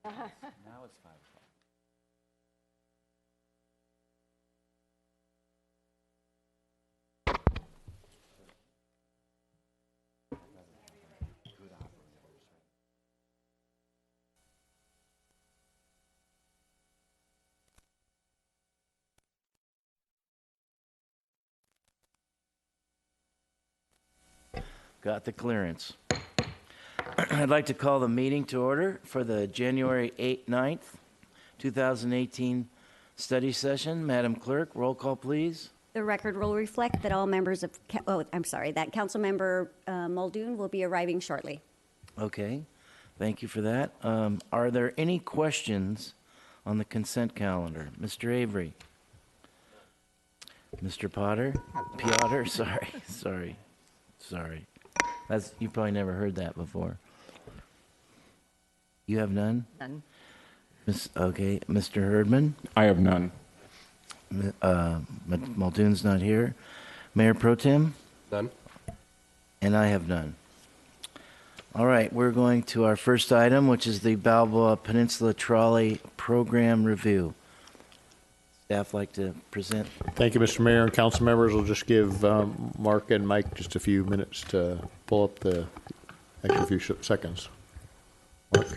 Now it's 5 o'clock. Got the clearance. I'd like to call the meeting to order for the January 9th, 2018 study session. Madam Clerk, roll call, please. The record will reflect that all members of, that Councilmember Muldoon will be arriving shortly. Okay, thank you for that. Are there any questions on the consent calendar? Mr. Avery? Mr. Peotter, sorry. You probably never heard that before. You have none? None. Okay, Mr. Herdman? I have none. Muldoon's not here. Mayor Pro Tem? None. And I have none. All right, we're going to our first item, which is the Balboa Peninsula Trolley Program Review. Staff like to present? Thank you, Mr. Mayor and council members. We'll just give Mark and Mike just a few minutes to pull up the extra few seconds. Mark.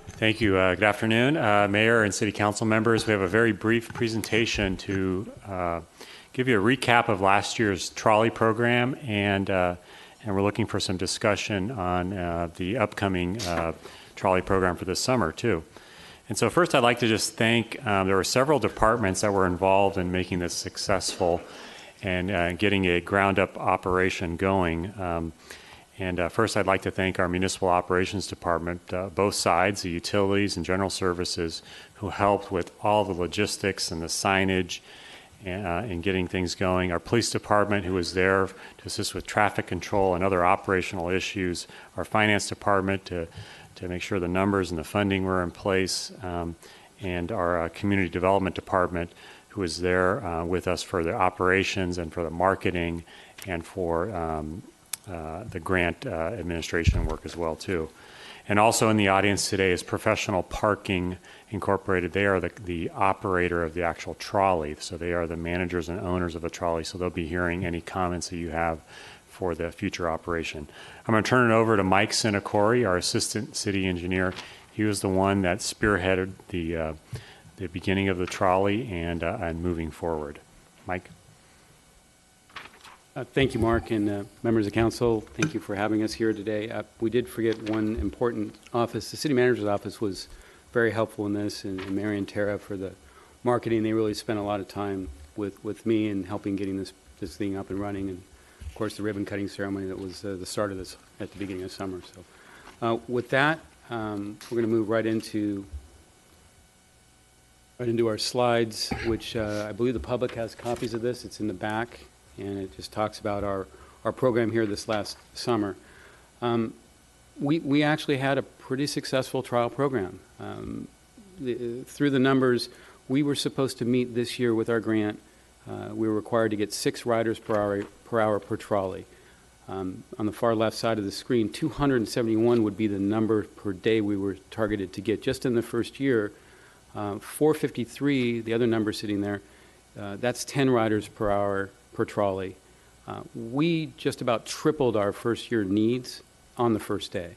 Thank you. Good afternoon, Mayor and City Council members. We have a very brief presentation to give you a recap of last year's trolley program, and we're looking for some discussion on the upcoming trolley program for this summer, too. And so first I'd like to just thank, there were several departments that were involved in making this successful and getting a ground-up operation going. First I'd like to thank our Municipal Operations Department, both sides, the utilities and general services, who helped with all the logistics and the signage and getting things going. Our police department, who was there to assist with traffic control and other operational issues. Our finance department to make sure the numbers and the funding were in place, and our community development department, who was there with us for the operations and for the marketing and for the grant administration work as well, too. And also in the audience today is Professional Parking Incorporated. They are the operator of the actual trolley, so they are the managers and owners of the trolley, so they'll be hearing any comments that you have for the future operation. I'm going to turn it over to Mike Sinacori, our Assistant City Engineer. He was the one that spearheaded the beginning of the trolley and moving forward. Mike? Thank you, Mark, and members of council. Thank you for having us here today. We did forget one important office. The city manager's office was very helpful in this, and Mary and Tara for the marketing. They really spent a lot of time with me in helping getting this thing up and running. And of course, the ribbon cutting ceremony that was the start of this at the beginning of summer. So with that, we're going to move right into our slides, which I believe the public has copies of this. It's in the back, and it just talks about our program here this last summer. We actually had a pretty successful trial program. Through the numbers, we were supposed to meet this year with our grant. We were required to get 6 riders per hour per trolley. On the far left side of the screen, 271 would be the number per day we were targeted to get. Just in the first year, 453, the other number sitting there, that's 10 riders per hour per trolley. We just about tripled our first year needs on the first day.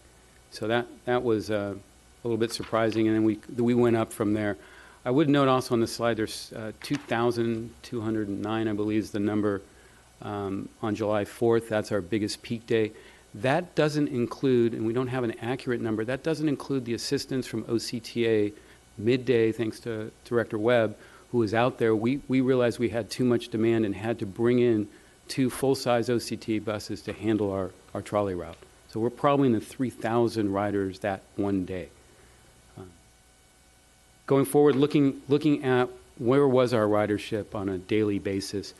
So that was a little bit surprising, and then we went up from there. I would note also on the slide there's 2,209, I believe, is the number on July 4th. That's our biggest peak day. That doesn't include, and we don't have an accurate number, that doesn't include the assistance from OCTA midday, thanks to Director Webb, who was out there. We realized we had too much demand and had to bring in 2 full-size OCTA buses to handle our trolley route. So we're probably in the 3,000 riders that one day. Going forward, looking at where was our ridership on a daily basis,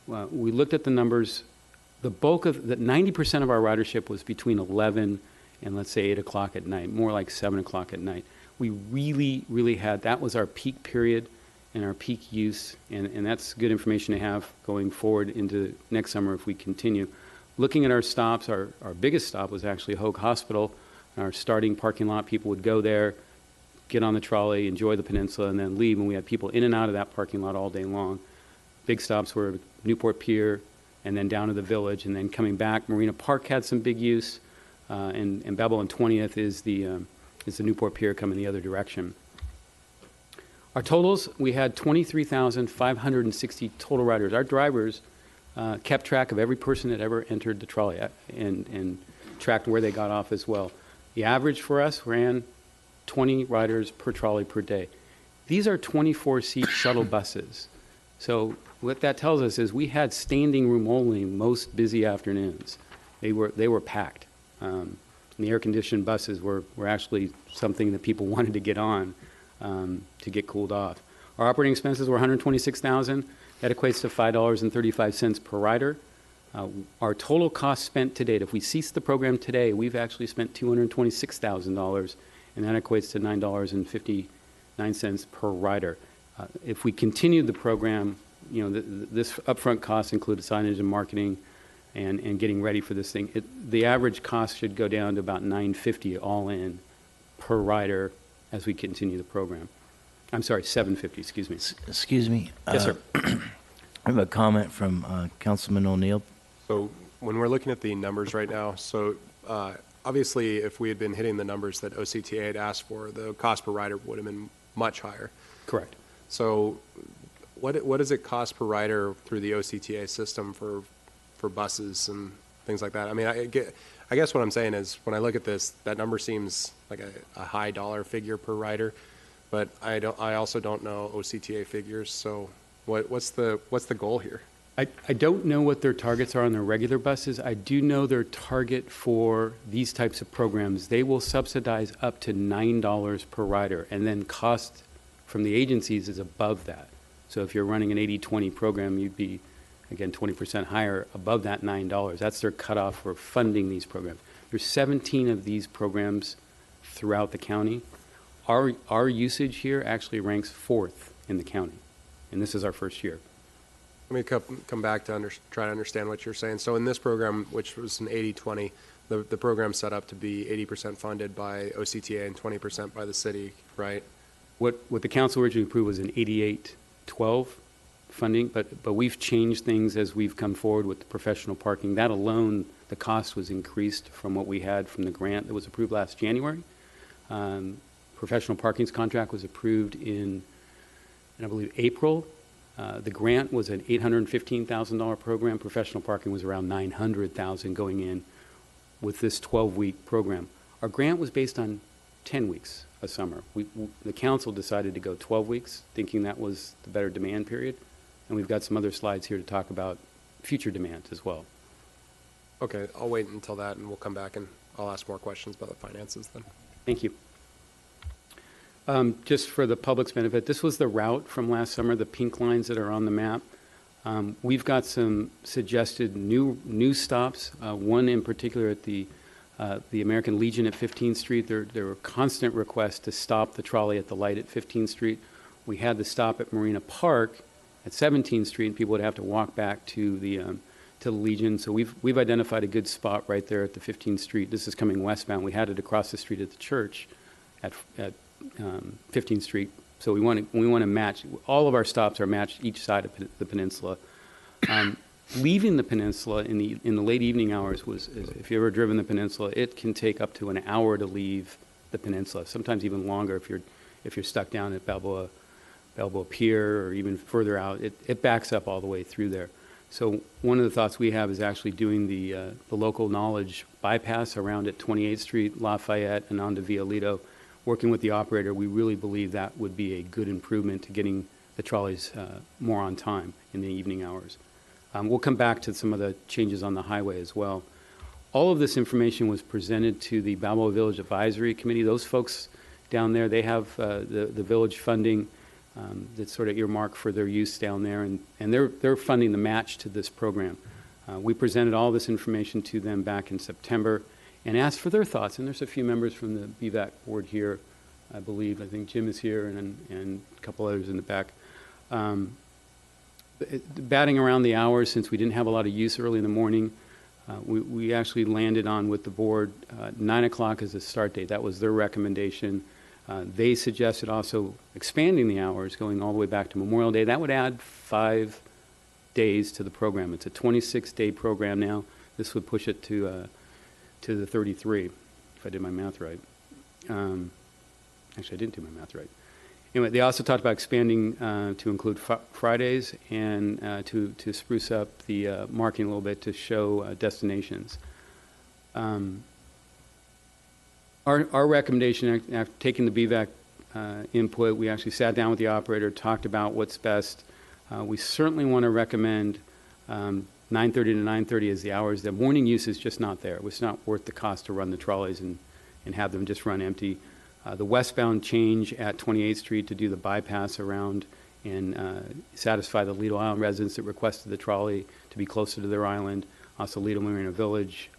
we looked at the numbers. The bulk of the 90% of our ridership was between 11 and let's say 8 o'clock at night, more like 7 o'clock at night. We really had, that was our peak period and our peak use, and that's good information to have going forward into next summer if we continue. Looking at our stops, our biggest stop was actually Hoag Hospital. Our starting parking lot, people would go there, get on the trolley, enjoy the peninsula, and then leave. And we had people in and out of that parking lot all day long. Big stops were Newport Pier, and then down to the village, and then coming back. Marina Park had some big use, and Balboa and 20th is the Newport Pier coming the other direction. Our totals, we had 23,560 total riders. Our drivers kept track of every person that ever entered the trolley and tracked where they got off as well. The average for us ran 20 riders per trolley per day. These are 24-seat shuttle buses. So what that tells us is we had standing room only most busy afternoons. They were packed. And the air-conditioned buses were actually something that people wanted to get on to get cooled off. Our operating expenses were $126,000. That equates to $5.35 per rider. Our total cost spent to date, if we cease the program today, we've actually spent $226,000, and that equates to $9.59 per rider. If we continued the program, this upfront cost included signage and marketing and getting ready for this thing. The average cost should go down to about $950 all in per rider as we continue the program. I'm sorry, $750, excuse me. Excuse me. Yes, sir. I have a comment from Councilman O'Neill. So when we're looking at the numbers right now, so obviously if we had been hitting the numbers that OCTA had asked for, the cost per rider would have been much higher. Correct. So what does it cost per rider through the OCTA system for buses and things like that? I mean, I guess what I'm saying is when I look at this, that number seems like a high dollar figure per rider, but I also don't know OCTA figures. So what's the goal here? I don't know what their targets are on their regular buses. I do know their target for these types of programs. They will subsidize up to $9 per rider, and then cost from the agencies is above that. So if you're running an 80-20 program, you'd be, again, 20% higher above that $9. That's their cutoff for funding these programs. There's 17 of these programs throughout the county. Our usage here actually ranks 4th in the county, and this is our first year. Let me come back to try to understand what you're saying. So in this program, which was an 80-20, the program's set up to be 80% funded by OCTA and 20% by the city, right? What the council originally approved was an 88-12 funding, but we've changed things as we've come forward with the professional parking. That alone, the cost was increased from what we had from the grant that was approved last January. Professional parking's contract was approved in I believe, April. The grant was an $815,000 program. Professional parking was around $900,000 going in with this 12-week program. Our grant was based on 10 weeks a summer. The council decided to go 12 weeks, thinking that was the better demand period. And we've got some other slides here to talk about future demand as well. Okay, I'll wait until that, and we'll come back and I'll ask more questions about the finances then. Thank you. Just for the public's benefit, this was the route from last summer, the pink lines that are on the map. We've got some suggested new stops, one in particular at the American Legion at 15th Street. There were constant requests to stop the trolley at the light at 15th Street. We had the stop at Marina Park at 17th Street, and people would have to walk back to the Legion. So we've identified a good spot right there at the 15th Street. This is coming westbound. We had it across the street at the church at 15th Street. So we want to match. All of our stops are matched each side of the peninsula. Leaving the peninsula in the late evening hours if you've ever driven the peninsula, it can take up to an hour to leave the peninsula. Sometimes even longer if you're stuck down at Balboa Pier or even further out. It backs up all the way through there. So one of the thoughts we have is actually doing the local knowledge bypass around at 28th Street, Lafayette, and on to Violito. Working with the operator, we really believe that would be a good improvement to getting the trolleys more on time in the evening hours. We'll come back to some of the changes on the highway as well. All of this information was presented to the Balboa Village Advisory Committee. Those folks down there, they have the village funding that's sort of earmarked for their use down there, and they're funding the match to this program. We presented all this information to them back in September and asked for their thoughts. And there's a few members from the BVAC board here, I believe. I think Jim is here and a couple others in the back. Batting around the hours, since we didn't have a lot of use early in the morning, we actually landed on with the board 9 o'clock as a start date. That was their recommendation. They suggested also expanding the hours, going all the way back to Memorial Day. That would add 5 days to the program. It's a 26-day program now. This would push it to the 33, if I did my math right. Actually, I didn't do my math right. Anyway, they also talked about expanding to include Fridays and to spruce up the marking a little bit to show destinations. Our recommendation, after taking the BVAC input, we actually sat down with the operator, talked about what's best. We certainly want to recommend 9:30 to 9:30 as the hours. The morning use is just not there. It's not worth the cost to run the trolleys and have them just run empty. The westbound change at 28th Street to do the bypass around and satisfy the Lido Island residents that requested the trolley to be closer to their island. Also, Lido Marina Village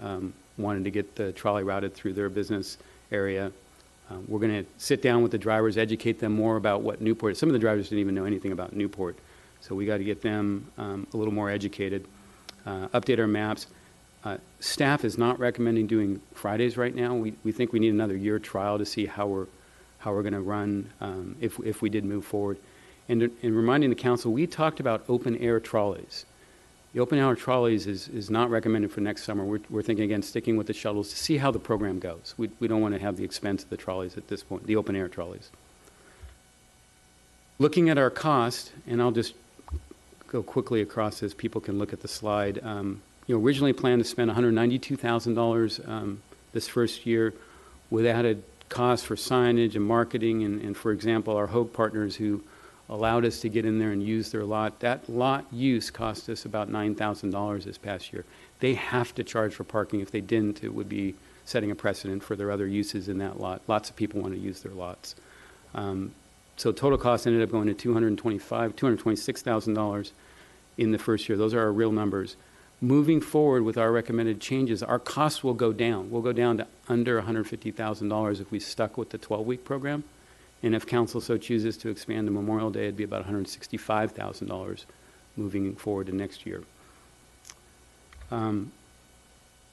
wanted to get the trolley routed through their business area. We're going to sit down with the drivers, educate them more about what Newport is. Some of the drivers didn't even know anything about Newport, so we got to get them a little more educated. Update our maps. Staff is not recommending doing Fridays right now. We think we need another year trial to see how we're going to run if we did move forward. And in reminding the council, we talked about open air trolleys. The open air trolleys is not recommended for next summer. We're thinking again sticking with the shuttles to see how the program goes. We don't want to have the expense of the trolleys at this point, the open air trolleys. Looking at our cost, and I'll just go quickly across this, people can look at the slide. Originally planned to spend $192,000 this first year with added costs for signage and marketing and for example, our Hogue partners who allowed us to get in there and use their lot. That lot use cost us about $9,000 this past year. They have to charge for parking. If they didn't, it would be setting a precedent for their other uses in that lot. Lots of people want to use their lots. So total cost ended up going to $226,000 in the first year. Those are our real numbers. Moving forward with our recommended changes, our costs will go down. We'll go down to under $150,000 if we stuck with the 12-week program. And if council so chooses to expand to Memorial Day, it'd be about $165,000 moving forward to next year.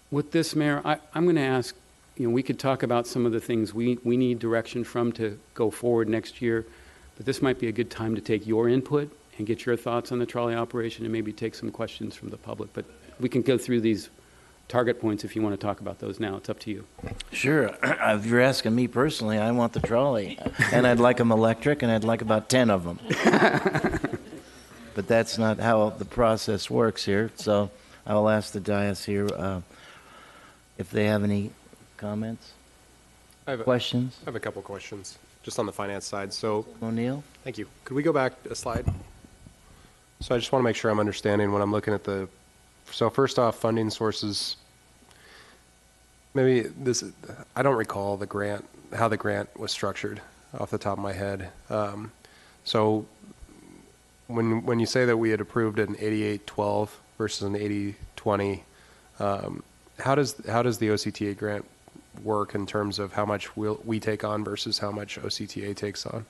With this, Mayor, I'm going to ask, we could talk about some of the things we need direction from to go forward next year, but this might be a good time to take your input and get your thoughts on the trolley operation and maybe take some questions from the public. But we can go through these target points if you want to talk about those now. It's up to you. Sure. If you're asking me personally, I want the trolley. And I'd like them electric, and I'd like about 10 of them. But that's not how the process works here. So I will ask the dais here if they have any comments, questions. I have a couple questions, just on the finance side. So, O'Neill? thank you. Could we go back a slide? So I just want to make sure I'm understanding when I'm looking at so first off, funding sources. Maybe I don't recall how the grant was structured off the top of my head. So when you say that we had approved an 88-12 versus an 80-20, how does the OCTA grant work in terms of how much we take on versus how much OCTA takes on?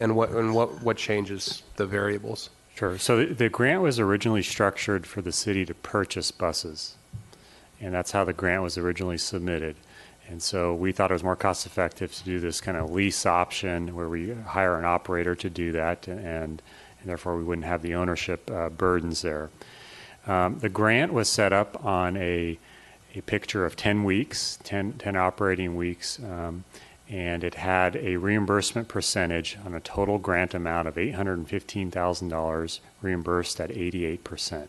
And what changes the variables? Sure. So the grant was originally structured for the city to purchase buses, and that's how the grant was originally submitted. And so we thought it was more cost effective to do this kind of lease option where we hire an operator to do that, and therefore we wouldn't have the ownership burdens there. The grant was set up on a picture of 10 weeks, 10 operating weeks, and it had a reimbursement percentage on a total grant amount of $815,000 reimbursed at 88%.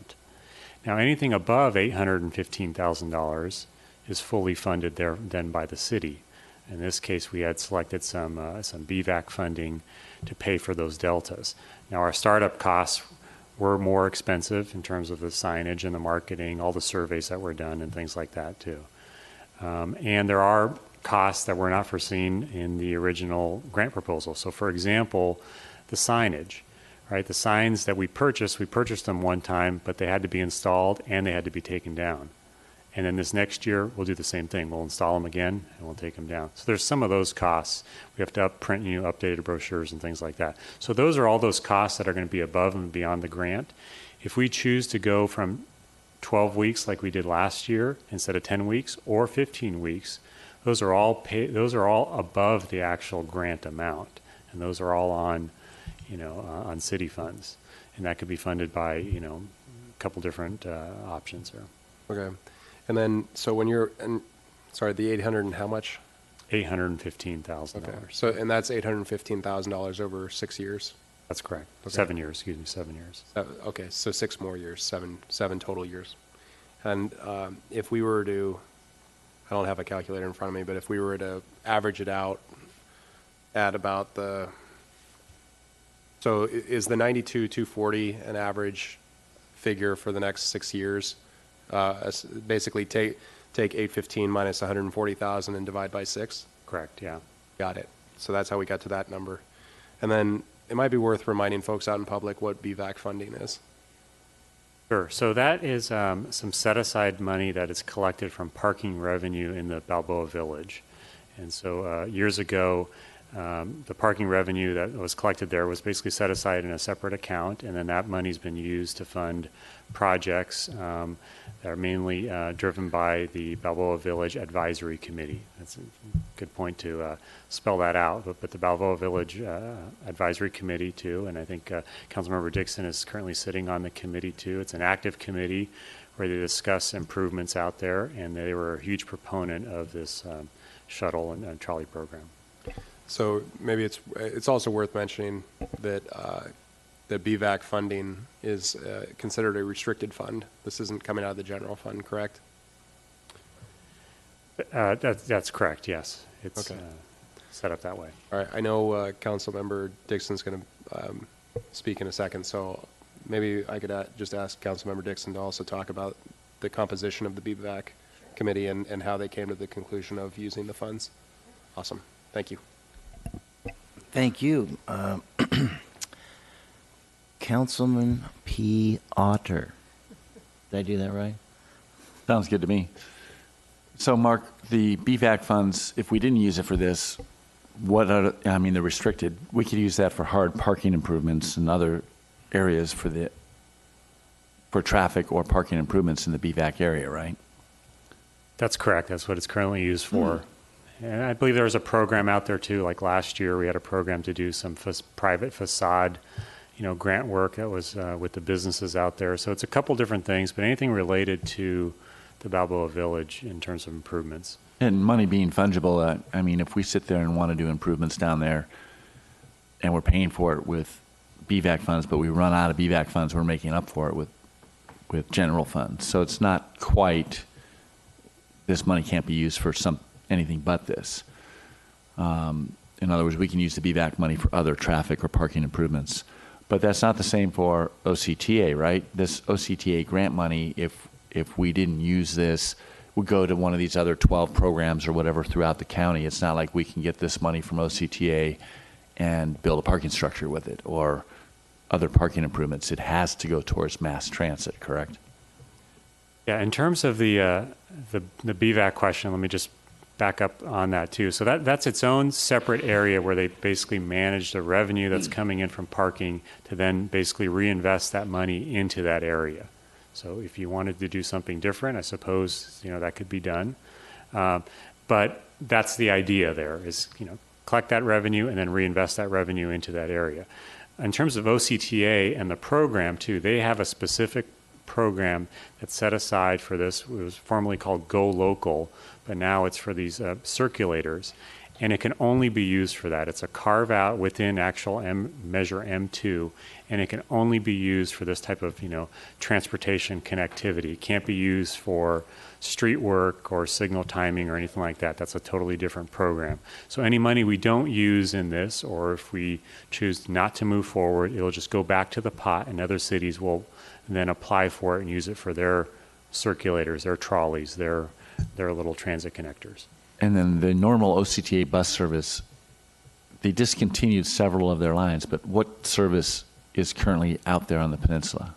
Now, anything above $815,000 is fully funded there then by the city. In this case, we had selected some BVAC funding to pay for those deltas. Now, our startup costs were more expensive in terms of the signage and the marketing, all the surveys that were done and things like that too. And there are costs that were not foreseen in the original grant proposal. So for example, the signage, right? The signs that we purchased them one time, but they had to be installed and they had to be taken down. And then this next year, we'll do the same thing. We'll install them again and we'll take them down. So there's some of those costs. We have to print updated brochures and things like that. So those are all those costs that are going to be above and beyond the grant. If we choose to go from 12 weeks like we did last year instead of 10 weeks or 15 weeks, those are all above the actual grant amount, and those are all on, on city funds, and that could be funded by, a couple different options there. Okay. And then, so when sorry, the 800 and how much? $815,000. Okay. So, and that's $815,000 over 6 years? That's correct. Okay. 7 years, excuse me, 7 years. Okay, so 6 more years, seven total years. And if we were to, I don't have a calculator in front of me, but if we were to average it out at about so is the 92,240 an average figure for the next 6 years? Basically take 815 minus 140,000 and divide by 6? Correct, yeah. Got it. So that's how we got to that number. And then it might be worth reminding folks out in public what BVAC funding is. Sure. So that is some set-aside money that is collected from parking revenue in the Balboa Village. And so years ago, the parking revenue that was collected there was basically set aside in a separate account, and then that money's been used to fund projects that are mainly driven by the Balboa Village Advisory Committee. That's a good point to spell that out, but the Balboa Village Advisory Committee too, and I think Councilmember Dixon is currently sitting on the committee too. It's an active committee where they discuss improvements out there, and they were a huge proponent of this shuttle and trolley program. So maybe it's also worth mentioning that the BVAC funding is considered a restricted fund. This isn't coming out of the general fund, correct? That's correct, yes. It's Okay. set up that way. All right. I know Councilmember Dixon's going to speak in a second, so maybe I could just ask Councilmember Dixon to also talk about the composition of the BVAC committee and how they came to the conclusion of using the funds. Awesome. Thank you. Thank you. Councilman Peotter. Did I do that right? Sounds good to me. So, Mark, the BVAC funds, if we didn't use it for this, they're restricted. We could use that for hard parking improvements and other areas for traffic or parking improvements in the BVAC area, right? That's correct. That's what it's currently used for. And I believe there was a program out there too, like last year we had a program to do some private facade, grant work that was with the businesses out there. So it's a couple different things, but anything related to the Balboa Village in terms of improvements. And money being fungible, if we sit there and want to do improvements down there and we're paying for it with BVAC funds, but we run out of BVAC funds, we're making up for it with general funds. So it's not quite, this money can't be used for anything but this. In other words, we can use the BVAC money for other traffic or parking improvements. But that's not the same for OCTA, right? This OCTA grant money, if we didn't use this, would go to one of these other 12 programs or whatever throughout the county. It's not like we can get this money from OCTA and build a parking structure with it or other parking improvements. It has to go towards mass transit, correct? Yeah, in terms of the BVAC question, let me just back up on that too. So that's its own separate area where they basically manage the revenue that's coming in from parking to then basically reinvest that money into that area. So if you wanted to do something different, I suppose, that could be done. But that's the idea there is, collect that revenue and then reinvest that revenue into that area. In terms of OCTA and the program too, they have a specific program that's set aside for this. It was formerly called Go Local, but now it's for these circulators, and it can only be used for that. It's a carve out within actual Measure M2, and it can only be used for this type of transportation connectivity. It can't be used for street work or signal timing or anything like that. That's a totally different program. So any money we don't use in this, or if we choose not to move forward, it'll just go back to the pot, and other cities will then apply for it and use it for their circulators, their trolleys, their little transit connectors. And then the normal OCTA bus service, they discontinued several of their lines, but what service is currently out there on the peninsula?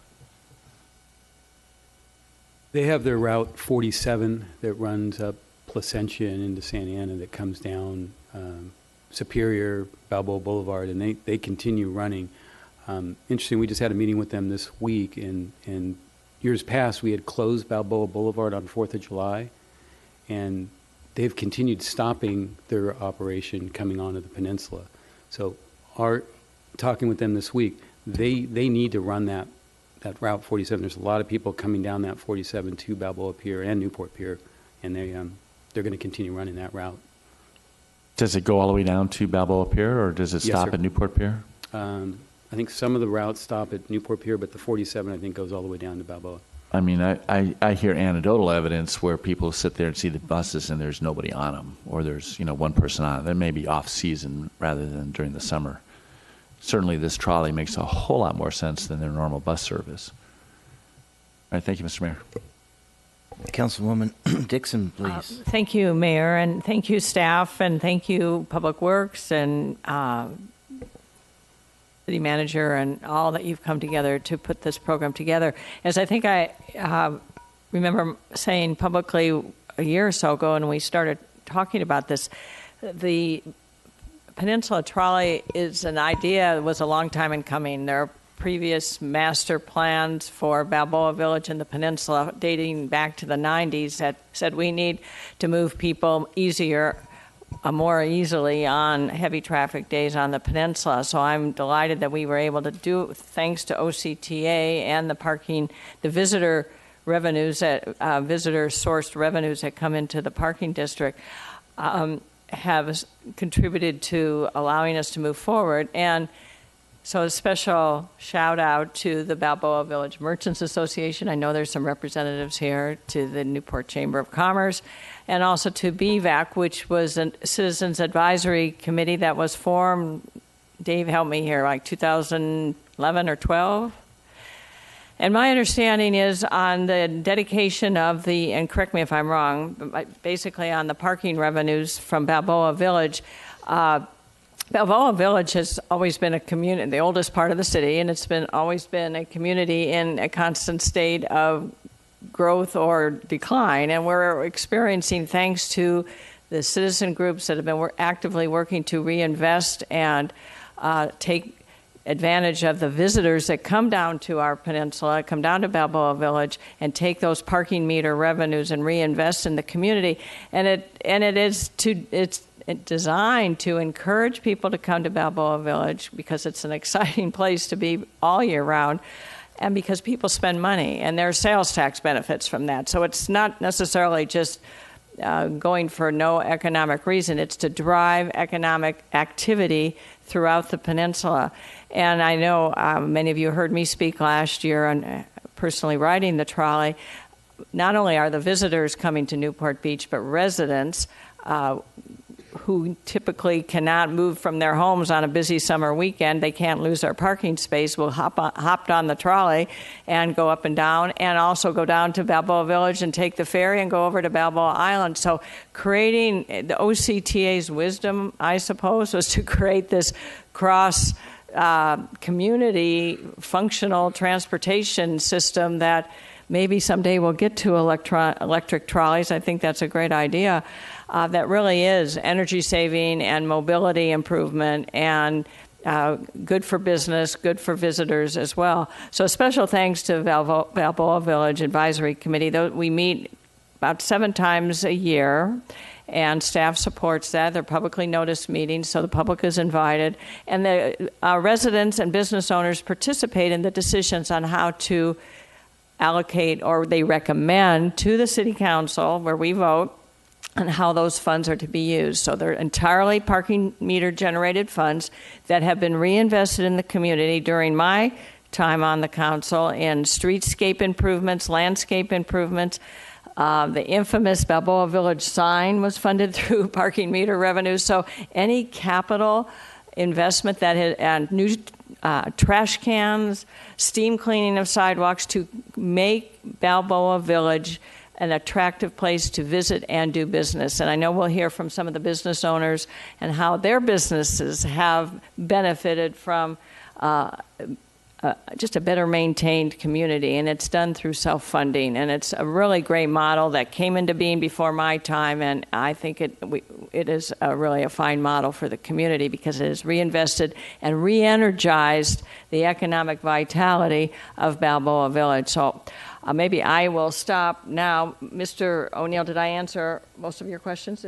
They have their Route 47 that runs up Placentia and into Santa Ana that comes down Superior, Balboa Boulevard, and they continue running. Interesting, we just had a meeting with them this week, and years past we had closed Balboa Boulevard on 4th of July, and they've continued stopping their operation coming onto the peninsula. So talking with them this week, they need to run that Route 47. There's a lot of people coming down that 47 to Balboa Pier and Newport Pier, and they're going to continue running that route. Does it go all the way down to Balboa Pier, or does it Yes, stop sir. at Newport Pier? I think some of the routes stop at Newport Pier, but the 47, I think, goes all the way down to Balboa. I mean, I hear anecdotal evidence where people sit there and see the buses and there's nobody on them, or there's, one person on it. That may be off-season rather than during the summer. Certainly this trolley makes a whole lot more sense than their normal bus service. All right, thank you, Mr. Mayor. Councilwoman Dixon, please. Thank you, Mayor, and thank you, staff, and thank you, Public Works and City Manager, and all that you've come together to put this program together. As I think I remember saying publicly a year or so ago, when we started talking about this, the Peninsula Trolley is an idea that was a long time in coming. There are previous master plans for Balboa Village and the Peninsula dating back to the 90s that said we need to move people more easily on heavy traffic days on the peninsula. So I'm delighted that we were able to do, thanks to OCTA and the visitor revenues, visitor-sourced revenues that come into the parking district, have contributed to allowing us to move forward. And so a special shout out to the Balboa Village Merchants Association. I know there's some representatives here, to the Newport Chamber of Commerce, and also to BVAC, which was a Citizens Advisory Committee that was formed, Dave, help me here, like 2011 or 12? And my understanding is on the dedication of and correct me if I'm wrong, but basically on the parking revenues from Balboa Village. Balboa Village has always been a community, the oldest part of the city, and it's always been a community in a constant state of growth or decline. And we're experiencing, thanks to the citizen groups that have been actively working to reinvest and take advantage of the visitors that come down to our peninsula, come down to Balboa Village, and take those parking meter revenues and reinvest in the community. And it's designed to encourage people to come to Balboa Village because it's an exciting place to be all year round, and because people spend money and there are sales tax benefits from that. So it's not necessarily just going for no economic reason. It's to drive economic activity throughout the peninsula. And I know many of you heard me speak last year on personally riding the trolley. Not only are the visitors coming to Newport Beach, but residents who typically cannot move from their homes on a busy summer weekend, they can't lose their parking space, will hop on the trolley and go up and down, and also go down to Balboa Village and take the ferry and go over to Balboa Island. So creating the OCTA's wisdom, I suppose, was to create this cross community functional transportation system that maybe someday we'll get to electric trolleys. I think that's a great idea. That really is energy saving and mobility improvement, and good for business, good for visitors as well. So special thanks to Balboa Village Advisory Committee. We meet about 7 times a year, and staff supports that. They're publicly noticed meetings, so the public is invited. And the residents and business owners participate in the decisions on how to allocate, or they recommend to the City Council, where we vote, on how those funds are to be used. So they're entirely parking meter generated funds that have been reinvested in the community during my time on the council in streetscape improvements, landscape improvements. The infamous Balboa Village sign was funded through parking meter revenues. So any capital investment and new trash cans, steam cleaning of sidewalks to make Balboa Village an attractive place to visit and do business. And I know we'll hear from some of the business owners and how their businesses have benefited from just a better maintained community, and it's done through self-funding. And it's a really great model that came into being before my time, and I think it is really a fine model for the community because it has reinvested and re-energized the economic vitality of Balboa Village. So maybe I will stop now. Mr. O'Neill, did I answer most of your questions?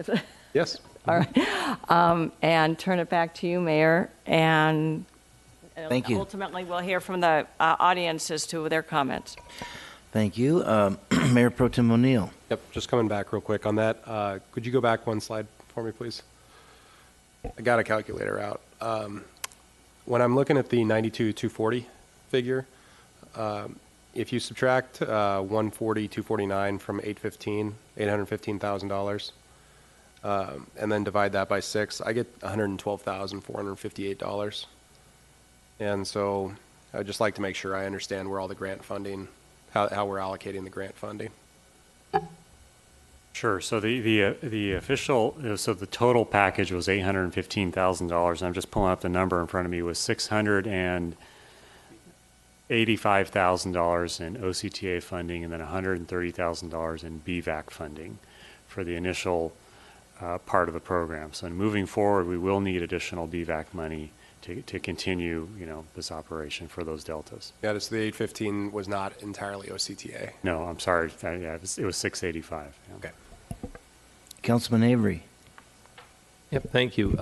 Yes. All right. And turn it back to you, Mayor. And Thank you. ultimately, we'll hear from the audience as to their comments. Thank you. Mayor Pro Tem O'Neill. Yep, just coming back real quick on that. Could you go back one slide for me, please? I got a calculator out. When I'm looking at the 92,240 figure, if you subtract 140,249 from 815, $815,000, and then divide that by 6, I get $112,458. And so I'd just like to make sure I understand where all the grant funding, how we're allocating the grant funding. Sure. So the official, so the total package was $815,000. I'm just pulling up the number in front of me. Was $685,000 in OCTA funding, and then $130,000 in BVAC funding for the initial part of the program. So moving forward, we will need additional BVAC money to continue, this operation for those deltas. Yeah, so the 815 was not entirely OCTA. No, I'm sorry. Yeah, it was 685. Yeah. Okay. Councilman Avery. Yep, thank you.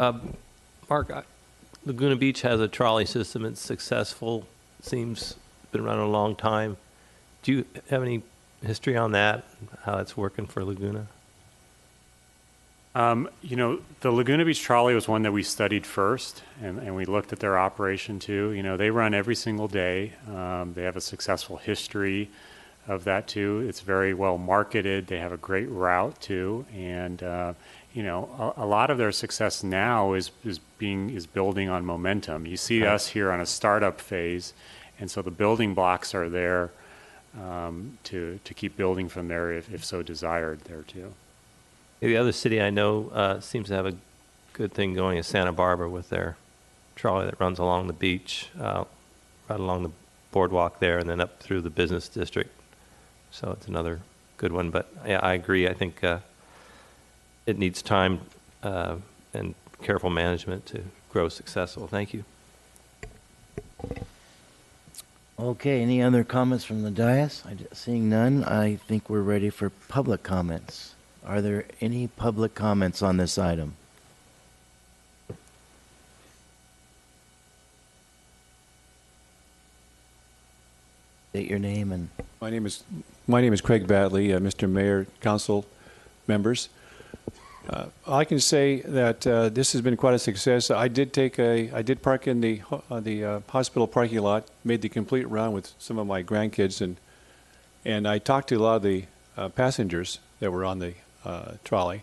Mark, Laguna Beach has a trolley system. It's successful. Seems been running a long time. Do you have any history on that, how it's working for Laguna? The Laguna Beach Trolley was one that we studied first, and we looked at their operation too. They run every single day. They have a successful history of that too. It's very well marketed. They have a great route too, and a lot of their success now is building on momentum. You see us here on a startup phase, and so the building blocks are there to keep building from there if so desired there too. The other city I know seems to have a good thing going is Santa Barbara with their trolley that runs along the beach, right along the boardwalk there, and then up through the business district. So it's another good one. But yeah, I agree. I think it needs time and careful management to grow successful. Thank you. Okay, any other comments from the dais? Seeing none, I think we're ready for public comments. Are there any public comments on this item? State your name and... My name is Craig Badley, Mr. Mayor, council members. I can say that this has been quite a success. I did park in the hospital parking lot, made the complete round with some of my grandkids, and I talked to a lot of the passengers that were on the trolley.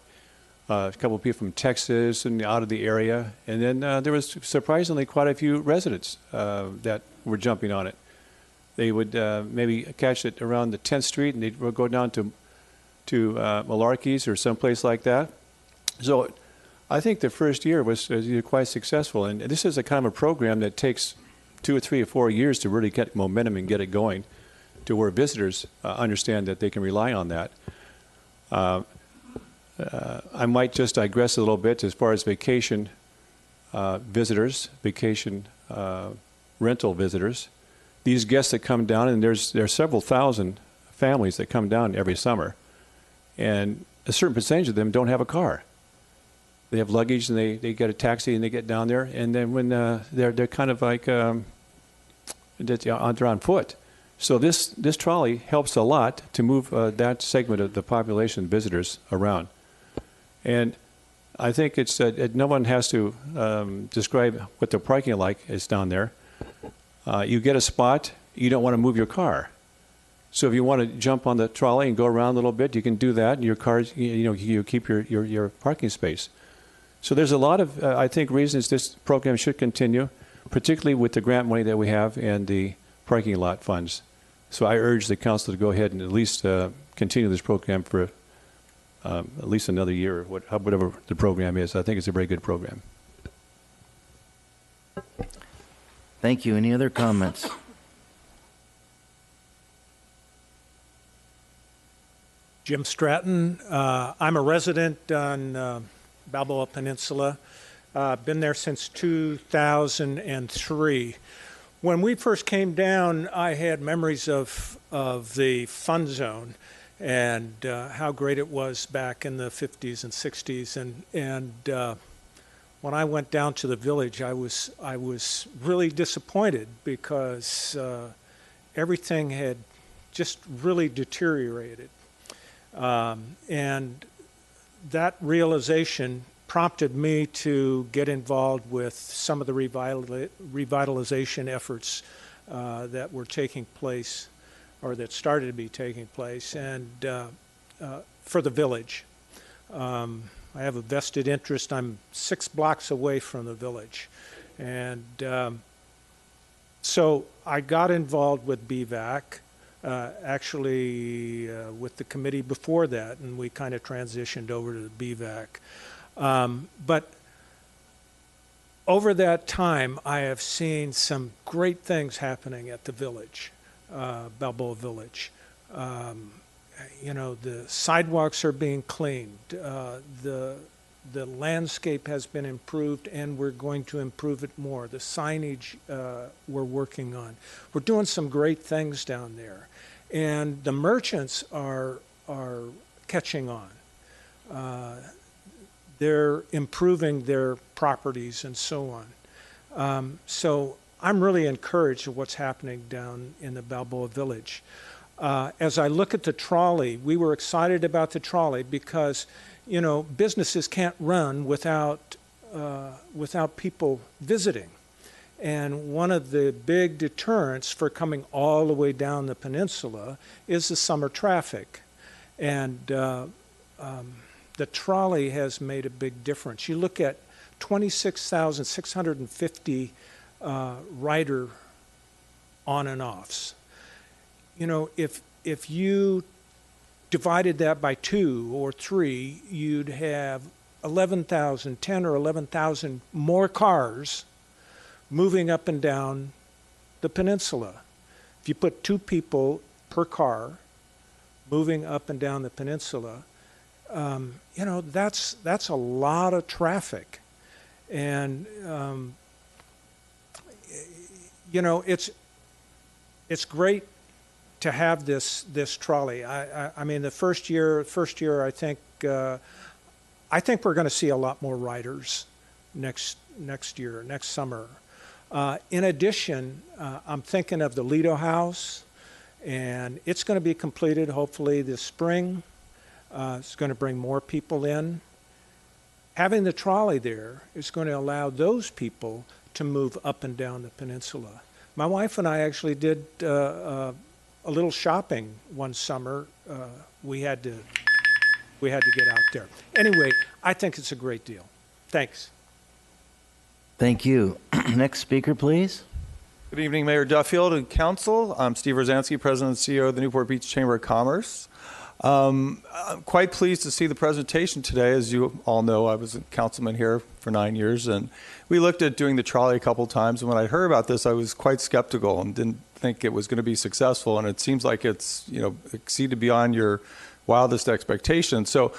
A couple of people from Texas and out of the area, and then there was surprisingly quite a few residents that were jumping on it. They would maybe catch it around the 10th Street, and they'd go down to Malarkey's or someplace like that. So I think the first year was quite successful, and this is a kind of a program that takes 2 or 3 or 4 years to really get momentum and get it going, to where visitors understand that they can rely on that. I might just digress a little bit as far as vacation visitors, vacation rental visitors. These guests that come down, and there's several thousand families that come down every summer, and a certain percentage of them don't have a car. They have luggage, and they get a taxi, and they get down there, and then when they're kind of like they're on foot. So this trolley helps a lot to move that segment of the population, visitors, around. And I think it's no one has to describe what the parking like is down there. You get a spot, you don't want to move your car. So if you want to jump on the trolley and go around a little bit, you can do that. And your car, you keep your parking space. So there's a lot of, I think, reasons this program should continue, particularly with the grant money that we have and the parking lot funds. So I urge the council to go ahead and at least continue this program for at least another year, whatever the program is. I think it's a very good program. Thank you. Any other comments? Jim Stratton. I'm a resident on Balboa Peninsula. Been there since 2003. When we first came down, I had memories of the fun zone and how great it was back in the 50s and 60s. And when I went down to the village, I was really disappointed because everything had just really deteriorated. And that realization prompted me to get involved with some of the revitalization efforts that were taking place, or that started to be taking place, and for the village. I have a vested interest. I'm 6 blocks away from the village. And so I got involved with BVAC, actually with the committee before that, and we kind of transitioned over to the BVAC. But over that time, I have seen some great things happening at the village, Balboa Village. You know, the sidewalks are being cleaned. The landscape has been improved, and we're going to improve it more. The signage we're working on. We're doing some great things down there. And the merchants are catching on. They're improving their properties and so on. So I'm really encouraged of what's happening down in the Balboa Village. As I look at the trolley, we were excited about the trolley because, you know, businesses can't run without people visiting. And one of the big deterrents for coming all the way down the peninsula is the summer traffic. And the trolley has made a big difference. You look at 26,650 rider on and offs. You know, if you divided that by 2 or 3, you'd have 11,000, 10 or 11,000 more cars moving up and down the peninsula. If you put 2 people per car moving up and down the peninsula, you know, that's a lot of traffic. And, you know, it's great to have this trolley. I mean, the first year, I think we're going to see a lot more riders next year, next summer. In addition, I'm thinking of the Lido House, and it's going to be completed hopefully this spring. It's going to bring more people in. Having the trolley there is going to allow those people to move up and down the peninsula. My wife and I actually did a little shopping one summer. We had to get out there. Anyway, I think it's a great deal. Thanks. Thank you. Next speaker, please. Good evening, Mayor Duffield and Council. I'm Steve Rosansky, President and CEO of the Newport Beach Chamber of Commerce. I'm quite pleased to see the presentation today. As you all know, I was a councilman here for 9 years, and we looked at doing the trolley a couple times. And when I heard about this, I was quite skeptical and didn't think it was going to be successful. And it seems like it's, you know, exceeded beyond your wildest expectations. So,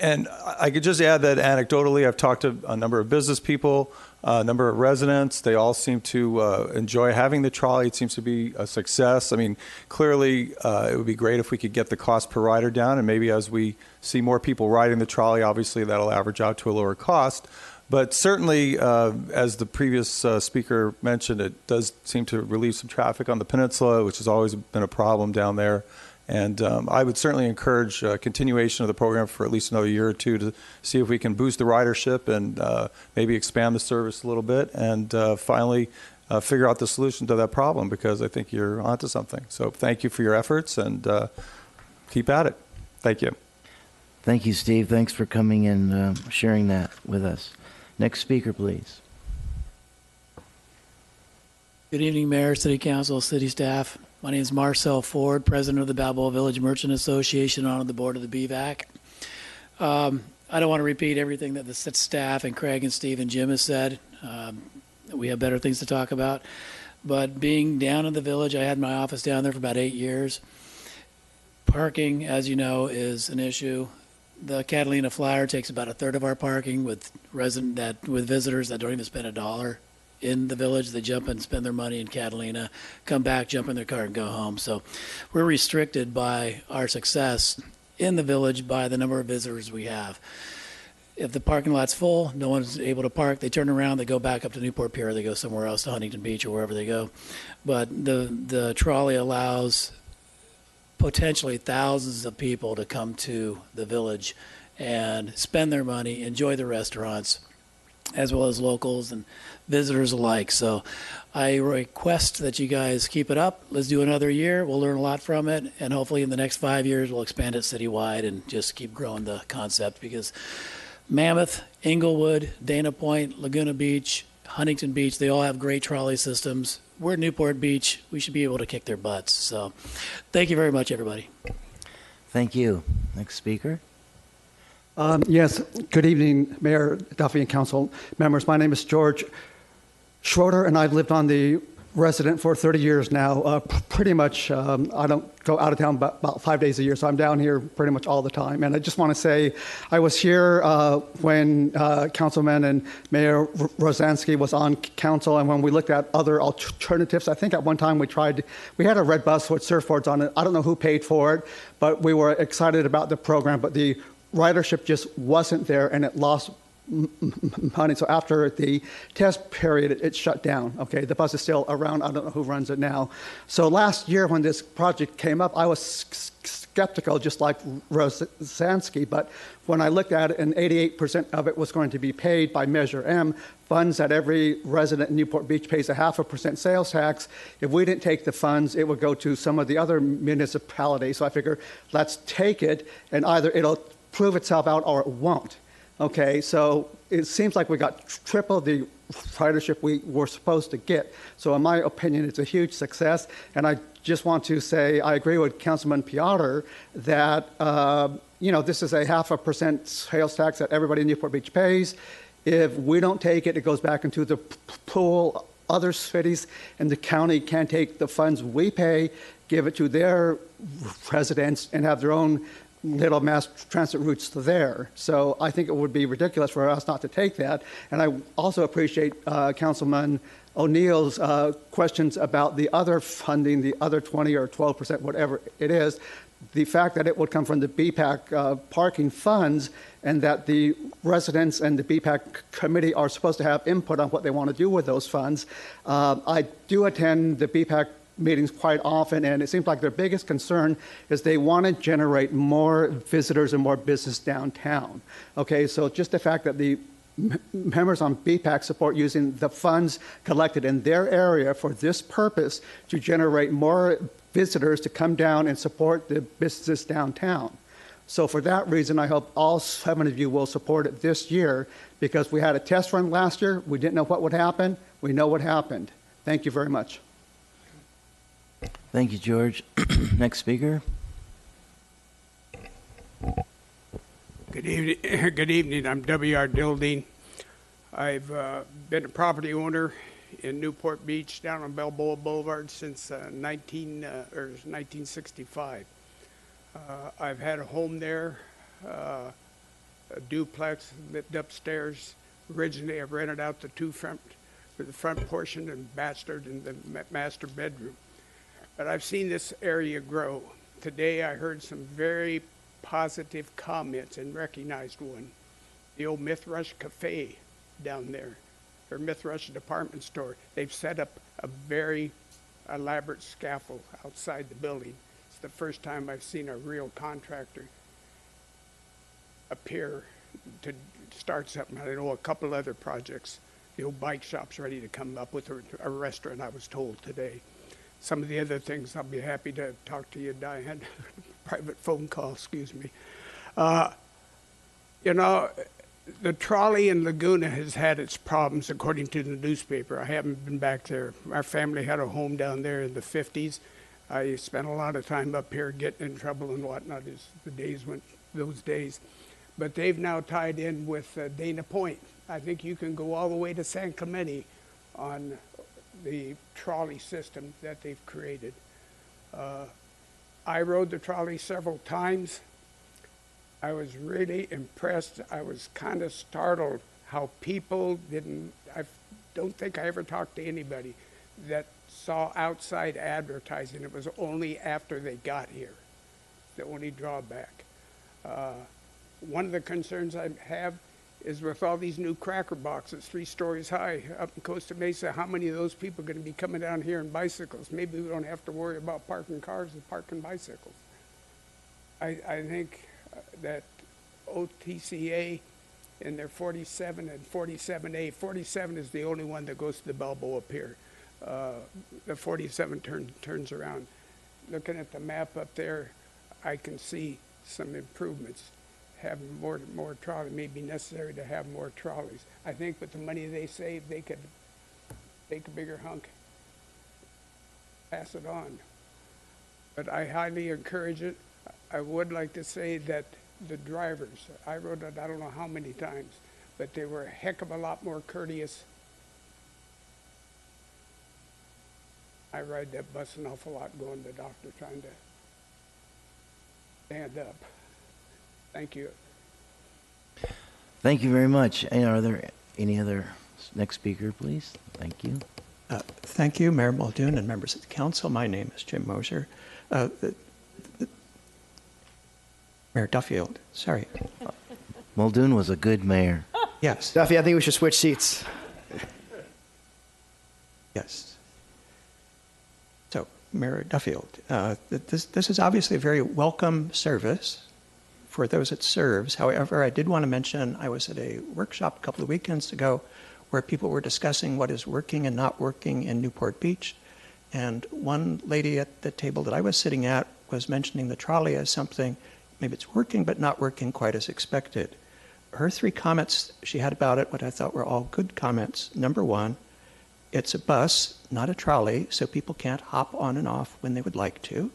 and I could just add that anecdotally, I've talked to a number of business people, a number of residents. They all seem to enjoy having the trolley. It seems to be a success. I mean, clearly, it would be great if we could get the cost per rider down, and maybe as we see more people riding the trolley, obviously that'll average out to a lower cost. But certainly, as the previous speaker mentioned, it does seem to relieve some traffic on the peninsula, which has always been a problem down there. And I would certainly encourage continuation of the program for at least another year or two to see if we can boost the ridership and maybe expand the service a little bit and finally figure out the solution to that problem, because I think you're onto something. So thank you for your efforts, and keep at it. Thank you. Thank you, Steve. Thanks for coming and sharing that with us. Next speaker, please. Good evening, Mayor, City Council, City staff. My name is Marcel Ford, President of the Balboa Village Merchant Association, on the board of the BVAC. I don't want to repeat everything that the staff and Craig and Steve and Jim has said. We have better things to talk about. But being down in the village, I had my office down there for about 8 years. Parking, as you know, is an issue. The Catalina Flyer takes about a third of our parking with visitors that don't even spend $1 in the village. They jump and spend their money in Catalina, come back, jump in their car, and go home. So we're restricted by our success in the village by the number of visitors we have. If the parking lot's full, no one's able to park, they turn around, they go back up to Newport Pier, they go somewhere else to Huntington Beach or wherever they go. But the trolley allows potentially thousands of people to come to the village and spend their money, enjoy the restaurants, as well as locals and visitors alike. So I request that you guys keep it up. Let's do another year. We'll learn a lot from it, and hopefully in the next 5 years we'll expand it citywide and just keep growing the concept, because Mammoth, Inglewood, Dana Point, Laguna Beach, Huntington Beach, they all have great trolley systems. We're at Newport Beach. We should be able to kick their butts. So thank you very much, everybody. Thank you. Next speaker. Yes, good evening, Mayor Duffy and council members. My name is George Schroeder, and I've lived on the resident for 30 years now. Pretty much, I don't go out of town about 5 days a year, so I'm down here pretty much all the time. And I just want to say, I was here when Councilman and Mayor Rosansky was on council, and when we looked at other alternatives. I think at one time we had a red bus with surfboards on it. I don't know who paid for it, but we were excited about the program, but the ridership just wasn't there, and it lost money. So after the test period, it shut down. Okay, the bus is still around. I don't know who runs it now. So last year when this project came up, I was skeptical, just like Rosansky, but when I looked at it, and 88% of it was going to be paid by Measure M, funds that every resident in Newport Beach pays 0.5% sales tax. If we didn't take the funds, it would go to some of the other municipalities. So I figure, let's take it, and either it'll prove itself out or it won't. Okay, so it seems like we got triple the ridership we were supposed to get. So in my opinion, it's a huge success. And I just want to say, I agree with Councilman Peotter that, this is a 0.5% sales tax that everybody in Newport Beach pays. If we don't take it, it goes back into the pool. Other cities in the county can take the funds we pay, give it to their residents, and have their own little mass transit routes there. So I think it would be ridiculous for us not to take that. And I also appreciate Councilman O'Neill's questions about the other funding, the other 20 or 12%, whatever it is. The fact that it would come from the BPAC parking funds, and that the residents and the BPAC committee are supposed to have input on what they want to do with those funds. I do attend the BPAC meetings quite often, and it seems like their biggest concern is they want to generate more visitors and more business downtown. Okay, so just the fact that the members on BPAC support using the funds collected in their area for this purpose to generate more visitors to come down and support the business downtown. So for that reason, I hope all 7 of you will support it this year, because we had a test run last year. We didn't know what would happen. We know what happened. Thank you very much. Thank you, George. Next speaker. Good evening. Good evening. I'm W.R. Dildine. I've been a property owner in Newport Beach down on Balboa Boulevard since 1965. I've had a home there, a duplex, lived upstairs. Originally, I rented out the the front portion and bachelor in the master bedroom. But I've seen this area grow. Today I heard some very positive comments and recognized one. The old Myth Rush Cafe down there, or Myth Rush department store. They've set up a very elaborate scaffold outside the building. It's the first time I've seen a real contractor appear to start something. I know a couple other projects. The old bike shop's ready to come up with a restaurant, I was told today. Some of the other things, I'll be happy to talk to you, Diane. Private phone call, excuse me. The trolley in Laguna has had its problems, according to the newspaper. I haven't been back there. Our family had a home down there in the 50s. I spent a lot of time up here getting in trouble and whatnot as the days went, those days. But they've now tied in with Dana Point. I think you can go all the way to San Clemente on the trolley system that they've created. I rode the trolley several times. I was really impressed. I was kind of startled how people didn't, I've don't think I ever talked to anybody that saw outside advertising. It was only after they got here, the only drawback. One of the concerns I have is with all these new cracker boxes, 3 stories high up in Costa Mesa, how many of those people are going to be coming down here in bicycles? Maybe we don't have to worry about parking cars and parking bicycles. I think that OTCA in their 47 and 47A, 47 is the only one that goes to the Balboa Pier. The 47 turns around. Looking at the map up there, I can see some improvements. Having more trolley may be necessary to have more trolleys. I think with the money they save, they could take a bigger hunk, pass it on. But I highly encourage it. I would like to say that the drivers, I rode it I don't know how many times, but they were a heck of a lot more courteous. I ride that bus an awful lot going to the doctor trying to stand up. Thank you. Thank you very much. And are there any other, next speaker, please? Thank you. Thank you, Mayor Muldoon and members of the council. My name is Jim Moser. Mayor Duffield, sorry. Muldoon was a good mayor. Yes. Duffy, I think we should switch seats. Yes. So, Mayor Duffield, this is obviously a very welcome service for those it serves. However, I did want to mention I was at a workshop a couple of weekends ago where people were discussing what is working and not working in Newport Beach. And one lady at the table that I was sitting at was mentioning the trolley as something, maybe it's working, but not working quite as expected. Her 3 comments she had about it, what I thought were all good comments. Number 1, it's a bus, not a trolley, so people can't hop on and off when they would like to.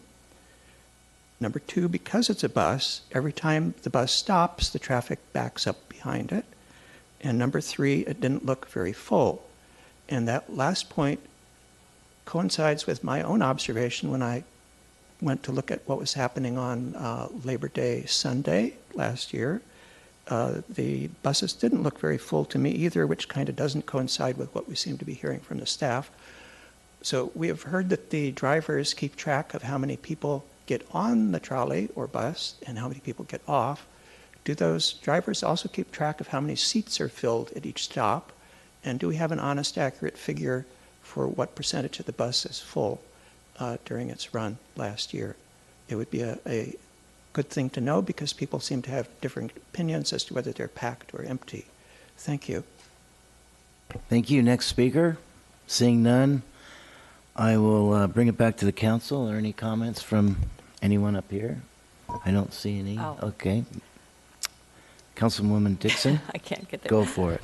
Number 2, because it's a bus, every time the bus stops, the traffic backs up behind it. And number 3, it didn't look very full. And that last point coincides with my own observation when I went to look at what was happening on Labor Day Sunday last year. The buses didn't look very full to me either, which kind of doesn't coincide with what we seem to be hearing from the staff. So we have heard that the drivers keep track of how many people get on the trolley or bus and how many people get off. Do those drivers also keep track of how many seats are filled at each stop? And do we have an honest, accurate figure for what percentage of the bus is full during its run last year? It would be a good thing to know because people seem to have different opinions as to whether they're packed or empty. Thank you. Thank you. Next speaker. Seeing none, I will bring it back to the council. Are there any comments from anyone up here? I don't see any. Oh. Okay. Councilwoman Dixon? I can't get there. Go for it.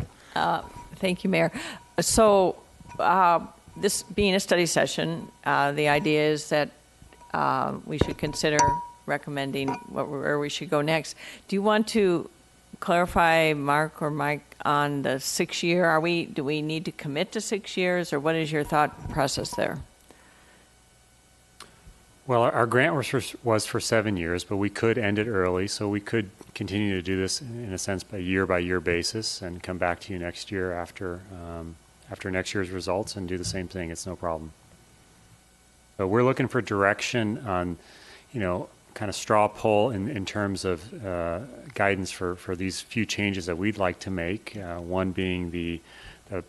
Thank you, Mayor. So this being a study session, the idea is that we should consider recommending where we should go next. Do you want to clarify, Mark or Mike, on the 6-year? Do we need to commit to 6 years, or what is your thought process there? Well, our grant was for 7 years, but we could end it early, so we could continue to do this in a sense by year basis and come back to you next year after next year's results and do the same thing. It's no problem. But we're looking for direction on, kind of straw poll in terms of guidance for these few changes that we'd like to make. One being the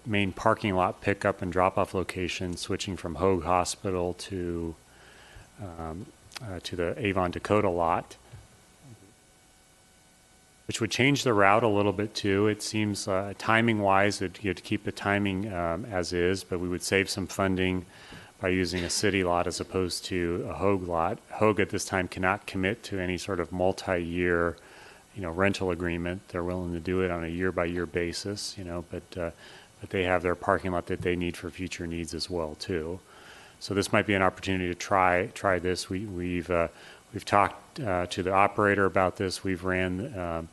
main parking lot pickup and drop-off location, switching from Hoag Hospital to the Avon Dakota lot, which would change the route a little bit too. It seems timing-wise, you'd keep the timing as is, but we would save some funding by using a city lot as opposed to a Hoag lot. Hoag at this time cannot commit to any sort of multi-year, rental agreement. They're willing to do it on a year-by-year basis, but they have their parking lot that they need for future needs as well too. So this might be an opportunity to try this. We've talked to the operator about this. We've run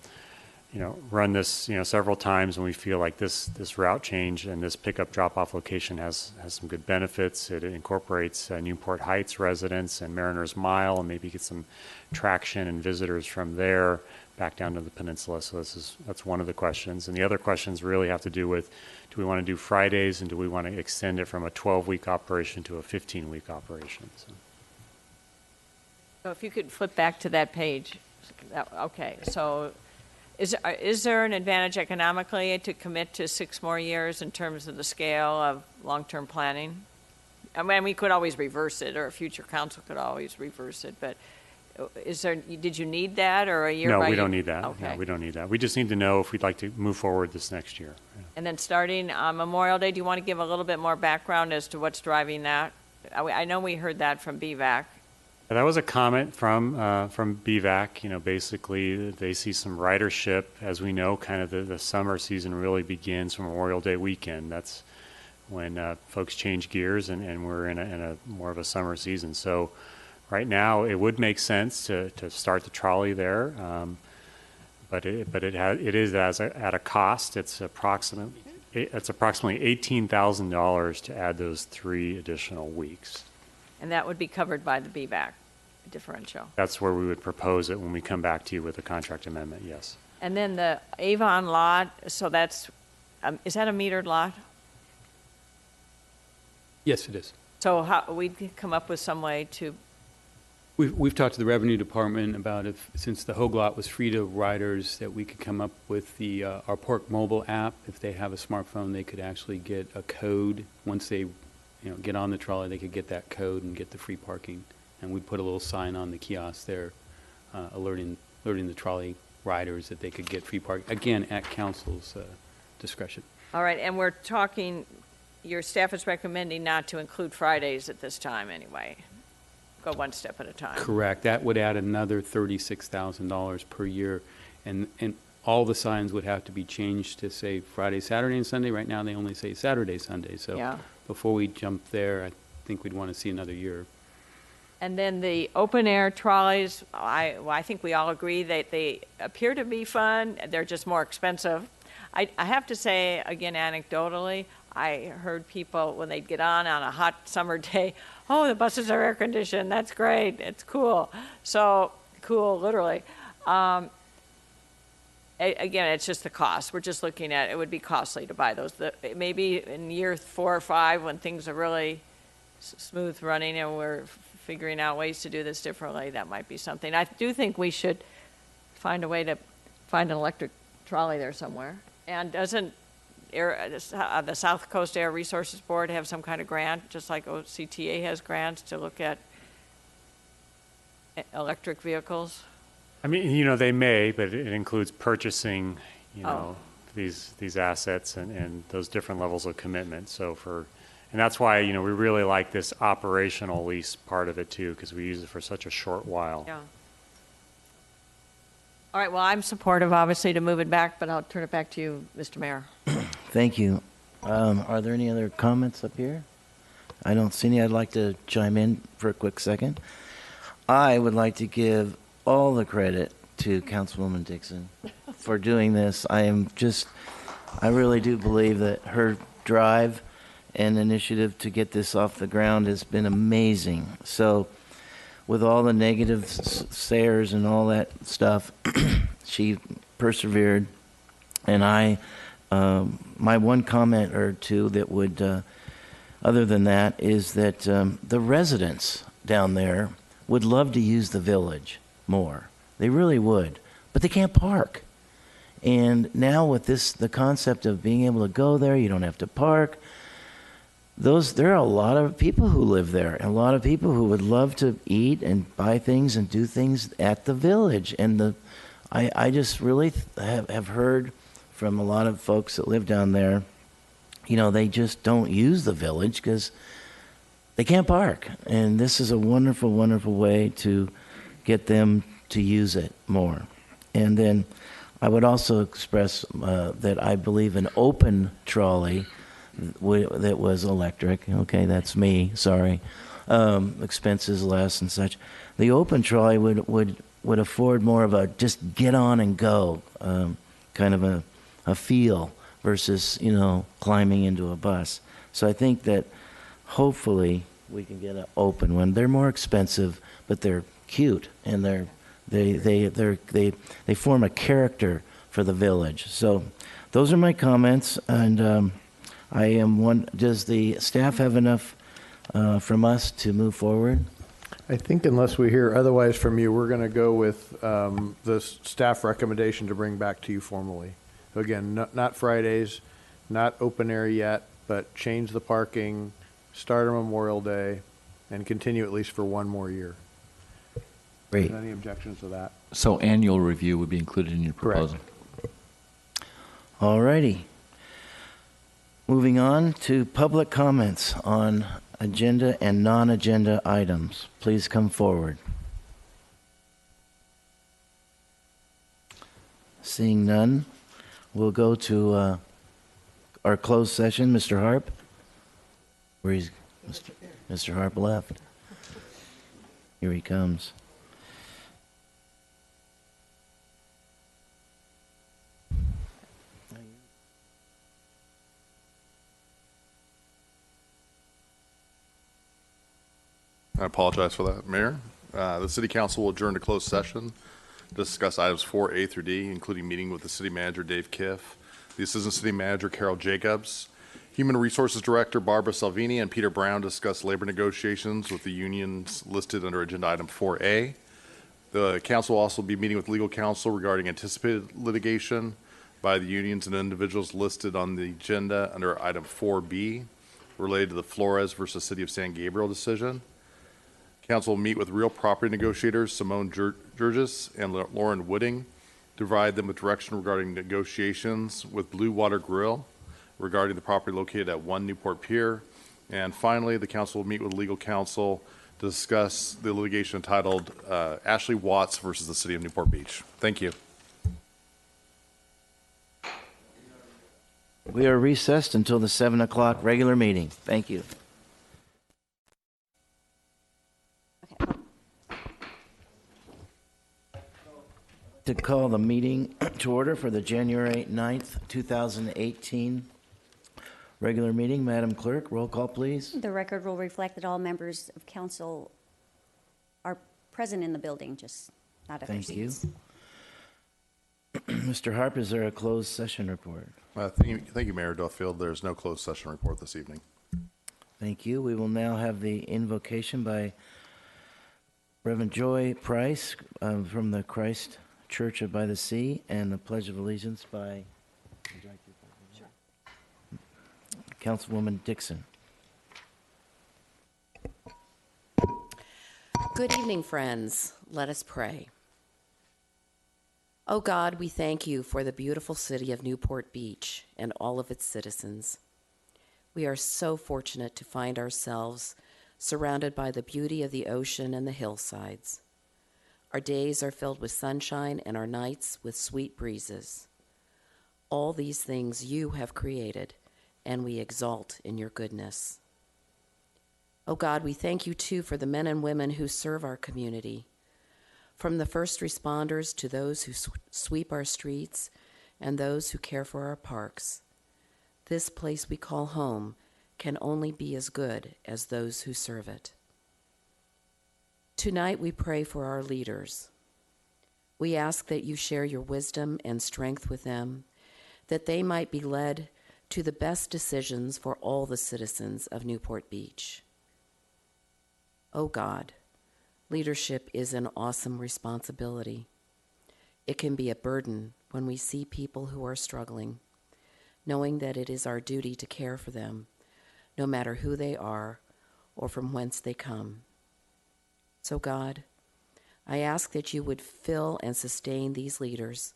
this several times, and we feel like this route change and this pickup drop-off location has some good benefits. It incorporates Newport Heights residents and Mariners Mile, and maybe get some traction and visitors from there. back down to the peninsula. So that's one of the questions. And the other questions really have to do with, do we want to do Fridays, and do we want to extend it from a 12-week operation to a 15-week operation? So if you could flip back to that page. Okay, so is there an advantage economically to commit to 6 more years in terms of the scale of long-term planning? I mean, we could always reverse it, or a future council could always reverse it, but did you need that, or a year by year? No, we don't need that. Okay. No, we don't need that. We just need to know if we'd like to move forward this next year. Yeah. And then starting on Memorial Day, do you want to give a little bit more background as to what's driving that? I know we heard that from BVAC. That was a comment from BVAC. Basically, they see some ridership. As we know, kind of the summer season really begins from Memorial Day weekend. That's when folks change gears, and we're in a more of a summer season. So right now, it would make sense to start the trolley there, but it is at a cost. It's approximately $18,000 to add those 3 additional weeks. And that would be covered by the BVAC differential. That's where we would propose it when we come back to you with a contract amendment, yes. And then the Avon lot, so that's, is that a metered lot? Yes, it is. So how, we'd come up with some way to, We've talked to the Revenue Department about if, since the Hoag lot was free to riders, that we could come up with our Pork mobile app. If they have a smartphone, they could actually get a code. Once they get on the trolley, they could get that code and get the free parking. And we'd put a little sign on the kiosk there, alerting the trolley riders that they could get free parking, again, at council's discretion. all right, and we're talking, your staff is recommending not to include Fridays at this time anyway. Go one step at a time. Correct. That would add another $36,000 per year. And all the signs would have to be changed to say Friday, Saturday, and Sunday. Right now, they only say Saturday, Sunday. So Yeah. before we jump there, I think we'd want to see another year. And then the open-air trolleys, I think we all agree that they appear to be fun. They're just more expensive. I have to say, again, anecdotally, I heard people, when they'd get on a hot summer day, oh, the buses are air-conditioned. That's great. It's cool. So, cool, literally. Again, it's just the cost. We're just looking at, it would be costly to buy those. Maybe in year 4 or 5, when things are really smooth running and we're figuring out ways to do this differently, that might be something. I do think we should find a way to find an electric trolley there somewhere. And doesn't the South Coast Air Resources Board have some kind of grant, just like OCTA has grants to look at electric vehicles? I mean, they may, but it includes purchasing, these assets and those different levels of commitment. So and that's why, we really like this operational lease part of it too, because we use it for such a short while. Yeah. All right, well, I'm supportive, obviously, to move it back, but I'll turn it back to you, Mr. Mayor. Thank you. Are there any other comments up here? I don't see any. I'd like to chime in for a quick second. I would like to give all the credit to Councilwoman Dixon for doing this. I really do believe that her drive and initiative to get this off the ground has been amazing. So with all the negative stares and all that stuff, she persevered. And my one comment or two that would, other than that, is that the residents down there would love to use the village more. They really would, but they can't park. And now with the concept of being able to go there, you don't have to park. There are a lot of people who live there, and a lot of people who would love to eat and buy things and do things at the village. And I just really have heard from a lot of folks that live down there, they just don't use the village because they can't park. And this is a wonderful, wonderful way to get them to use it more. And then I would also express that I believe an open trolley that was electric. Okay, that's me. Sorry. Expenses less and such. The open trolley would afford more of a just get on and go kind of a feel versus climbing into a bus. So I think that hopefully we can get an open one. They're more expensive, but they're cute and they're They form a character for the village. So those are my comments, and I am one. Does the staff have enough from us to move forward? I think unless we hear otherwise from you, we're going to go with the staff recommendation to bring back to you formally. So again, not Fridays, not open air yet, but change the parking, start on Memorial Day, and continue at least for one more year. Great. Any objections to that? So annual review would be included in your proposal? All righty. Moving on to public comments on agenda and non-agenda items. Please come forward. Seeing none, we'll go to our closed session. Mr. Harp? Where's Mr. Harp left? Here he comes. I apologize for that, Mayor. The City Council will adjourn to closed session to discuss items 4A through D, including meeting with the City Manager, Dave Kiff, the Assistant City Manager, Carol Jacobs, Human Resources Director, Barbara Salvini, and Peter Brown to discuss labor negotiations with the unions listed under Agenda Item 4A. The Council will also be meeting with legal counsel regarding anticipated litigation by the unions and individuals listed on the agenda under Item 4B related to the Flores versus City of San Gabriel decision. Council will meet with real property negotiators Simone Jurgis and Lauren Wooding to provide them with direction regarding negotiations with Blue Water Grill regarding the property located at 1 Newport Pier. And finally, the council will meet with legal counsel to discuss the litigation entitled Ashley Watts versus the City of Newport Beach. Thank you. We are recessed until the 7 o'clock regular meeting. Thank you. To call the meeting to order for the January 9th, 2018 regular meeting. Madam Clerk, roll call, please. The record will reflect that all members of council are present in the building, just not at their seats. Thank you. Mr. Harp, is there a closed session report? Thank you, Mayor Duffield. There's no closed session report this evening. Thank you. We will now have the invocation by Reverend Joy Price from the Christ Church of by the Sea, and the Pledge of Allegiance by Councilwoman Dixon. Good evening, friends. Let us pray. Oh God, we thank you for the beautiful city of Newport Beach and all of its citizens. We are so fortunate to find ourselves surrounded by the beauty of the ocean and the hillsides. Our days are filled with sunshine and our nights with sweet breezes. All these things you have created, and we exalt in your goodness. Oh God, we thank you too for the men and women who serve our community, from the first responders to those who sweep our streets and those who care for our parks. This place we call home can only be as good as those who serve it. Tonight we pray for our leaders. We ask that you share your wisdom and strength with them, that they might be led to the best decisions for all the citizens of Newport Beach. Oh God, leadership is an awesome responsibility. It can be a burden when we see people who are struggling, knowing that it is our duty to care for them, no matter who they are or from whence they come. So God, I ask that you would fill and sustain these leaders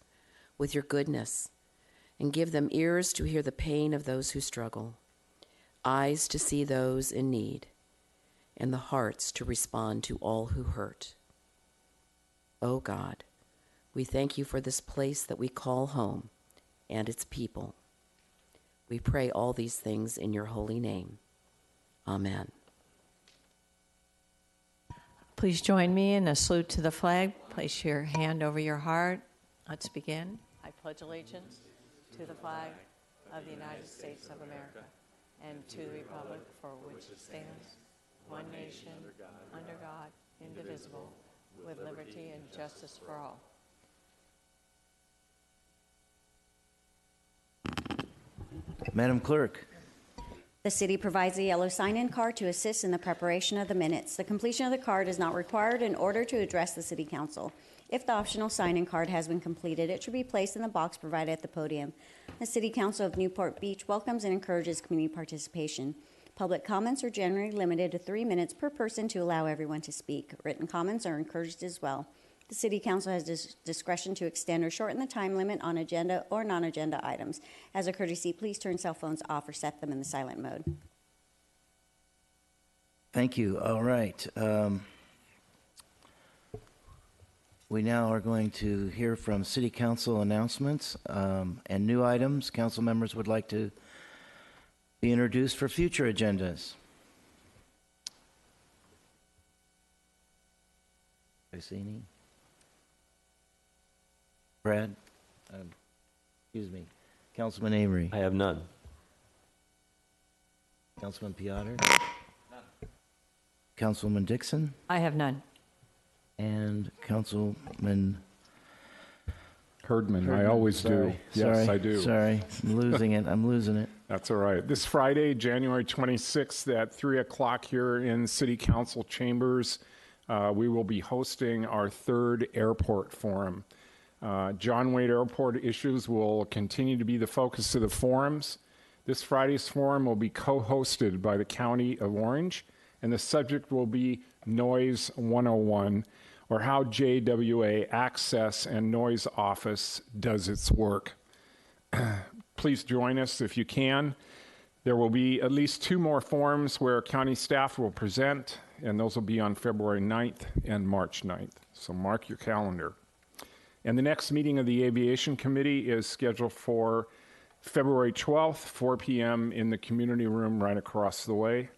with your goodness and give them ears to hear the pain of those who struggle, eyes to see those in need, and the hearts to respond to all who hurt. Oh God, we thank you for this place that we call home and its people. We pray all these things in your holy name. Amen. Please join me in a salute to the flag. Place your hand over your heart. Let's begin. I pledge allegiance to the flag of the United States of America and to the republic for which it stands, one nation, under God, indivisible, with liberty and justice for all. Madam Clerk. The city provides a yellow sign-in card to assist in the preparation of the minutes. The completion of the card is not required in order to address the city council. If the optional sign-in card has been completed, it should be placed in the box provided at the podium. The City Council of Newport Beach welcomes and encourages community participation. Public comments are generally limited to 3 minutes per person to allow everyone to speak. Written comments are encouraged as well. The City Council has discretion to extend or shorten the time limit on agenda or non-agenda items. As a courtesy, please turn cell phones off or set them in the silent mode. Thank you. All right. We now are going to hear from City Council announcements and new items council members would like to be introduced for future agendas. I see any? Brad? Excuse me. Councilman Avery? I have none. Councilman Peotter? None. Councilwoman Dixon? I have none. And Councilman Herdman. I always do. Yes, I do. Sorry, I'm losing it. I'm losing it. That's all right. This Friday, January 26th at 3 o'clock here in City Council chambers, we will be hosting our third airport forum. John Wade Airport issues will continue to be the focus of the forums. This Friday's forum will be co-hosted by the County of Orange, and the subject will be Noise 101, or how JWA Access and Noise Office does its work. Please join us if you can. There will be at least 2 more forums where county staff will present, and those will be on February 9th and March 9th. So mark your calendar. And the next meeting of the Aviation Committee is scheduled for February 12th, 4 p.m. in the community room right across the way.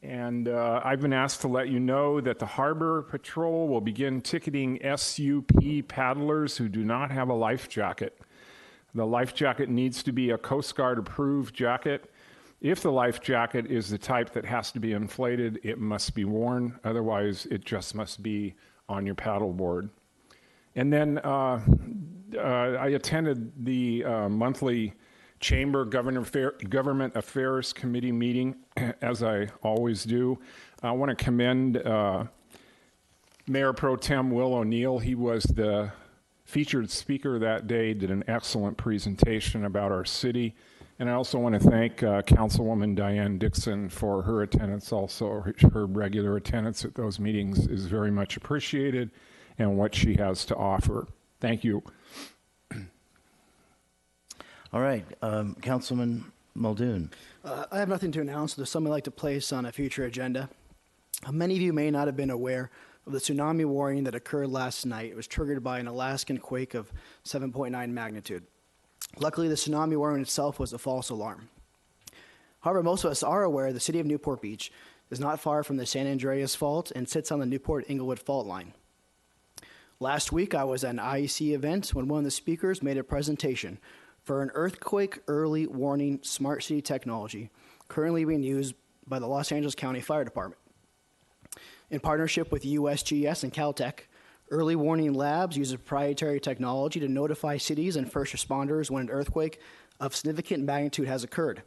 And I've been asked to let you know that the Harbor Patrol will begin ticketing SUP paddlers who do not have a life jacket. The life jacket needs to be a Coast Guard approved jacket. If the life jacket is the type that has to be inflated, it must be worn. Otherwise, it just must be on your paddleboard. And then I attended the monthly Chamber Government Affairs Committee meeting, as I always do. I want to commend Mayor Pro Tem Will O'Neill. He was the featured speaker that day, did an excellent presentation about our city. And I also want to thank Councilwoman Diane Dixon for her attendance also. Her regular attendance at those meetings is very much appreciated, and what she has to offer. Thank you. All right, Councilman Muldoon. I have nothing to announce. There's something I'd like to place on a future agenda. Many of you may not have been aware of the tsunami warning that occurred last night. It was triggered by an Alaskan quake of 7.9 magnitude. Luckily, the tsunami warning itself was a false alarm. However, most of us are aware the city of Newport Beach is not far from the San Andreas Fault and sits on the Newport-Inglewood fault line. Last week, I was at an IEC event when one of the speakers made a presentation for an earthquake early warning smart city technology currently being used by the Los Angeles County Fire Department. In partnership with USGS and Caltech, Early Warning Labs uses proprietary technology to notify cities and first responders when an earthquake of significant magnitude has occurred.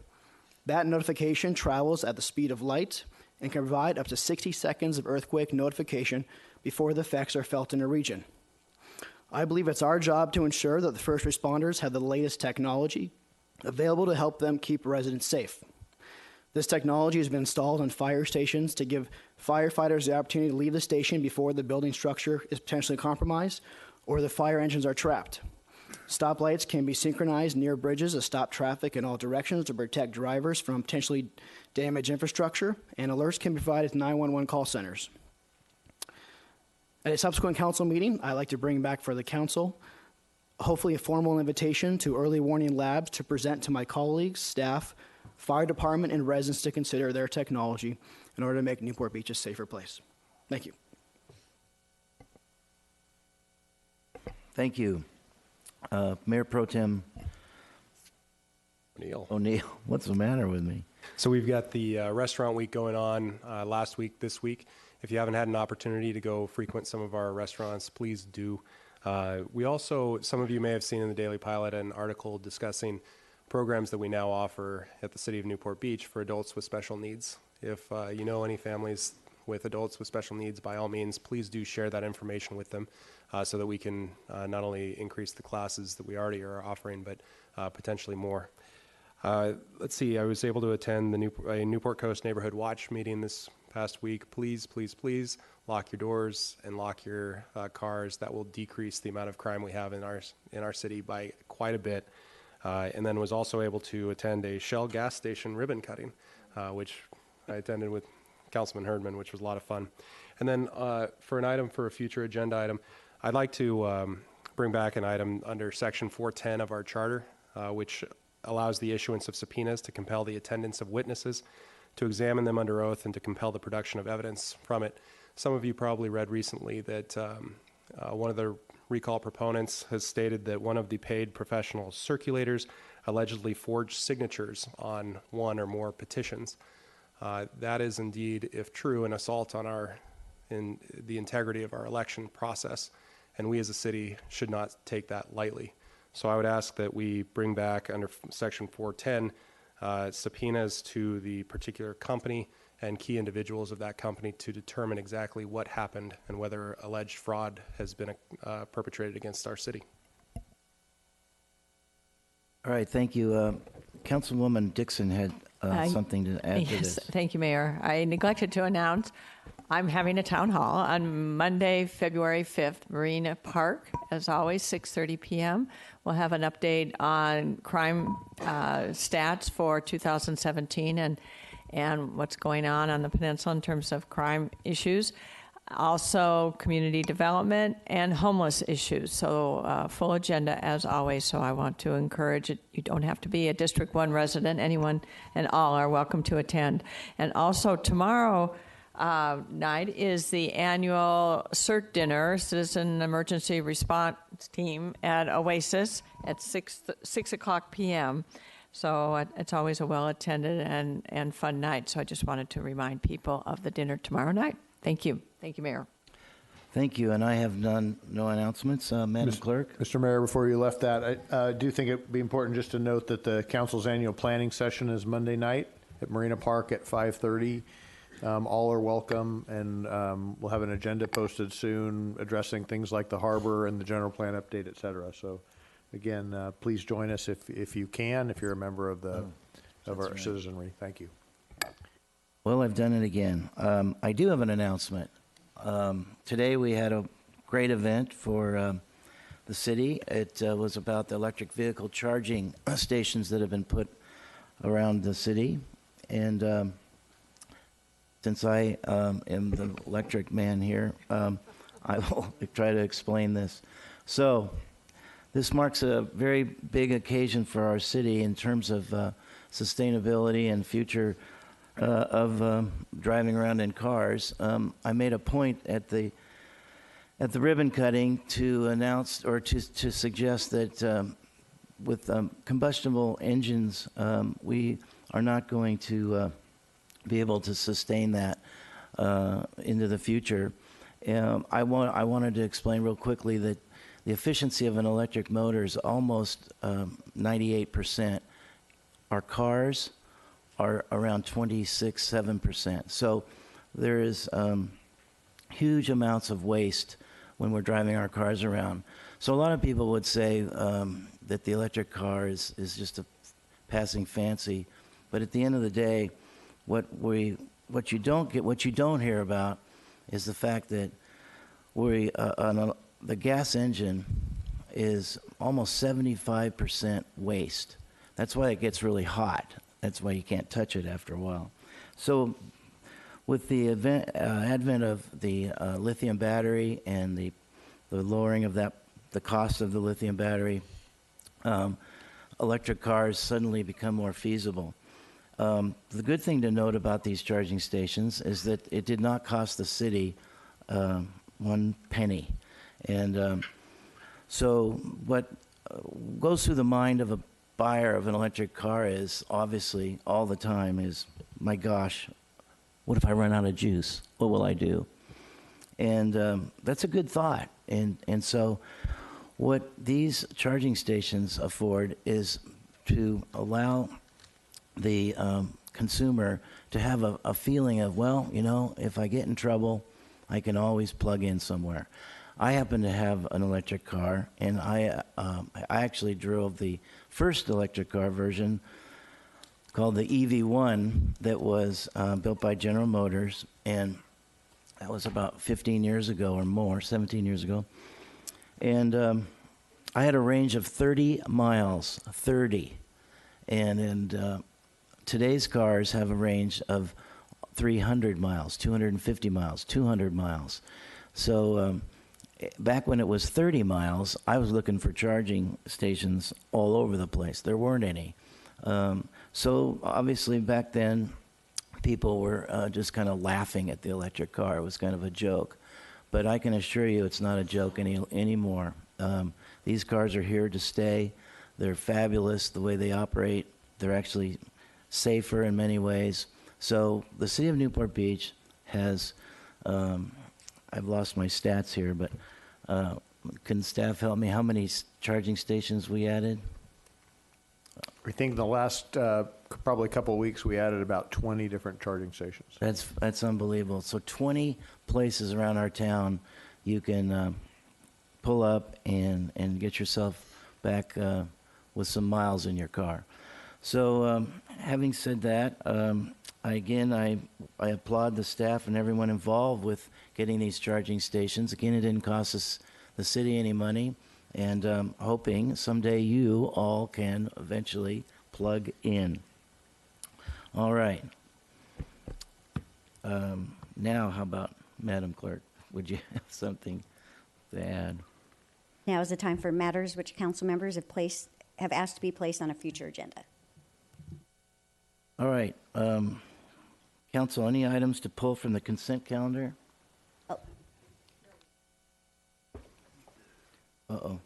That notification travels at the speed of light and can provide up to 60 seconds of earthquake notification before the effects are felt in a region. I believe it's our job to ensure that the first responders have the latest technology available to help them keep residents safe. This technology has been installed on fire stations to give firefighters the opportunity to leave the station before the building structure is potentially compromised or the fire engines are trapped. Stoplights can be synchronized near bridges to stop traffic in all directions to protect drivers from potentially damaged infrastructure, and alerts can be provided to 911 call centers. At a subsequent council meeting, I'd like to bring back for the council, hopefully a formal invitation to Early Warning Labs to present to my colleagues, staff, fire department, and residents to consider their technology in order to make Newport Beach a safer place. Thank you. Thank you. Mayor Pro Tem O'Neill, what's the matter with me? So we've got the restaurant week going on last week, this week, if you haven't had an opportunity to go frequent some of our restaurants, please do. We also, some of you may have seen in the Daily Pilot an article discussing programs that we now offer at the City of Newport Beach for adults with special needs. If you know any families with adults with special needs, by all means, please do share that information with them so that we can not only increase the classes that we already are offering, but potentially more. Let's see, I was able to attend the Newport Coast Neighborhood Watch meeting this past week. Please, please, please lock your doors and lock your cars. That will decrease the amount of crime we have in our city by quite a bit. And then was also able to attend a Shell gas station ribbon cutting, which I attended with Councilman Herdman, which was a lot of fun. And then for an item, for a future agenda item, I'd like to bring back an item under Section 410 of our charter, which allows the issuance of subpoenas to compel the attendance of witnesses, to examine them under oath, and to compel the production of evidence from it. Some of you probably read recently that one of the recall proponents has stated that one of the paid professional circulators allegedly forged signatures on one or more petitions. That is indeed, if true, an assault on in the integrity of our election process, and we as a city should not take that lightly. So I would ask that we bring back under Section 410 subpoenas to the particular company and key individuals of that company to determine exactly what happened and whether alleged fraud has been perpetrated against our city. All right, thank you. Councilwoman Dixon had something to add to Yes, this. thank you, Mayor. I neglected to announce I'm having a town hall on Monday, February 5th, Marina Park, as always, 6:30 p.m. We'll have an update on crime stats for 2017 and what's going on the peninsula in terms of crime issues. Also, community development and homeless issues. So, full agenda as always. So, I want to encourage it. You don't have to be a District 1 resident. Anyone and all are welcome to attend. And also, tomorrow night is the annual CERT dinner, Citizen Emergency Response Team at Oasis at 6 o'clock p.m. So it's always a well-attended and fun night. So I just wanted to remind people of the dinner tomorrow night. Thank you. Thank you, Mayor. Thank you, and I have no announcements. Madam Clerk? Mr. Mayor, before you left that, I do think it would be important just to note that the council's annual planning session is Monday night at Marina Park at 5:30. All are welcome, and we'll have an agenda posted soon addressing things like the harbor and the general plan update, et cetera. So, again, please join us if you can, if you're a member of our citizenry. Thank you. Well, I've done it again. I do have an announcement. Today we had a great event for the city. It was about the electric vehicle charging stations that have been put around the city. And since I am the electric man here, I will try to explain this. So this marks a very big occasion for our city in terms of sustainability and future of driving around in cars. I made a point at the ribbon cutting to announce or to suggest that with combustible engines, we are not going to be able to sustain that into the future. I wanted to explain real quickly that the efficiency of an electric motor is almost 98%. Our cars are around 26-7%. So there is huge amounts of waste when we're driving our cars around. So a lot of people would say that the electric car is just a passing fancy, but at the end of the day, what you don't hear about is the fact that the gas engine is almost 75% waste. That's why it gets really hot. That's why you can't touch it after a while. So with the advent of the lithium battery and the lowering of the cost of the lithium battery, electric cars suddenly become more feasible. The good thing to note about these charging stations is that it did not cost the city 1 penny. And so what goes through the mind of a buyer of an electric car is obviously all the time is, my gosh, what if I run out of juice? What will I do? And that's a good thought. And so what these charging stations afford is to allow the consumer to have a feeling of, well, you know, if I get in trouble, I can always plug in somewhere. I happen to have an electric car, and I actually drove the first electric car version called the EV1 that was built by General Motors, and that was about 15 years ago or more, 17 years ago. And I had a range of 30 miles, 30. And today's cars have a range of 300 miles, 250 miles, 200 miles. So back when it was 30 miles, I was looking for charging stations all over the place. There weren't any. So obviously back then, people were just kind of laughing at the electric car. It was kind of a joke. But I can assure you it's not a joke anymore. These cars are here to stay. They're fabulous the way they operate. They're actually safer in many ways. So the city of Newport Beach has, I've lost my stats here, but can staff help me? How many charging stations we added? I think the last probably couple of weeks, we added about 20 different charging stations. That's unbelievable. So 20 places around our town you can pull up and get yourself back with some miles in your car. So having said that, I applaud the staff and everyone involved with getting these charging stations. Again, it didn't cost us, the city, any money, and hoping someday you all can eventually plug in. All right. Now, how about, Madam Clerk, would you have something to add? Now is the time for matters which council members have asked to be placed on a future agenda. All right. Council, any items to pull from the consent calendar? Uh-oh.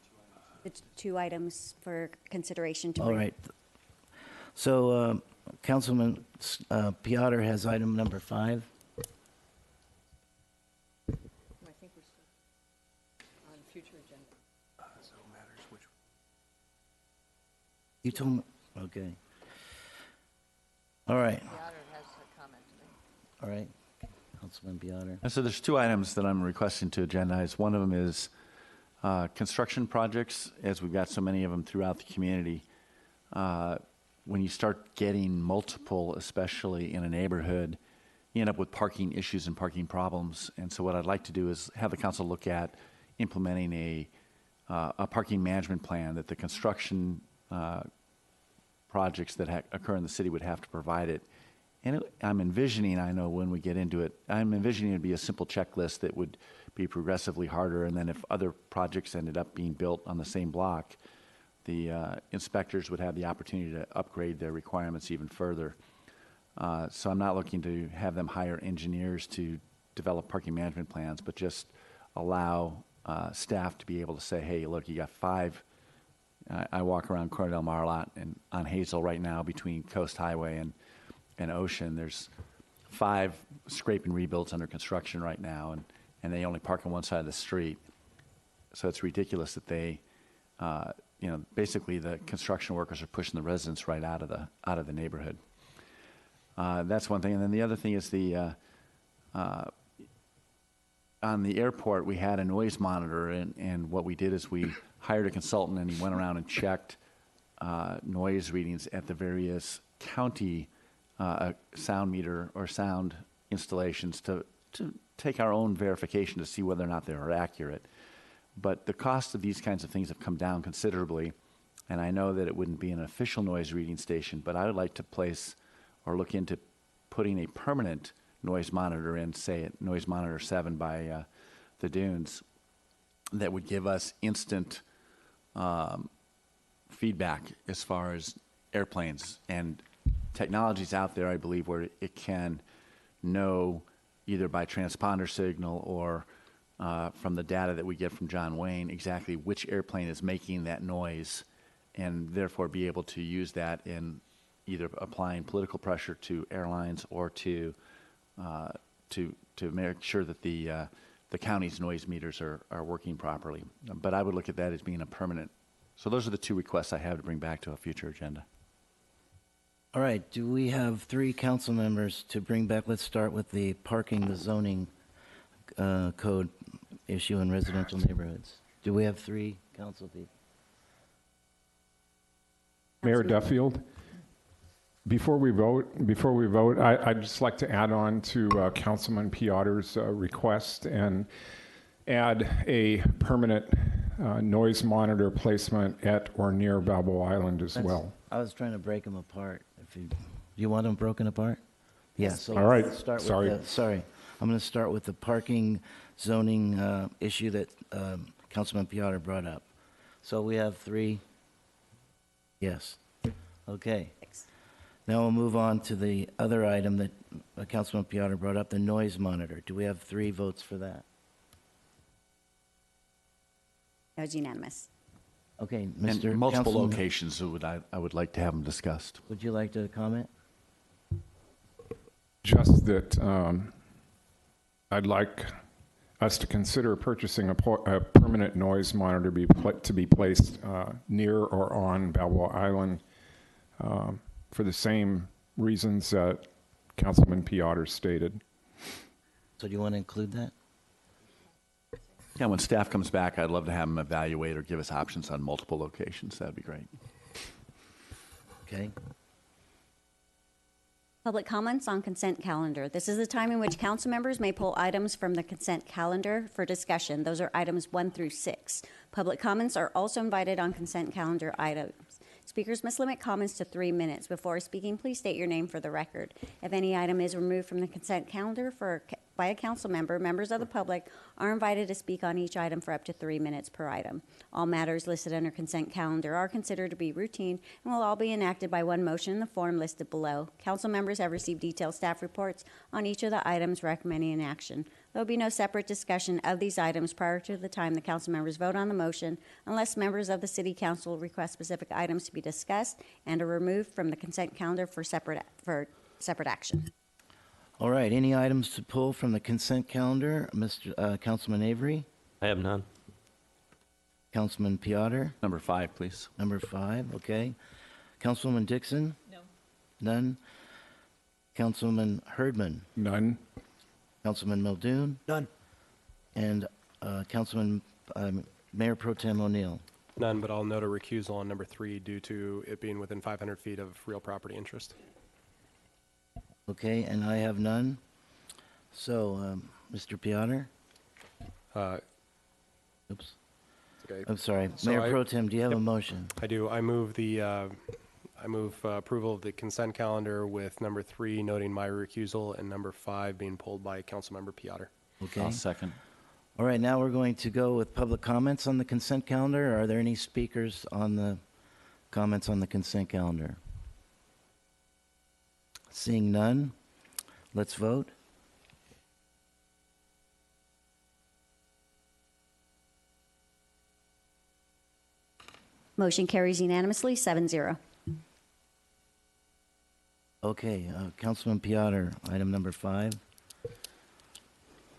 It's 2 items for consideration to All bring. right. So Councilman Peotter has item number 5. I think we're still on future agenda. So matters which. You told me. Okay. All right. Peotter has a comment to make. All right. Councilman Peotter. And so there's 2 items that I'm requesting to agendize. One of them is construction projects, as we've got so many of them throughout the community. When you start getting multiple, especially in a neighborhood, you end up with parking issues and parking problems. And so what I'd like to do is have the council look at implementing a parking management plan that the construction projects that occur in the city would have to provide it. And I'm envisioning, I know when we get into it, I'm envisioning it would be a simple checklist that would be progressively harder. And then if other projects ended up being built on the same block, the inspectors would have the opportunity to upgrade their requirements even further. So I'm not looking to have them hire engineers to develop parking management plans, but just allow staff to be able to say, hey, look, you got 5. I walk around Corona del Mar a lot, and on Hazel right now between Coast Highway and Ocean, there's 5 scrape and rebuilds under construction right now, and they only park on one side of the street. So it's ridiculous that they, basically the construction workers are pushing the residents right out of the neighborhood. That's one thing, and then the other thing is on the airport, we had a noise monitor, and what we did is we hired a consultant, and he went around and checked noise readings at the various county sound meter or sound installations to take our own verification to see whether or not they are accurate. But the cost of these kinds of things have come down considerably, and I know that it wouldn't be an official noise reading station, but I would like to place or look into putting a permanent noise monitor in, say at Noise Monitor 7 by the dunes, that would give us instant feedback as far as airplanes. And technology's out there, I believe, where it can know either by transponder signal or from the data that we get from John Wayne exactly which airplane is making that noise, and therefore be able to use that in either applying political pressure to airlines or to to make sure that the county's noise meters are working properly. But I would look at that as being a permanent. So those are the two requests I have to bring back to a future agenda. All right, do we have 3 council members to bring back? Let's start with the zoning code issue in residential neighborhoods. Do we have 3 council people? Mayor Duffield, before we vote, I'd just like to add on to Councilman Peotter's request and add a permanent noise monitor placement at or near Balboa Island as well. I was trying to break them apart. You want them broken apart? Yeah. So all right. Sorry. I'm going to start with the parking zoning issue that Councilman Peotter brought up. So we have 3. Yes. Okay. Thanks. Now we'll move on to the other item that Councilman Peotter brought up, the noise monitor. Do we have 3 votes for that? That was unanimous. Okay, And Mr. multiple Councilman, locations, so I would like to have them discussed. would you like to comment? Just that I'd like us to consider purchasing a permanent noise monitor to be placed near or on Balboa Island for the same reasons that Councilman Peotter stated. So do you want to include that? Yeah, when staff comes back, I'd love to have them evaluate or give us options on multiple locations. That'd be great. Okay. Public comments on consent calendar. This is the time in which council members may pull items from the consent calendar for discussion. Those are items 1 through 6. Public comments are also invited on consent calendar items. Speakers must limit comments to 3 minutes. Before speaking, please state your name for the record. If any item is removed from the consent calendar by a council member, members of the public are invited to speak on each item for up to 3 minutes per item. All matters listed under consent calendar are considered to be routine and will all be enacted by one motion in the form listed below. Council members have received detailed staff reports on each of the items recommending an action. There will be no separate discussion of these items prior to the time the council members vote on the motion unless members of the city council request specific items to be discussed and are removed from the consent calendar for separate action. All right, any items to pull from the consent calendar? Councilman Avery? I have none. Councilman Peotter? Number 5, please. Number 5, okay. Councilwoman Dixon? No. None. Councilman Herdman? None. Councilman Muldoon? None. And Councilman Mayor Pro Tem O'Neill? None, but I'll note a recusal on number 3 due to it being within 500 feet of real property interest. Okay, and I have none. So, Mr. Peotter? Oops. Okay. I'm sorry. So Mayor Pro Tem, do you have a motion? I do. I move approval of the consent calendar with number 3 noting my recusal and number 5 being pulled by Councilmember Peotter. Okay. I'll second. All right, now we're going to go with public comments on the consent calendar. Are there any speakers on the comments on the consent calendar? Seeing none, let's vote. Motion carries unanimously, 7-0. Okay, Councilman Peotter, item number 5.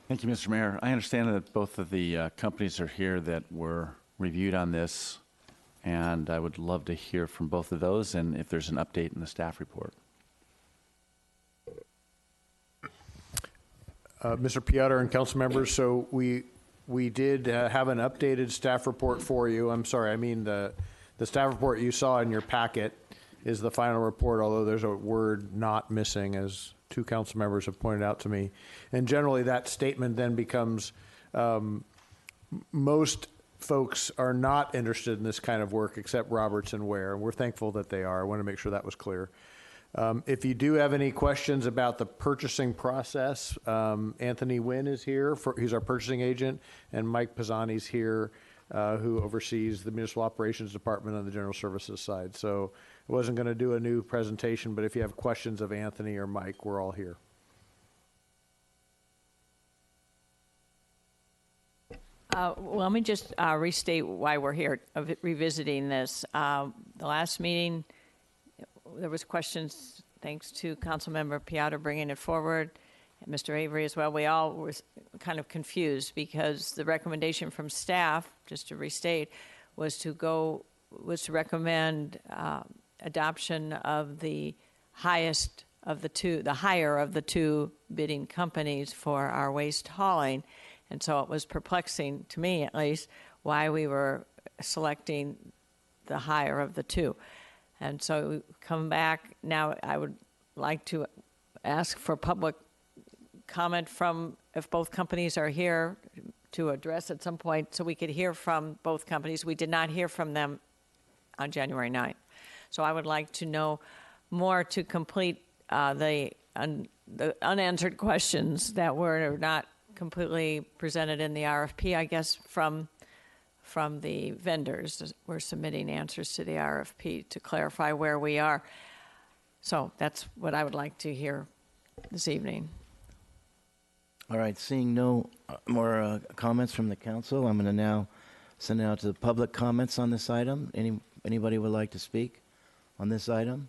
Thank you, Mr. Mayor. I understand that both of the companies are here that were reviewed on this, and I would love to hear from both of those and if there's an update in the staff report. Mr. Peotter and council members, so we did have an updated staff report for you. I'm sorry, I mean the staff report you saw in your packet is the final report, although there's a word "not" missing, as 2 council members have pointed out to me. And generally that statement then becomes, most folks are not interested in this kind of work except Roberts and Ware, and we're thankful that they are. I want to make sure that was clear. If you do have any questions about the purchasing process, Anthony Wynn is here. He's our purchasing agent, and Mike Pisani's here, who oversees the Municipal Operations Department on the General Services side. So I wasn't going to do a new presentation, but if you have questions of Anthony or Mike, we're all here. Well, let me just restate why we're here revisiting this. The last meeting, there was questions, thanks to Councilmember Peotter bringing it forward, Mr. Avery as well, we all were kind of confused because the recommendation from staff, just to restate, was to recommend adoption of the higher of the two bidding companies for our waste hauling. And so it was perplexing, to me at least, why we were selecting the higher of the two. And so we come back. Now I would like to ask for public comment from, if both companies are here, to address at some point so we could hear from both companies. We did not hear from them on January 9th. So I would like to know more to complete the unanswered questions that were not completely presented in the RFP, I guess, from the vendors. We're submitting answers to the RFP to clarify where we are. So that's what I would like to hear this evening. All right, seeing no more comments from the council, I'm going to now send it out to the public comments on this item. Anybody would like to speak on this item?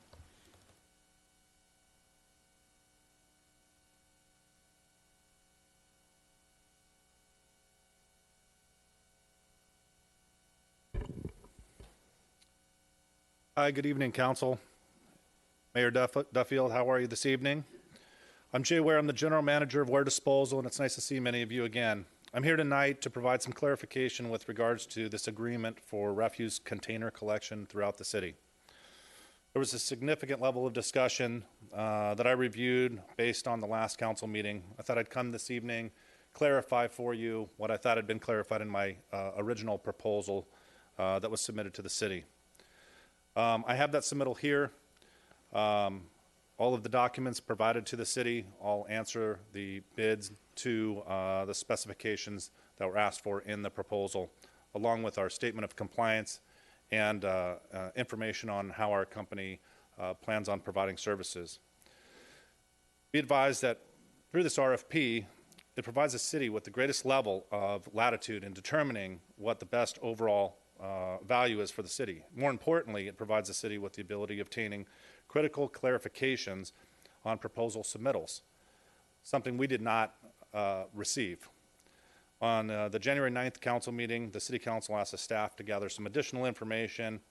Hi, good evening, Council. Mayor Duffield, how are you this evening? I'm Jay Ware. I'm the General Manager of Ware Disposal, and it's nice to see many of you again. I'm here tonight to provide some clarification with regards to this agreement for refuse container collection throughout the city. There was a significant level of discussion that I reviewed based on the last council meeting. I thought I'd come this evening, clarify for you what I thought had been clarified in my original proposal that was submitted to the city. I have that submittal here. All of the documents provided to the city all answer the bids to the specifications that were asked for in the proposal, along with our statement of compliance and information on how our company plans on providing services. Be advised that through this RFP, it provides the city with the greatest level of latitude in determining what the best overall value is for the city. More importantly, it provides the city with the ability of obtaining critical clarifications on proposal submittals, something we did not receive. On the January 9th council meeting, the city council asked the staff to gather some additional information,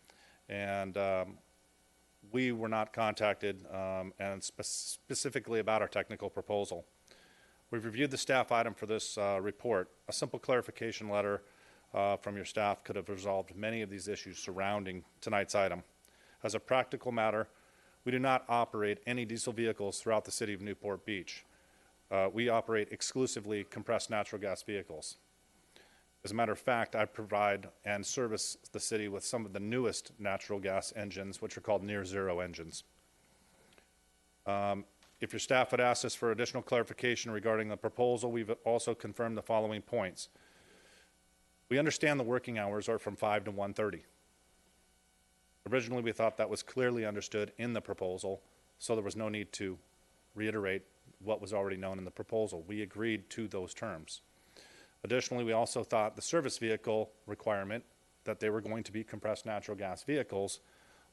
and we were not contacted and specifically about our technical proposal. We've reviewed the staff item for this report. A simple clarification letter from your staff could have resolved many of these issues surrounding tonight's item. As a practical matter, we do not operate any diesel vehicles throughout the city of Newport Beach. We operate exclusively compressed natural gas vehicles. As a matter of fact, I provide and service the city with some of the newest natural gas engines, which are called near-zero engines. If your staff had asked us for additional clarification regarding the proposal, we've also confirmed the following points. We understand the working hours are from 5 to 1:30. Originally, we thought that was clearly understood in the proposal, so there was no need to reiterate what was already known in the proposal. We agreed to those terms. Additionally, we also thought the service vehicle requirement, that they were going to be compressed natural gas vehicles,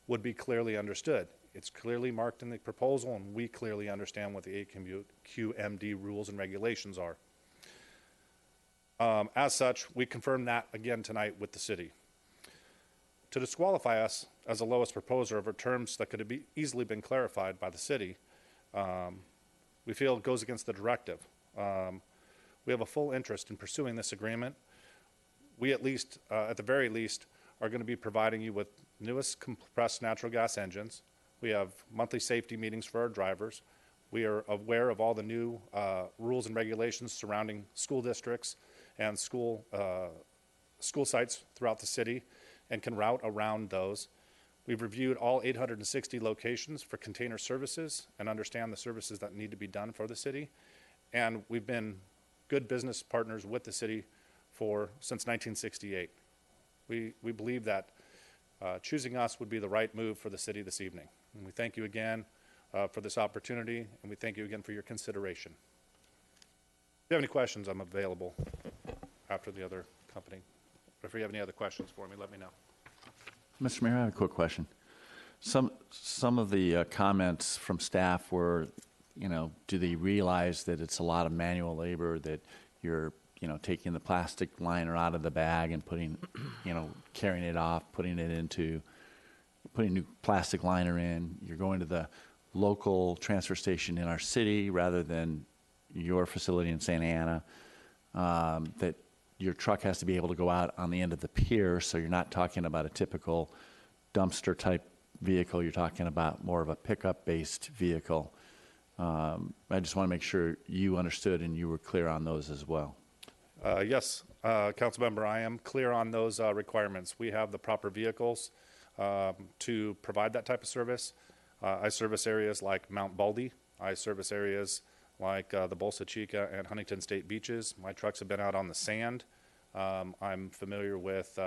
would be clearly understood. It's clearly marked in the proposal, and we clearly understand what the AQMD rules and regulations are. As such, we confirmed that again tonight with the city. To disqualify us as the lowest proposer over terms that could have easily been clarified by the city, we feel it goes against the directive. We have a full interest in pursuing this agreement. We at the very least, are going to be providing you with newest compressed natural gas engines. We have monthly safety meetings for our drivers. We are aware of all the new rules and regulations surrounding school districts and school sites throughout the city and can route around those. We've reviewed all 860 locations for container services and understand the services that need to be done for the city. And we've been good business partners with the city since 1968. We believe that choosing us would be the right move for the city this evening. And we thank you again for this opportunity, and we thank you again for your consideration. If you have any questions, I'm available after the other company. But if you have any other questions for me, let me know. Mr. Mayor, I have a quick question. Some of the comments from staff were, do they realize that it's a lot of manual labor, that you're, taking the plastic liner out of the bag and putting, carrying it off, putting new plastic liner in. You're going to the local transfer station in our city rather than your facility in Santa Ana. That your truck has to be able to go out on the end of the pier, so you're not talking about a typical dumpster type vehicle. You're talking about more of a pickup based vehicle. I just want to make sure you understood and you were clear on those as well. Yes, Councilmember, I am clear on those requirements. We have the proper vehicles to provide that type of service. I service areas like Mount Baldy. I service areas like the Bolsa Chica and Huntington State beaches. My trucks have been out on the sand. I'm familiar with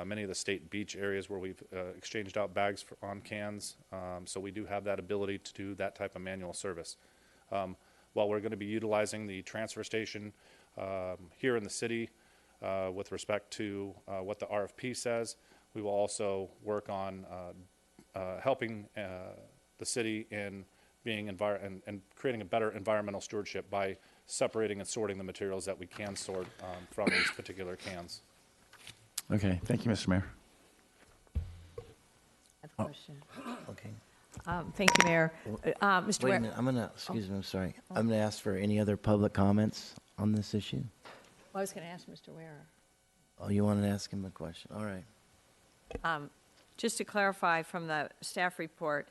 many of the state beach areas where we've exchanged out bags on cans. So we do have that ability to do that type of manual service. While we're going to be utilizing the transfer station here in the city with respect to what the RFP says, we will also work on helping the city in being and creating a better environmental stewardship by separating and sorting the materials that we can sort from these particular cans. Okay, thank you, Mr. Mayor. I have a question. Okay. Thank you, Mayor. Mr. Wait a Ware. minute. Excuse me, I'm sorry. I'm going to ask for any other public comments on this issue. Well, I was going to ask Mr. Ware. Oh, you wanted to ask him a question? All right. Just to clarify from the staff report,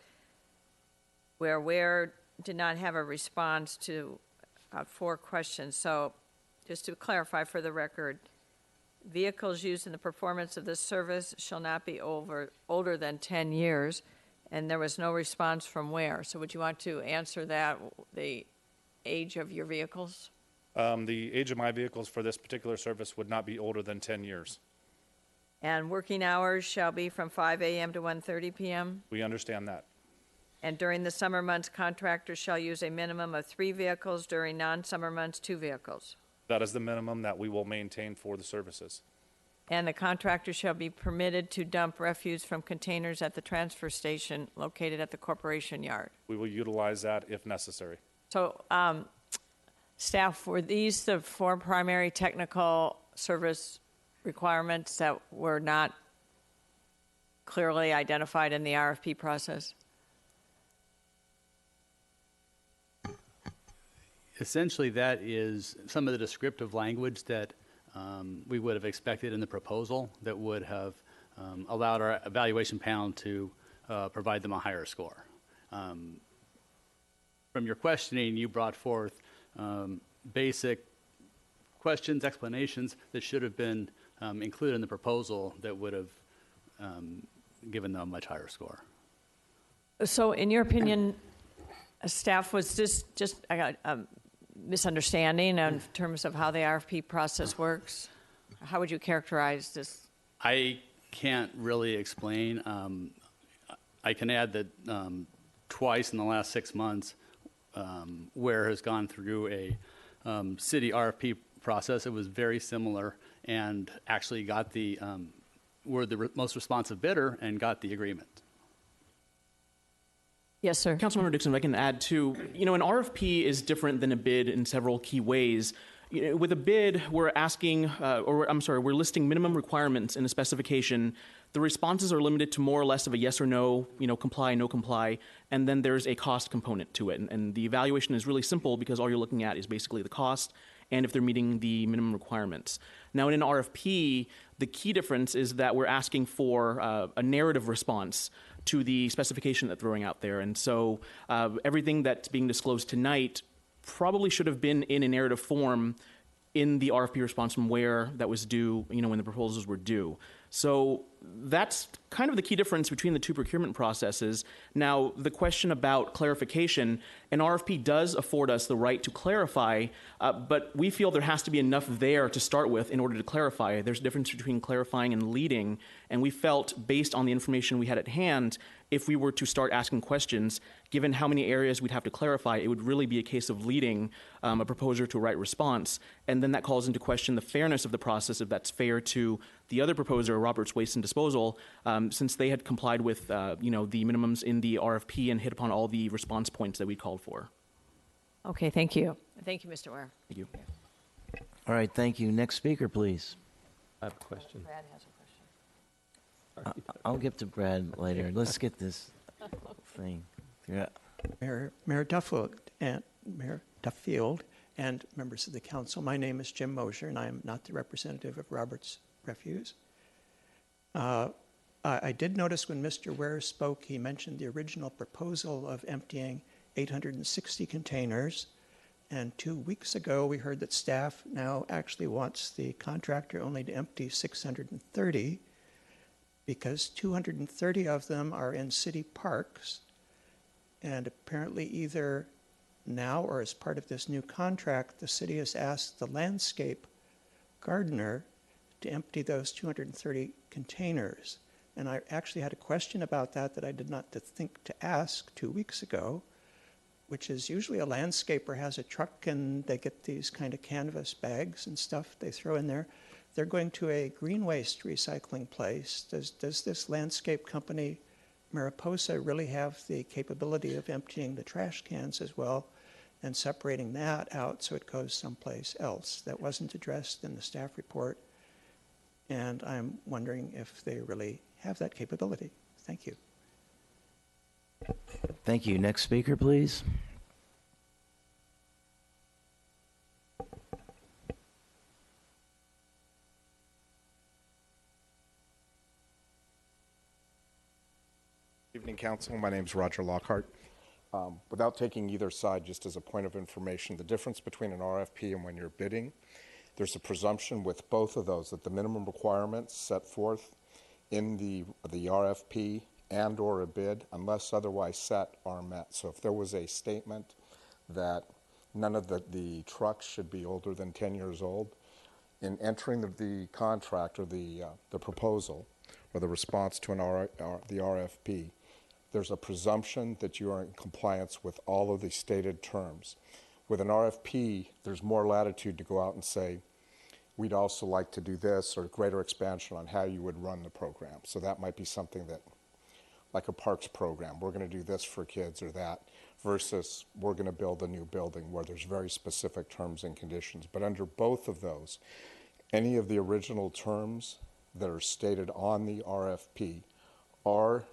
where Ware did not have a response to 4 questions. So just to clarify for the record, vehicles used in the performance of this service shall not be older than 10 years, and there was no response from Ware. So would you want to answer that, the age of your vehicles? The age of my vehicles for this particular service would not be older than 10 years. And working hours shall be from 5 a.m. to 1:30 p.m.? We understand that. And during the summer months, contractors shall use a minimum of 3 vehicles. During non-summer months, 2 vehicles. That is the minimum that we will maintain for the services. And the contractor shall be permitted to dump refuse from containers at the transfer station located at the corporation yard. We will utilize that if necessary. So, staff, were these the 4 primary technical service requirements that were not clearly identified in the RFP process? Essentially, that is some of the descriptive language that we would have expected in the proposal that would have allowed our evaluation panel to provide them a higher score. From your questioning, you brought forth basic questions, explanations that should have been included in the proposal that would have given them a much higher score. So, in your opinion, staff, was this just a misunderstanding in terms of how the RFP process works? How would you characterize this? I can't really explain. I can add that twice in the last 6 months, Ware has gone through a city RFP process. It was very similar and actually got were the most responsive bidder and got the agreement. Yes, sir. Councilmember Dixon, if I can add too, an RFP is different than a bid in several key ways. With a bid, we're asking, we're listing minimum requirements in a specification. The responses are limited to more or less of a yes or no, comply, no comply, and then there's a cost component to it. And the evaluation is really simple because all you're looking at is basically the cost and if they're meeting the minimum requirements. Now, in an RFP, the key difference is that we're asking for a narrative response to the specification that they're throwing out there. And so everything that's being disclosed tonight probably should have been in a narrative form in the RFP response from Ware that was due, when the proposals were due. So that's kind of the key difference between the 2 procurement processes. Now, the question about clarification, an RFP does afford us the right to clarify, but we feel there has to be enough there to start with in order to clarify. There's a difference between clarifying and leading, and we felt, based on the information we had at hand, if we were to start asking questions, given how many areas we'd have to clarify, it would really be a case of leading a proposer to a right response. And then that calls into question the fairness of the process, if that's fair to the other proposer, Roberts Waste and Disposal, since they had complied with the minimums in the RFP and hit upon all the response points that we called for. Okay, thank you. Thank you, Mr. Ware. Thank you. All right, thank you. Next speaker, please. I have a question. Brad has a question. I'll get to Brad later. Let's get this thing. Yeah. Mayor Duffield and members of the council, my name is Jim Mosher, and I am not the representative of Roberts Refuse. I did notice when Mr. Ware spoke, he mentioned the original proposal of emptying 860 containers. And 2 weeks ago, we heard that staff now actually wants the contractor only to empty 630 because 230 of them are in city parks. And apparently either now or as part of this new contract, the city has asked the landscape gardener to empty those 230 containers. And I actually had a question about that I did not think to ask 2 weeks ago, which is usually a landscaper has a truck and they get these kind of canvas bags and stuff they throw in there. They're going to a green waste recycling place. Does this landscape company, Mariposa, really have the capability of emptying the trash cans as well and separating that out so it goes someplace else? That wasn't addressed in the staff report, and I'm wondering if they really have that capability. Thank you. Thank you. Next speaker, please. Evening, Council. My name is Roger Lockhart. Without taking either side, just as a point of information, the difference between an RFP and when you're bidding, there's a presumption with both of those that the minimum requirements set forth in the RFP and or a bid, unless otherwise set, are met. So if there was a statement that none of the trucks should be older than 10 years old, in entering the contract or the proposal or the response to the RFP, there's a presumption that you are in compliance with all of the stated terms. With an RFP, there's more latitude to go out and say, we'd also like to do this, or greater expansion on how you would run the program. So that might be something that, like a parks program, we're going to do this for kids or that, versus we're going to build a new building where there's very specific terms and conditions. But under both of those, any of the original terms that are stated on the RFP are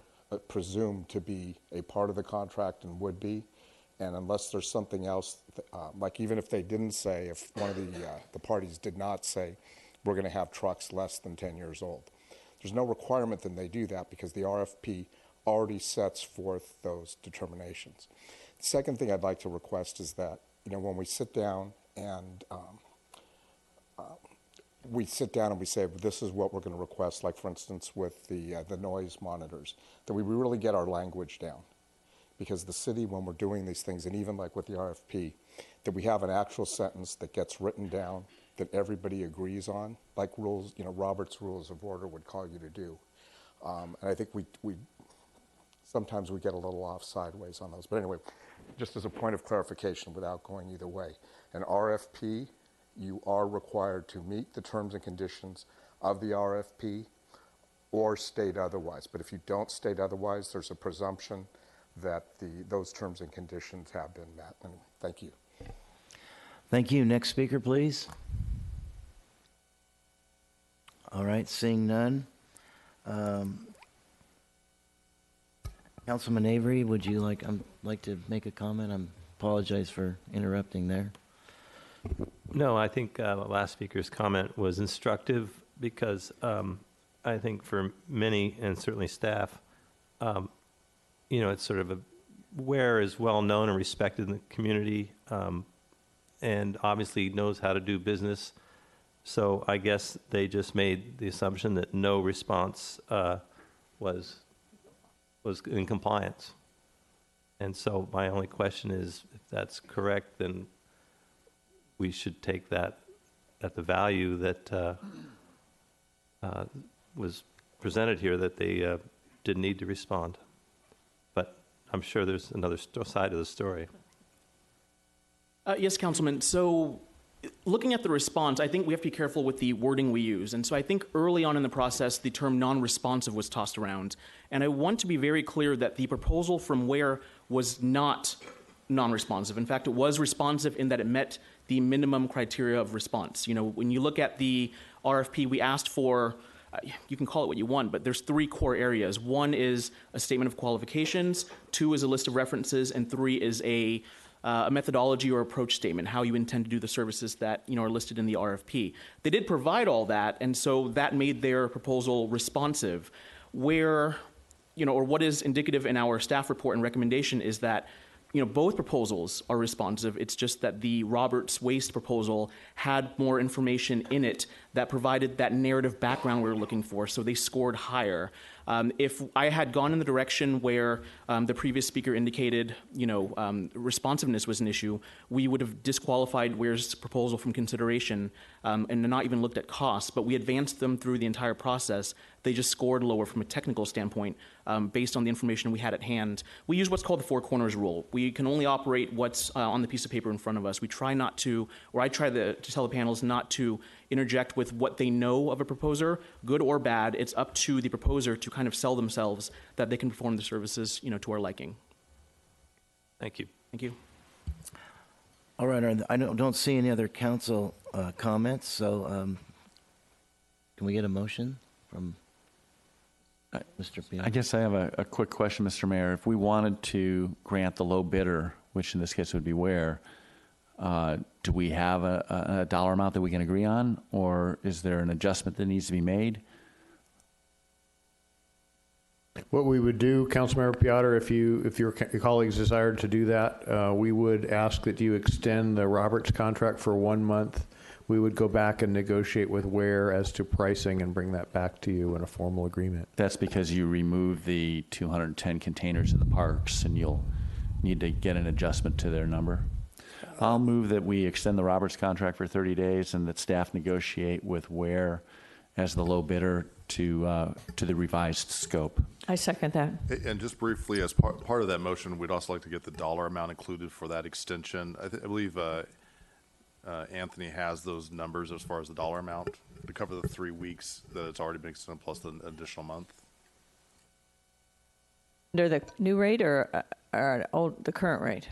presumed to be a part of the contract and would be. And unless there's something else, like even if they didn't say, if one of the parties did not say, we're going to have trucks less than 10 years old, there's no requirement that they do that because the RFP already sets forth those determinations. The second thing I'd like to request is that, when we sit down and we say, this is what we're going to request, like for instance with the noise monitors, that we really get our language down. Because the city, when we're doing these things, and even like with the RFP, that we have an actual sentence that gets written down that everybody agrees on, like rules, Robert's Rules of Order would call you to do. And I think we sometimes we get a little off sideways on those. But anyway, just as a point of clarification without going either way, an RFP, you are required to meet the terms and conditions of the RFP or state otherwise. But if you don't state otherwise, there's a presumption that those terms and conditions have been met. And thank you. Thank you. Next speaker, please. All right, seeing none. Councilman Avery, would you like to make a comment? I apologize for interrupting there. No, I think the last speaker's comment was instructive because I think for many, and certainly staff, it's sort of Ware is well known and respected in the community, and obviously knows how to do business. So I guess they just made the assumption that no response was in compliance. And so my only question is, if that's correct, then we should take that at the value that was presented here, that they didn't need to respond. But I'm sure there's another side of the story. Yes, Councilman. So looking at the response, I think we have to be careful with the wording we use. And so I think early on in the process, the term non-responsive was tossed around. And I want to be very clear that the proposal from Ware was not non-responsive. In fact, it was responsive in that it met the minimum criteria of response. When you look at the RFP, we asked for, you can call it what you want, but there's 3 core areas. 1 is a statement of qualifications, 2 is a list of references, and 3 is a methodology or approach statement, how you intend to do the services that are listed in the RFP. They did provide all that, and so that made their proposal responsive. Where, or what is indicative in our staff report and recommendation is that both proposals are responsive. It's just that the Roberts Waste proposal had more information in it that provided that narrative background we were looking for, so they scored higher. If I had gone in the direction where the previous speaker indicated, responsiveness was an issue, we would have disqualified Ware's proposal from consideration and not even looked at costs, but we advanced them through the entire process. They just scored lower from a technical standpoint based on the information we had at hand. We use what's called the 4 corners rule. We can only operate what's on the piece of paper in front of us. We try not to, or I try to tell the panels not to interject with what they know of a proposer, good or bad. It's up to the proposer to kind of sell themselves that they can perform the services, to our liking. Thank you. Thank you. All right, I don't see any other council comments, so can we get a motion from Mr. Peotter? I guess I have a quick question, Mr. Mayor. If we wanted to grant the low bidder, which in this case would be Ware, do we have a dollar amount that we can agree on, or is there an adjustment that needs to be made? What we would do, Councilmember Peotter, if your colleagues desired to do that, we would ask that you extend the Roberts contract for 1 month. We would go back and negotiate with Ware as to pricing and bring that back to you in a formal agreement. That's because you remove the 210 containers in the parks, and you'll need to get an adjustment to their number. I'll move that we extend the Roberts contract for 30 days and that staff negotiate with Ware as the low bidder to the revised scope. I second that. And just briefly, as part of that motion, we'd also like to get the dollar amount included for that extension. I believe Anthony has those numbers as far as the dollar amount to cover the 3 weeks that it's already been extended plus the additional month. Under the new rate or the current rate?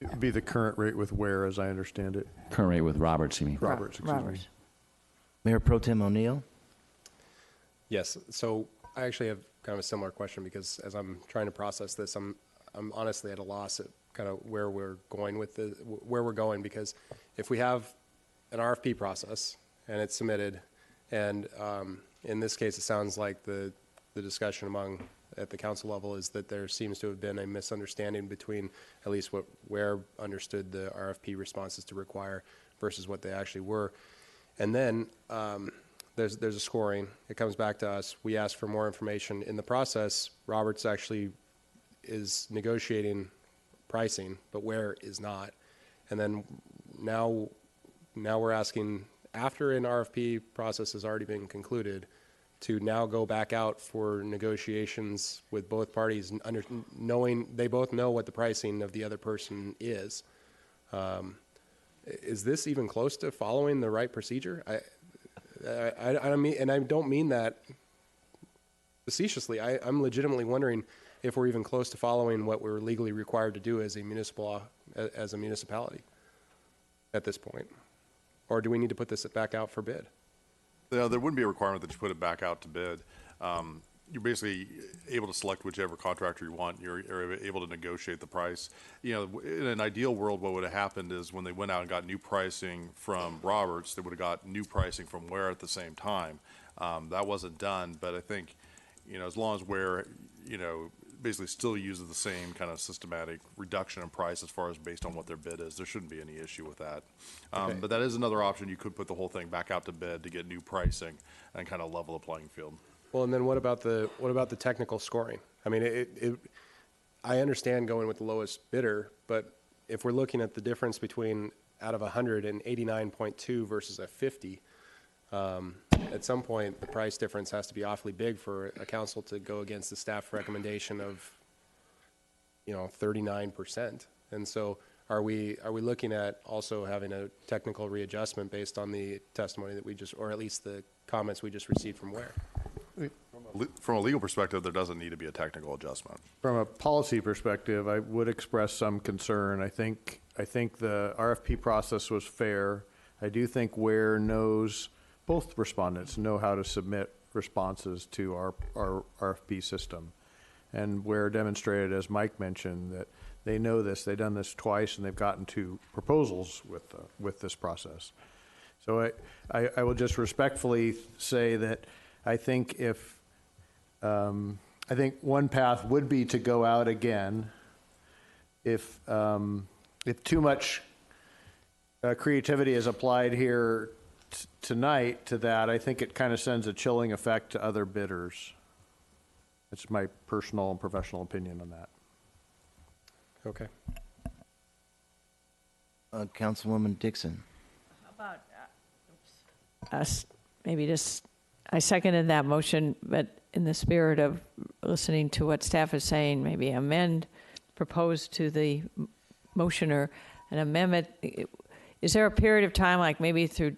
It would be the current rate with Ware, as I understand it. Current rate with Roberts, you mean? Roberts, excuse me. Mayor Pro Tem O'Neill? Yes. So I actually have kind of a similar question because as I'm trying to process this, I'm honestly at a loss at kind of where we're going with where we're going, because if we have an RFP process and it's submitted, and in this case it sounds like the discussion at the council level is that there seems to have been a misunderstanding between at least what Ware understood the RFP responses to require versus what they actually were. And then there's a scoring. It comes back to us. We ask for more information. In the process, Roberts actually is negotiating pricing, but Ware is not. And then now we're asking, after an RFP process has already been concluded, to now go back out for negotiations with both parties, knowing they both know what the pricing of the other person is. Is this even close to following the right procedure? I don't mean that facetiously. I'm legitimately wondering if we're even close to following what we're legally required to do as a municipality at this point, or do we need to put this back out for bid? There wouldn't be a requirement that you put it back out to bid. You're basically able to select whichever contractor you want. You're able to negotiate the price. In an ideal world, what would have happened is when they went out and got new pricing from Roberts, they would have got new pricing from Ware at the same time. That wasn't done, but I think, as long as Ware, basically still uses the same kind of systematic reduction in price as far as based on what their bid is, there shouldn't be any issue with that. Okay. But that is another option. You could put the whole thing back out to bid to get new pricing and kind of level the playing field. Well, and then what about the technical scoring? I mean, I understand going with the lowest bidder, but if we're looking at the difference between out of 100 and 89.2 versus a 50, at some point the price difference has to be awfully big for a council to go against the staff recommendation of 39%. And so are we looking at also having a technical readjustment based on the testimony that we just, or at least the comments we just received from Ware? From a legal perspective, there doesn't need to be a technical adjustment. From a policy perspective, I would express some concern. I think the RFP process was fair. I do think Ware knows, both respondents know how to submit responses to our RFP system. And Ware demonstrated, as Mike mentioned, that they know this. They've done this twice, and they've gotten to proposals with this process. So I will just respectfully say that I think I think one path would be to go out again. If too much creativity is applied here tonight to that, I think it kind of sends a chilling effect to other bidders. It's my personal and professional opinion on that. Okay. Councilwoman Dixon. How about maybe just, I seconded that motion, but in the spirit of listening to what staff is saying, maybe propose to the motioner an amendment. Is there a period of time, like maybe to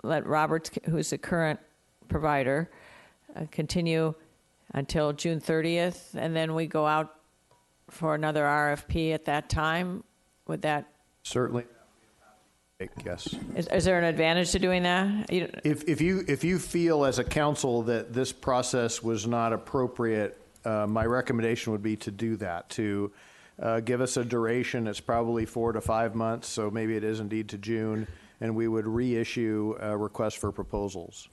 let Roberts, who's the current provider, continue until June 30th, and then we go out for another RFP at that time? Would that? Certainly. Yes. Is there an advantage to doing that? If you feel as a council that this process was not appropriate, my recommendation would be to do that, to give us a duration. It's probably 4 to 5 months, so maybe it is indeed to June, and we would reissue a request for proposals.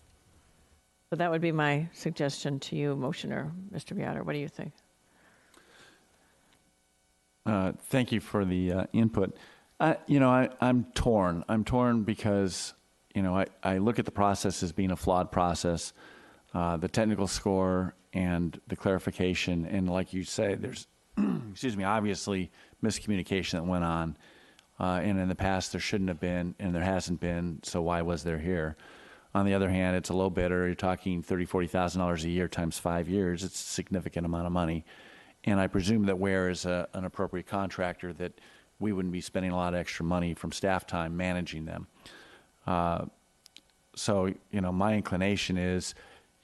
So that would be my suggestion to you, motioner, Mr. Peotter. What do you think? Thank you for the input. I'm torn. I'm torn because, I look at the process as being a flawed process, the technical score and the clarification. And like you say, there's, obviously miscommunication that went on. And in the past, there shouldn't have been, and there hasn't been. So why was there here? On the other hand, it's a low bidder. You're talking $30,000, $40,000 a year times 5 years. It's a significant amount of money. And I presume that Ware is an appropriate contractor, that we wouldn't be spending a lot of extra money from staff time managing them. So, my inclination is,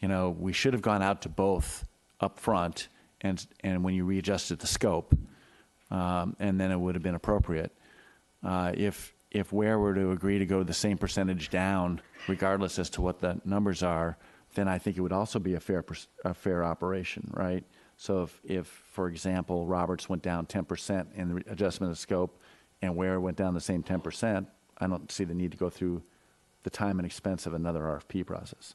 we should have gone out to both up front and when you readjusted the scope, and then it would have been appropriate. If Ware were to agree to go the same percentage down, regardless as to what the numbers are, then I think it would also be a fair operation, right? So if, for example, Roberts went down 10% in the adjustment of scope and Ware went down the same 10%, I don't see the need to go through the time and expense of another RFP process.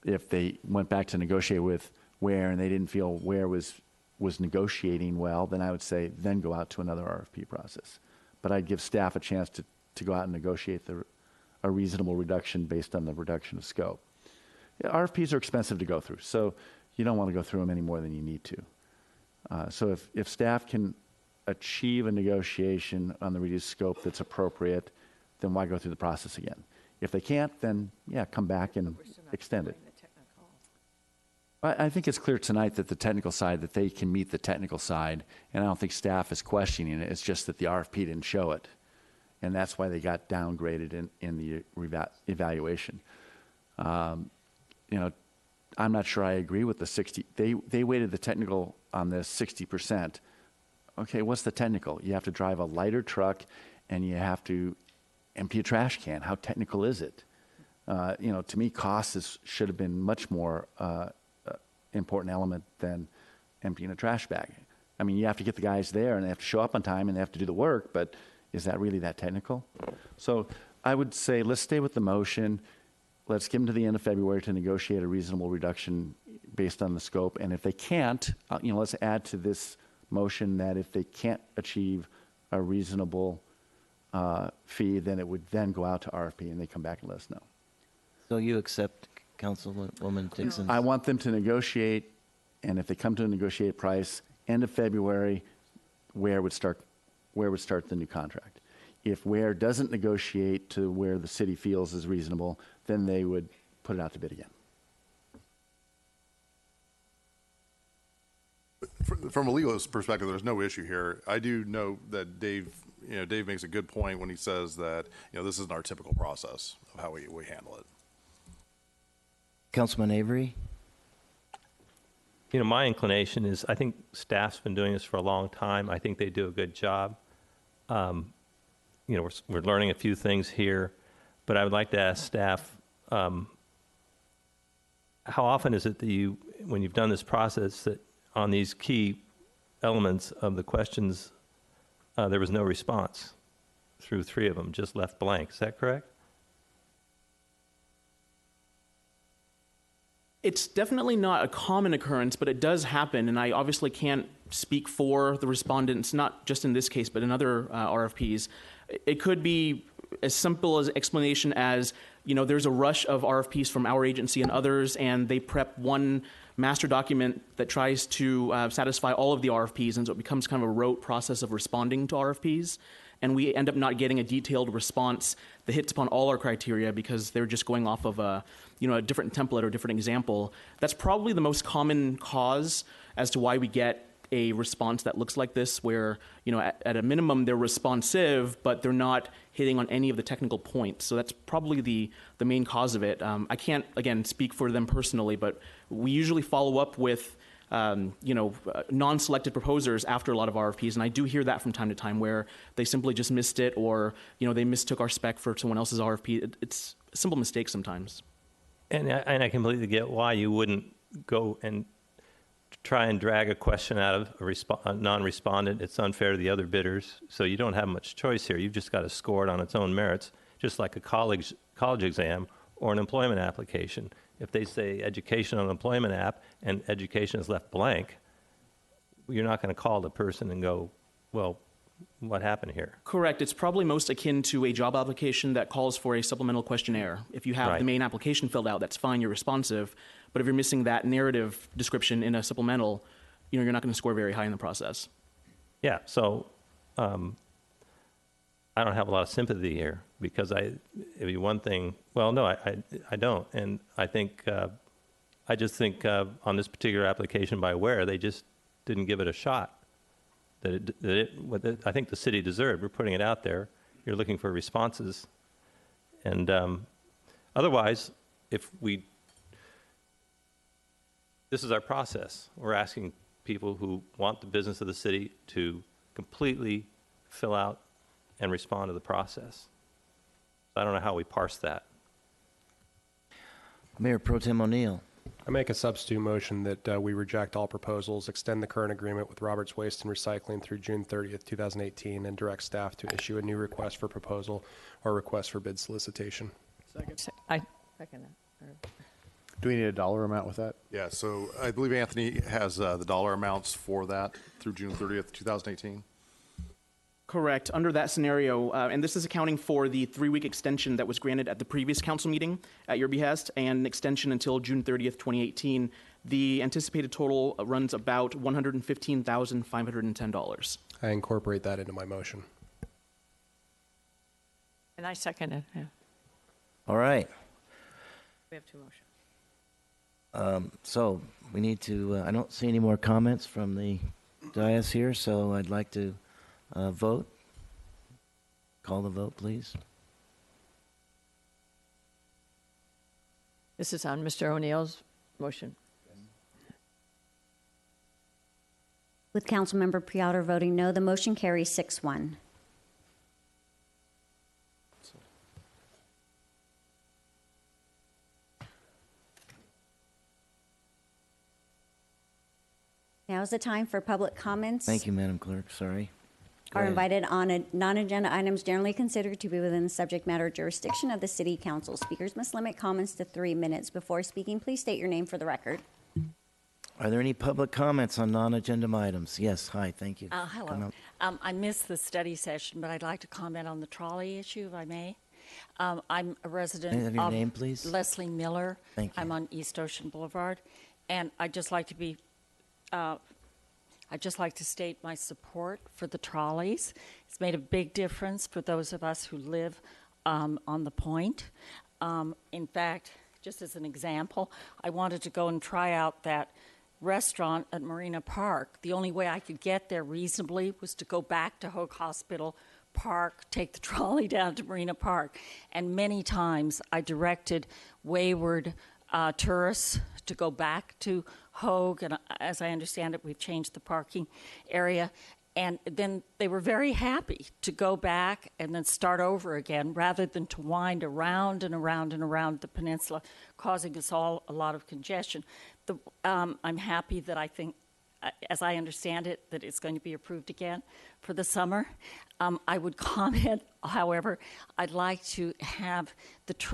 If they went back to negotiate with Ware and they didn't feel Ware was negotiating well, then I would say then go out to another RFP process. But I'd give staff a chance to go out and negotiate a reasonable reduction based on the reduction of scope. Yeah, RFPs are expensive to go through, so you don't want to go through them any more than you need to. So if staff can achieve a negotiation on the reduced scope that's appropriate, then why go through the process again? If they can't, then come back and extend it. I think it's clear tonight that the technical side, that they can meet the technical side, and I don't think staff is questioning it. It's just that the RFP didn't show it, and that's why they got downgraded in the evaluation. I'm not sure I agree with the 60. They weighted the technical on this 60%. Okay, what's the technical? You have to drive a lighter truck, and you have to empty a trash can. How technical is it? To me, cost should have been much more important element than emptying a trash bag. I mean, you have to get the guys there, and they have to show up on time, and they have to do the work, but is that really that technical? So I would say let's stay with the motion. Let's give them to the end of February to negotiate a reasonable reduction based on the scope. And if they can't, let's add to this motion that if they can't achieve a reasonable fee, then it would then go out to RFP and they come back and let us know. So you accept Councilwoman Dixon's? I want them to negotiate, and if they come to a negotiated price, end of February, Ware would start the new contract. If Ware doesn't negotiate to where the city feels is reasonable, then they would put it out to bid again. From a legal perspective, there's no issue here. I do know that Dave makes a good point when he says that, this isn't our typical process of how we handle it. Councilman Avery? You know, my inclination is I think staff's been doing this for a long time. I think they do a good job. You know, we're learning a few things here, but I would like to ask staff, how often is it that you, when you've done this process, that on these key elements of the questions, there was no response through 3 of them, just left blank? Is that correct? It's definitely not a common occurrence, but it does happen, and I obviously can't speak for the respondents, not just in this case, but in other RFPs. It could be as simple as explanation as, you know, there's a rush of RFPs from our agency and others, and they prep one master document that tries to satisfy all of the RFPs, and so it becomes kind of a rote process of responding to RFPs. And we end up not getting a detailed response that hits upon all our criteria because they're just going off of a different template or different example. That's probably the most common cause as to why we get a response that looks like this, where, you know, at a minimum they're responsive, but they're not hitting on any of the technical points. So that's probably the main cause of it. I can't, again, speak for them personally, but we usually follow up with non-selected proposers after a lot of RFPs, and I do hear that from time to time where they simply just missed it, or, you know, they mistook our spec for someone else's RFP. It's a simple mistake sometimes. And I completely get why you wouldn't go and try and drag a question out of a non-respondent. It's unfair to the other bidders, so you don't have much choice here. You've just got to score it on its own merits, just like a college exam or an employment application. If they say education on an employment app and education is left blank, you're not going to call the person and go, well, what happened here? Correct. It's probably most akin to a job application that calls for a supplemental questionnaire. If you have the main application filled out, that's fine, you're responsive. But if you're missing that narrative description in a supplemental, you know, you're not going to score very high in the process. Yeah, so I don't have a lot of sympathy here because I don't. And I think, I just think on this particular application by Ware, they just didn't give it a shot. I think the city deserved. We're putting it out there. You're looking for responses. And otherwise, this is our process. We're asking people who want the business of the city to completely fill out and respond to the process. I don't know how we parse that. Mayor Pro Tem O'Neill. I make a substitute motion that we reject all proposals, extend the current agreement with Roberts Waste and Recycling through June 30th, 2018, and direct staff to issue a new request for proposal or request for bid solicitation. Second. I second that. Do we need a dollar amount with that? Yeah, so I believe Anthony has the dollar amounts for that through June 30th, 2018. Correct. Under that scenario, and this is accounting for the 3-week extension that was granted at the previous council meeting at your behest, and an extension until June 30th, 2018, the anticipated total runs about $115,510. I incorporate that into my motion. And I second it. Yeah. All right. We have 2 motions. So we need to, I don't see any more comments from the dais here, so I'd like to vote. Call the vote, please. This is on Mr. O'Neill's motion. With Councilmember Peotter voting no, the motion carries 6-1. Now is the time for public comments. Thank you, Madam Clerk. Sorry. Go Are ahead. invited on non-agenda items generally considered to be within the subject matter jurisdiction of the City Council. Speakers must limit comments to 3 minutes. Before speaking, please state your name for the record. Are there any public comments on non-agenda items? Yes, hi, thank you. Hello. I missed the study session, but I'd like to comment on the trolley issue, if I may. I'm a resident May I have your of name, please? Leslie Miller. Thank you. I'm on East Ocean Boulevard, and I'd just like to state my support for the trolleys. It's made a big difference for those of us who live on the point. In fact, just as an example, I wanted to go and try out that restaurant at Marina Park. The only way I could get there reasonably was to go back to Hoag Hospital Park, take the trolley down to Marina Park. And many times I directed wayward tourists to go back to Hogue, and as I understand it, we've changed the parking area. And then they were very happy to go back and then start over again rather than to wind around and around and around the peninsula, causing us all a lot of congestion. I'm happy that I think, as I understand it, that it's going to be approved again for the summer. I would comment, however, I'd like to have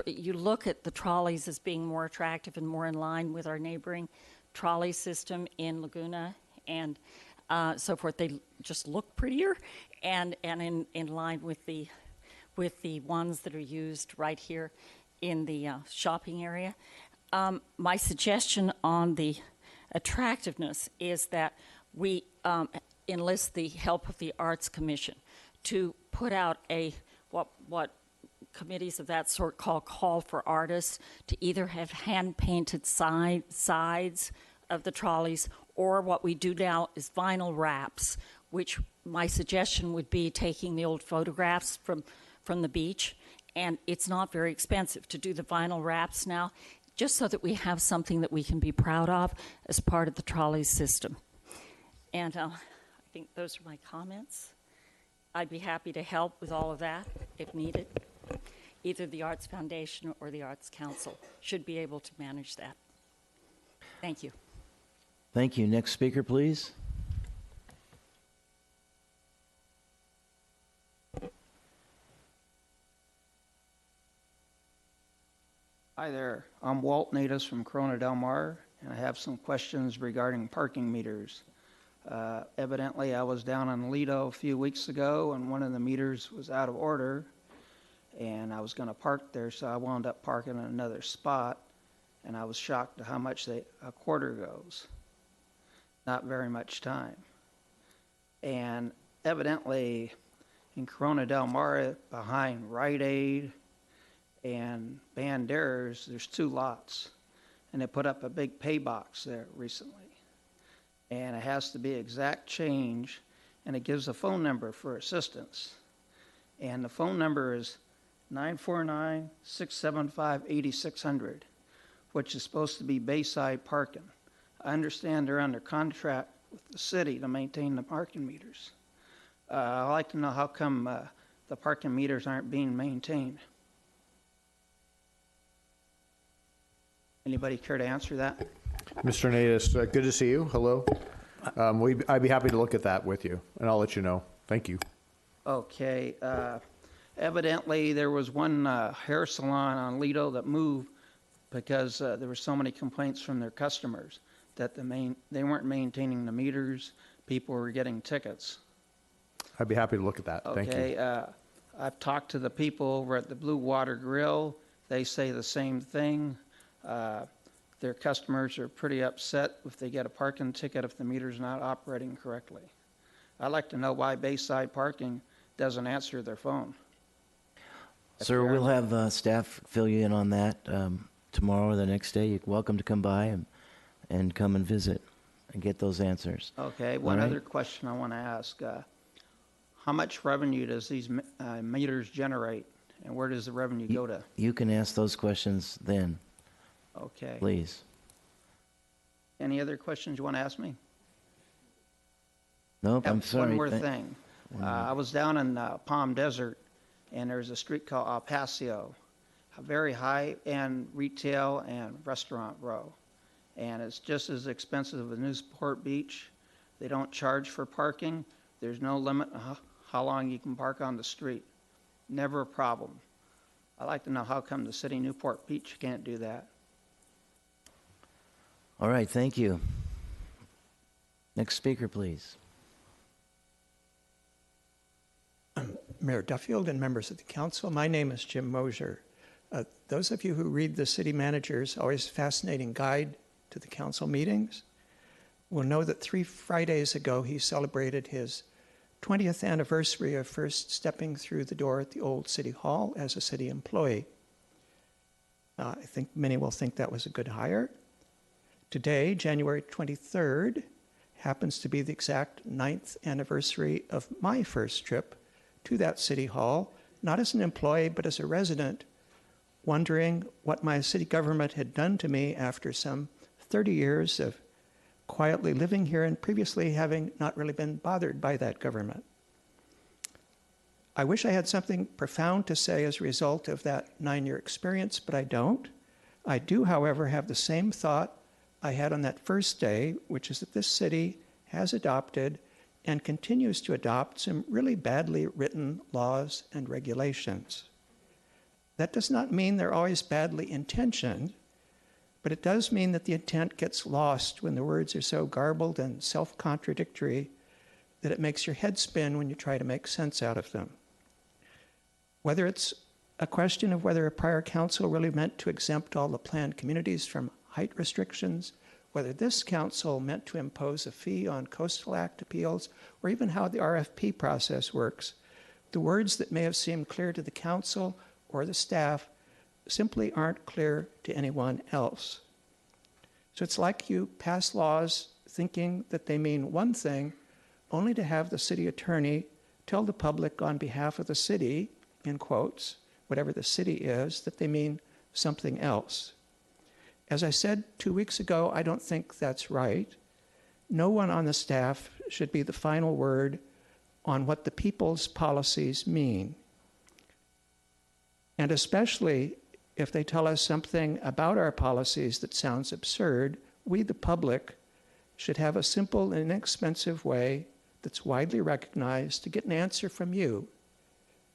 you look at the trolleys as being more attractive and more in line with our neighboring trolley system in Laguna and so forth. They just look prettier and in line with the ones that are used right here in the shopping area. My suggestion on the attractiveness is that we enlist the help of the Arts Commission to put out what committees of that sort call for artists to either have hand-painted sides of the trolleys, or what we do now is vinyl wraps, which my suggestion would be taking the old photographs from the beach, and it's not very expensive to do the vinyl wraps now, just so that we have something that we can be proud of as part of the trolley system. And I think those are my comments. I'd be happy to help with all of that if needed. Either the Arts Foundation or the Arts Council should be able to manage that. Thank you. Thank you. Next speaker, please. Hi there. I'm Walt Natus from Corona Del Mar, and I have some questions regarding parking meters. Evidently, I was down on Lido a few weeks ago, and one of the meters was out of order, and I was going to park there, so I wound up parking in another spot, and I was shocked at how much a quarter goes. Not very much time. And evidently, in Corona Del Mar, behind Rite Aid and Banderas, there's 2 lots, and they put up a big pay box there recently. And it has to be exact change, and it gives a phone number for assistance. And the phone number is 949-675-8600, which is supposed to be Bayside parking. I understand they're under contract with the city to maintain the parking meters. I'd like to know how come the parking meters aren't being maintained. Anybody care to answer that? Mr. Natus, good to see you. Hello. I'd be happy to look at that with you, and I'll let you know. Thank you. Okay. Evidently, there was one hair salon on Lido that moved because there were so many complaints from their customers that they weren't maintaining the meters. People were getting tickets. I'd be happy to look at that. Thank you. Okay. I've talked to the people over at the Blue Water Grill. They say the same thing. Their customers are pretty upset if they get a parking ticket if the meter's not operating correctly. I'd like to know why Bayside Parking doesn't answer their phone. Sir, we'll have staff fill you in on that tomorrow or the next day. You're welcome to come by and come and visit and get those answers. Okay, one other question I want to ask. How much revenue does these meters generate, and where does the revenue go to? You can ask those questions then. Okay. Please. Any other questions you want to ask me? Nope, I'm sorry. One more thing. I was down in Palm Desert, and there's a street called El Paseo, a very high-end retail and restaurant row. And it's just as expensive as Newport Beach. They don't charge for parking. There's no limit on how long you can park on the street. Never a problem. I'd like to know how come the city of Newport Beach can't do that. All right, thank you. Next speaker, please. Mayor Duffield and members of the council, my name is Jim Mosier. Those of you who read the city manager's always fascinating guide to the council meetings will know that 3 Fridays ago he celebrated his 20th anniversary of first stepping through the door at the old city hall as a city employee. I think many will think that was a good hire. Today, January 23rd, happens to be the exact 9th anniversary of my first trip to that city hall, not as an employee, but as a resident wondering what my city government had done to me after some 30 years of quietly living here and previously having not really been bothered by that government. I wish I had something profound to say as a result of that 9-year experience, but I don't. I do, however, have the same thought I had on that first day, which is that this city has adopted and continues to adopt some really badly written laws and regulations. That does not mean they're always badly intentioned, but it does mean that the intent gets lost when the words are so garbled and self-contradictory that it makes your head spin when you try to make sense out of them. Whether it's a question of whether a prior council really meant to exempt all the planned communities from height restrictions, whether this council meant to impose a fee on Coastal Act appeals, or even how the RFP process works, the words that may have seemed clear to the council or the staff simply aren't clear to anyone else. So it's like you pass laws thinking that they mean one thing, only to have the city attorney tell the public on behalf of the city, in quotes, whatever the city is, that they mean something else. As I said 2 weeks ago, I don't think that's right. No one on the staff should be the final word on what the people's policies mean. And especially if they tell us something about our policies that sounds absurd, we, the public, should have a simple and inexpensive way that's widely recognized to get an answer from you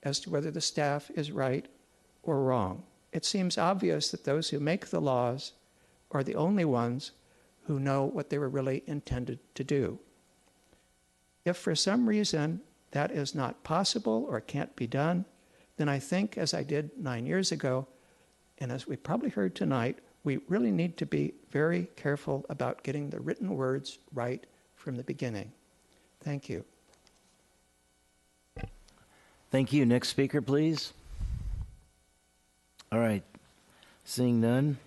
as to whether the staff is right or wrong. It seems obvious that those who make the laws are the only ones who know what they were really intended to do. If for some reason that is not possible or can't be done, then I think, as I did 9 years ago, and as we probably heard tonight, we really need to be very careful about getting the written words right from the beginning. Thank you. Thank you. Next speaker, please. All right. Seeing none,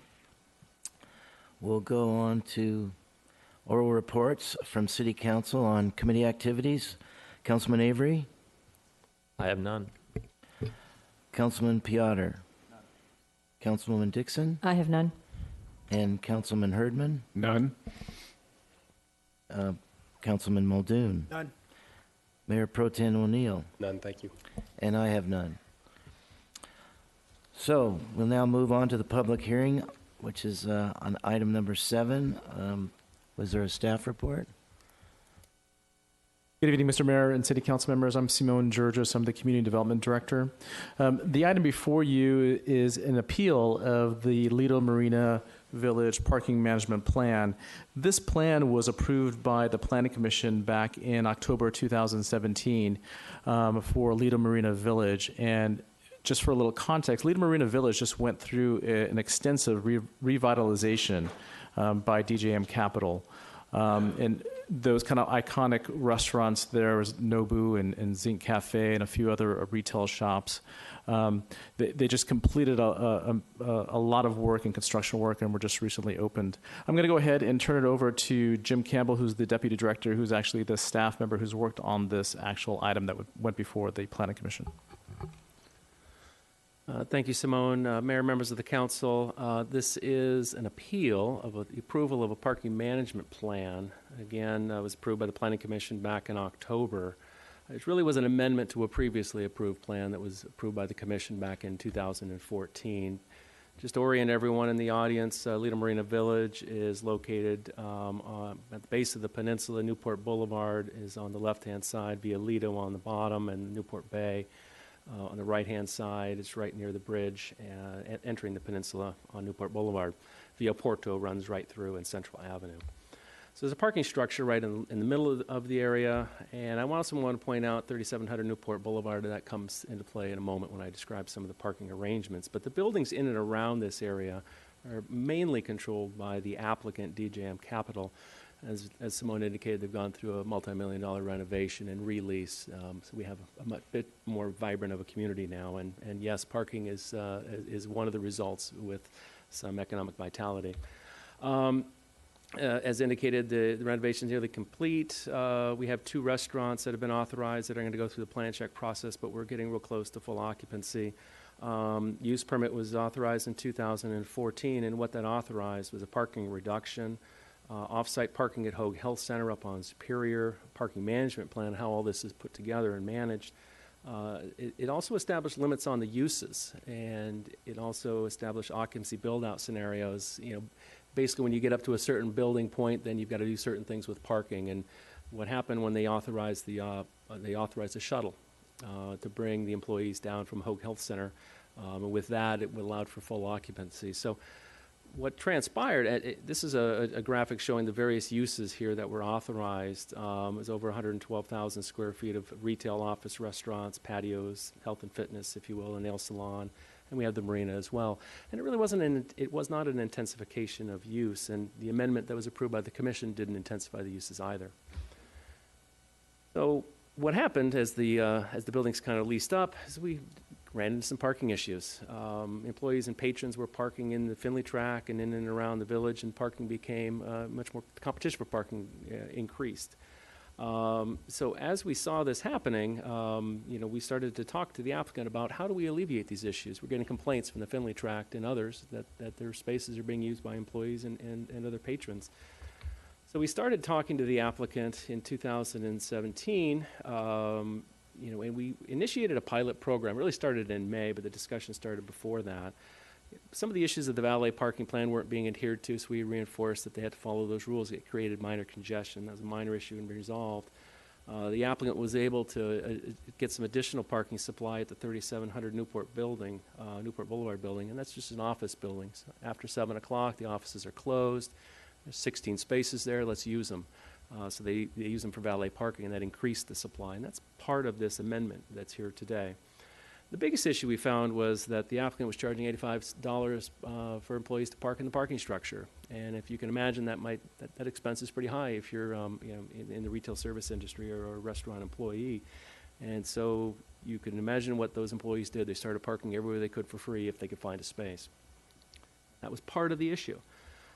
we'll go on to oral reports from City Council on committee activities. Councilman Avery? I have none. Councilman Peotter? None. Councilwoman Dixon? I have none. And Councilman Herdman? None. Councilman Muldoon? None. Mayor Pro Tem O'Neill? None, thank you. And I have none. So we'll now move on to the public hearing, which is on item number 7. Was there a staff report? Good evening, Mr. Mayor and City Council members. I'm Simone Georgios. I'm the Community Development Director. The item before you is an appeal of the Lido Marina Village Parking Management Plan. This plan was approved by the Planning Commission back in October 2017 for Lido Marina Village. And just for a little context, Lido Marina Village just went through an extensive revitalization by DJM Capital. And those kind of iconic restaurants, there was Nobu and Zinc Cafe and a few other retail shops. They just completed a lot of work and construction work and were just recently opened. I'm going to go ahead and turn it over to Jim Campbell, who's the Deputy Director, who's actually the staff member who's worked on this actual item that went before the Planning Commission. Thank you, Simone. Mayor, members of the council, this is an appeal of the approval of a parking management plan. Again, it was approved by the Planning Commission back in October. It really was an amendment to a previously approved plan that was approved by the Commission back in 2014. Just to orient everyone in the audience, Lido Marina Village is located at the base of the Peninsula. Newport Boulevard is on the left-hand side via Lido on the bottom and Newport Bay. On the right-hand side, it's right near the bridge, entering the peninsula on Newport Boulevard. Via Porto runs right through in Central Avenue. So there's a parking structure right in the middle of the area, and I also want to point out 3700 Newport Boulevard. That comes into play in a moment when I describe some of the parking arrangements. But the buildings in and around this area are mainly controlled by the applicant, DJM Capital. As Simone indicated, they've gone through a multi-million-dollar renovation and release, so we have a bit more vibrant of a community now. And yes, parking is one of the results with some economic vitality. As indicated, the renovation's nearly complete. We have 2 restaurants that have been authorized that are going to go through the plan check process, but we're getting real close to full occupancy. Use permit was authorized in 2014, and what that authorized was a parking reduction, off-site parking at Hoag Health Center up on Superior, parking management plan, how all this is put together and managed. It also established limits on the uses, and it also established occupancy build-out scenarios. Basically when you get up to a certain building point, then you've got to do certain things with parking. And what happened when they authorized the shuttle to bring the employees down from Hoag Health Center. And with that, it allowed for full occupancy. So what transpired, this is a graphic showing the various uses here that were authorized. It was over 112,000 square feet of retail, office, restaurants, patios, health and fitness, if you will, a nail salon, and we have the marina as well. And it was not an intensification of use, and the amendment that was approved by the commission didn't intensify the uses either. So what happened as the buildings kind of leased up is we ran into some parking issues. Employees and patrons were parking in the Finley track and in and around the village, and parking became much more, competition for parking increased. So as we saw this happening, we started to talk to the applicant about how do we alleviate these issues. We're getting complaints from the Finley tract and others that their spaces are being used by employees and other patrons. So we started talking to the applicant in 2017, and we initiated a pilot program. It really started in May, but the discussion started before that. Some of the issues of the valet parking plan weren't being adhered to, so we reinforced that they had to follow those rules. It created minor congestion. That was a minor issue and resolved. The applicant was able to get some additional parking supply at the 3700 Newport building, Newport Boulevard building, and that's just an office building. So after 7 o'clock, the offices are closed. There's 16 spaces there. Let's use them. So they use them for valet parking, and that increased the supply. And that's part of this amendment that's here today. The biggest issue we found was that the applicant was charging $85 for employees to park in the parking structure. And if you can imagine, that expense is pretty high if you're in the retail service industry or a restaurant employee. And so you can imagine what those employees did. They started parking everywhere they could for free if they could find a space. That was part of the issue.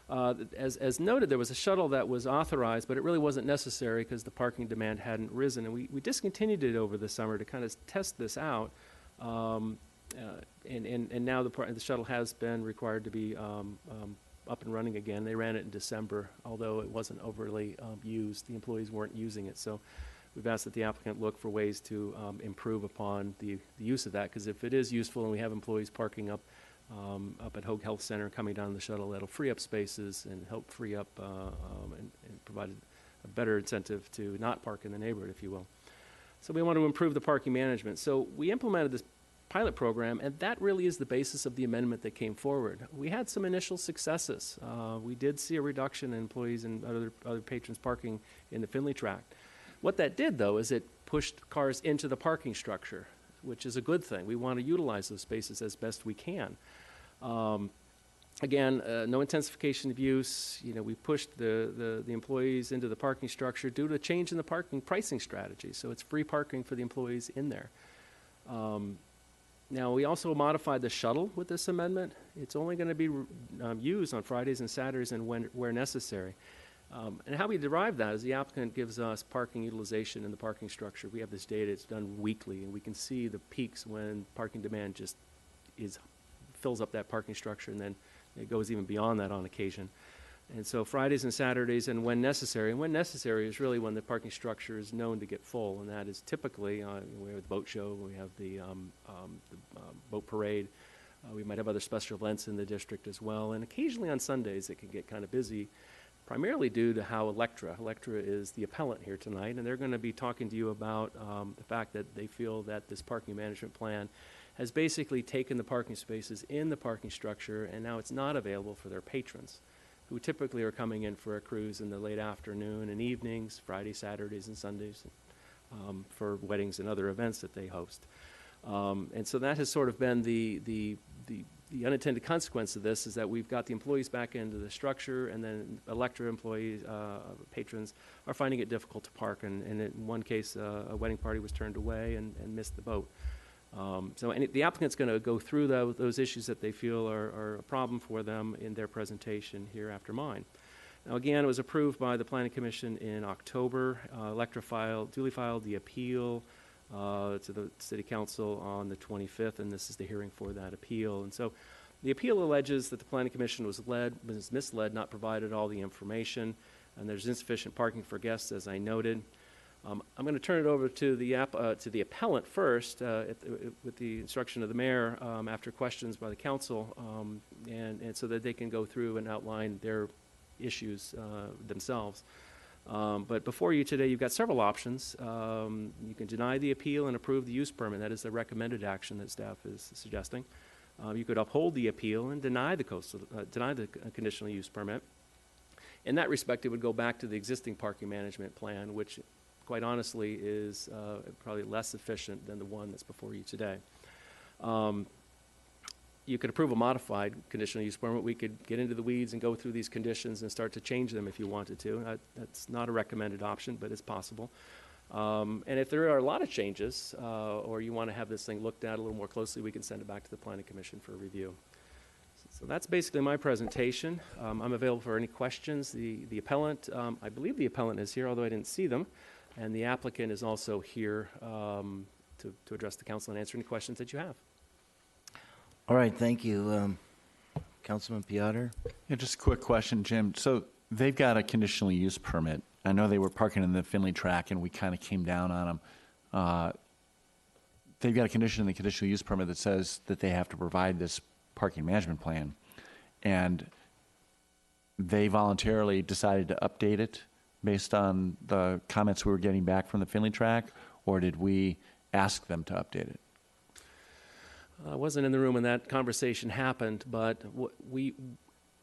As noted, there was a shuttle that was authorized, but it really wasn't necessary because the parking demand hadn't risen. And we discontinued it over the summer to kind of test this out. And now the shuttle has been required to be up and running again. They ran it in December, although it wasn't overly used. The employees weren't using it. So we've asked that the applicant look for ways to improve upon the use of that, because if it is useful and we have employees parking up at Hoag Health Center coming down the shuttle, that'll free up spaces and help free up and provide a better incentive to not park in the neighborhood, if you will. So we want to improve the parking management. So we implemented this pilot program, and that really is the basis of the amendment that came forward. We had some initial successes. We did see a reduction in employees and other patrons parking in the Finley tract. What that did, though, is it pushed cars into the parking structure, which is a good thing. We want to utilize those spaces as best we can. Again, no intensification of use. We pushed the employees into the parking structure due to a change in the parking pricing strategy. So it's free parking for the employees in there. Now, we also modified the shuttle with this amendment. It's only going to be used on Fridays and Saturdays and where necessary. And how we derive that is the applicant gives us parking utilization in the parking structure. We have this data. It's done weekly, and we can see the peaks when parking demand just fills up that parking structure, and then it goes even beyond that on occasion. And so Fridays and Saturdays and when necessary is really when the parking structure is known to get full, and that is typically, we have the boat show, we have the boat parade, we might have other special events in the district as well, and occasionally on Sundays it can get kind of busy, primarily due to how Electra is the appellant here tonight, and they're going to be talking to you about the fact that they feel that this parking management plan has basically taken the parking spaces in the parking structure, and now it's not available for their patrons, who typically are coming in for a cruise in the late afternoon and evenings, Fridays, Saturdays, and Sundays, for weddings and other events that they host. And so that has sort of been the unintended consequence of this, is that we've got the employees back into the structure, and then Electra employees, patrons, are finding it difficult to park. And in one case, a wedding party was turned away and missed the boat. So the applicant's going to go through those issues that they feel are a problem for them in their presentation here after mine. Now, again, it was approved by the Planning Commission in October. Electra duly filed the appeal to the City Council on the 25th, and this is the hearing for that appeal. And so the appeal alleges that the Planning Commission was misled, not provided all the information, and there's insufficient parking for guests, as I noted. I'm going to turn it over to the appellant first, with the instruction of the mayor, after questions by the council, and so that they can go through and outline their issues themselves. But before you today, you've got several options. You can deny the appeal and approve the use permit. That is the recommended action that staff is suggesting. You could uphold the appeal and deny the conditional use permit. In that respect, it would go back to the existing parking management plan, which quite honestly is probably less efficient than the one that's before you today. You could approve a modified conditional use permit. We could get into the weeds and go through these conditions and start to change them if you wanted to. That's not a recommended option, but it's possible. And if there are a lot of changes, or you want to have this thing looked at a little more closely, we can send it back to the Planning Commission for review. So that's basically my presentation. I'm available for any questions. The appellant, I believe the appellant is here, although I didn't see them. And the applicant is also here to address the council and answer any questions that you have. All right, thank you. Councilman Peotter? Yeah, just a quick question, Jim. So they've got a conditional use permit. I know they were parking in the Finley track, and we kind of came down on them. They've got a condition in the conditional use permit that says that they have to provide this parking management plan, and they voluntarily decided to update it based on the comments we were getting back from the Finley track, or did we ask them to update it? I wasn't in the room when that conversation happened, but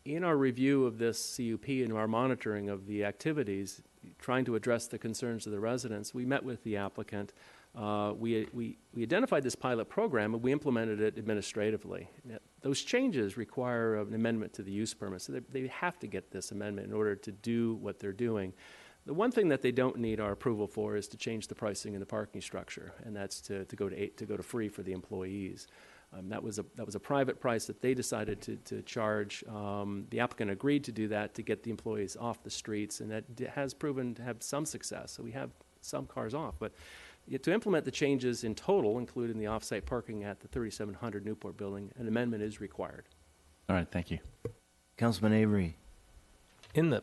in our review of this CUP and our monitoring of the activities, trying to address the concerns of the residents, we met with the applicant. We identified this pilot program, and we implemented it administratively. Now, those changes require an amendment to the use permit, so they have to get this amendment in order to do what they're doing. The one thing that they don't need our approval for is to change the pricing in the parking structure, and that's to go to free for the employees. That was a private price that they decided to charge. The applicant agreed to do that to get the employees off the streets, and that has proven to have some success. So we have some cars off, but to implement the changes in total, including the off-site parking at the 3700 Newport building, an amendment is required. All right, thank you. Councilman Avery? In the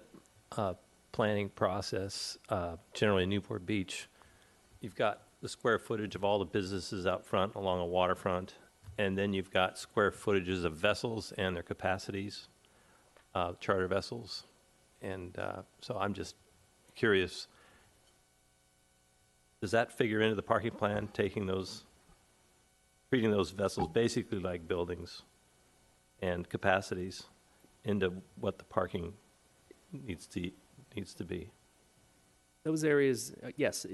planning process, generally in Newport Beach, you've got the square footage of all the businesses out front along a waterfront, and then you've got square footages of vessels and their capacities, charter vessels. And so I'm just curious, does that figure into the parking plan, treating those vessels basically like buildings and capacities into what the parking needs to be? Those areas, yes.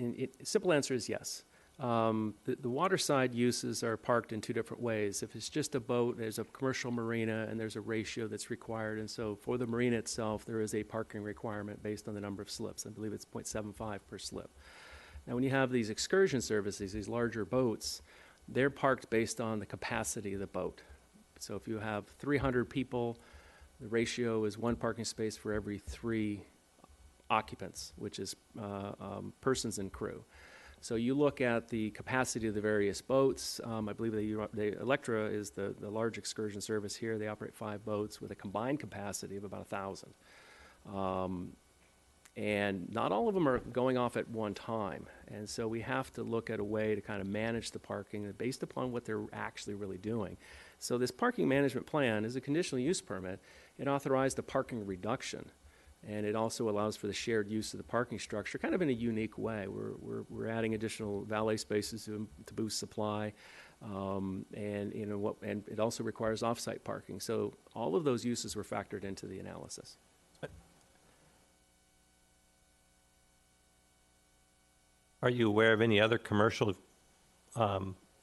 Simple answer is yes. The waterside uses are parked in two different ways. If it's just a boat, there's a commercial marina, and there's a ratio that's required. And so for the marina itself, there is a parking requirement based on the number of slips. I believe it's 0.75 per slip. Now, when you have these excursion services, these larger boats, they're parked based on the capacity of the boat. So if you have 300 people, the ratio is one parking space for every 3 occupants, which is persons and crew. So you look at the capacity of the various boats. I believe the Electra is the large excursion service here. They operate 5 boats with a combined capacity of about 1,000. And not all of them are going off at one time. And so we have to look at a way to kind of manage the parking based upon what they're actually really doing. So this parking management plan is a conditional use permit. It authorized a parking reduction. And it also allows for the shared use of the parking structure, kind of in a unique way. We're adding additional valet spaces to boost supply, and it also requires off-site parking. So all of those uses were factored into the analysis. Are you aware of any other commercial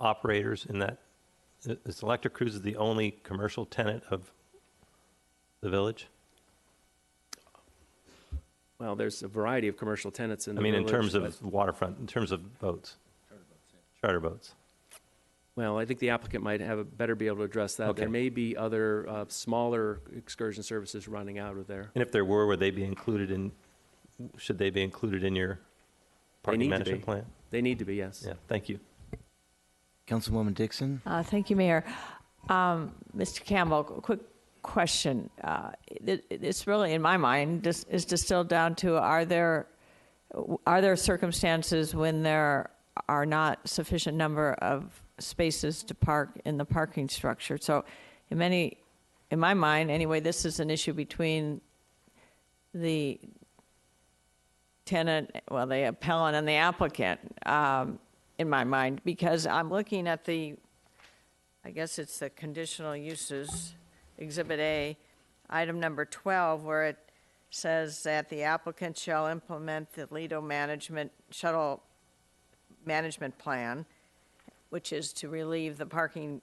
operators in that? Is Electric Cruises the only commercial tenant of the village? Well, there's a variety of commercial tenants in the village. village. In terms of waterfront, in terms of boats. Charter boats. Well, I think the applicant might better be able to address that. Okay. There may be other smaller excursion services running out of there. And if there were, would they be included in? Should they be included in your parking management plan? They need to be, yes. Yeah, thank you. Councilwoman Dixon? Thank you, Mayor. Mr. Campbell, quick question. It's really, in my mind, is distilled down to, are there circumstances when there are not sufficient number of spaces to park in the parking structure? So in my mind, anyway, this is an issue between the tenant, well, the appellant and the applicant, in my mind, because I'm looking at I guess it's the conditional uses, Exhibit A, item number 12, where it says that the applicant shall implement the Lido shuttle management plan, which is to relieve the parking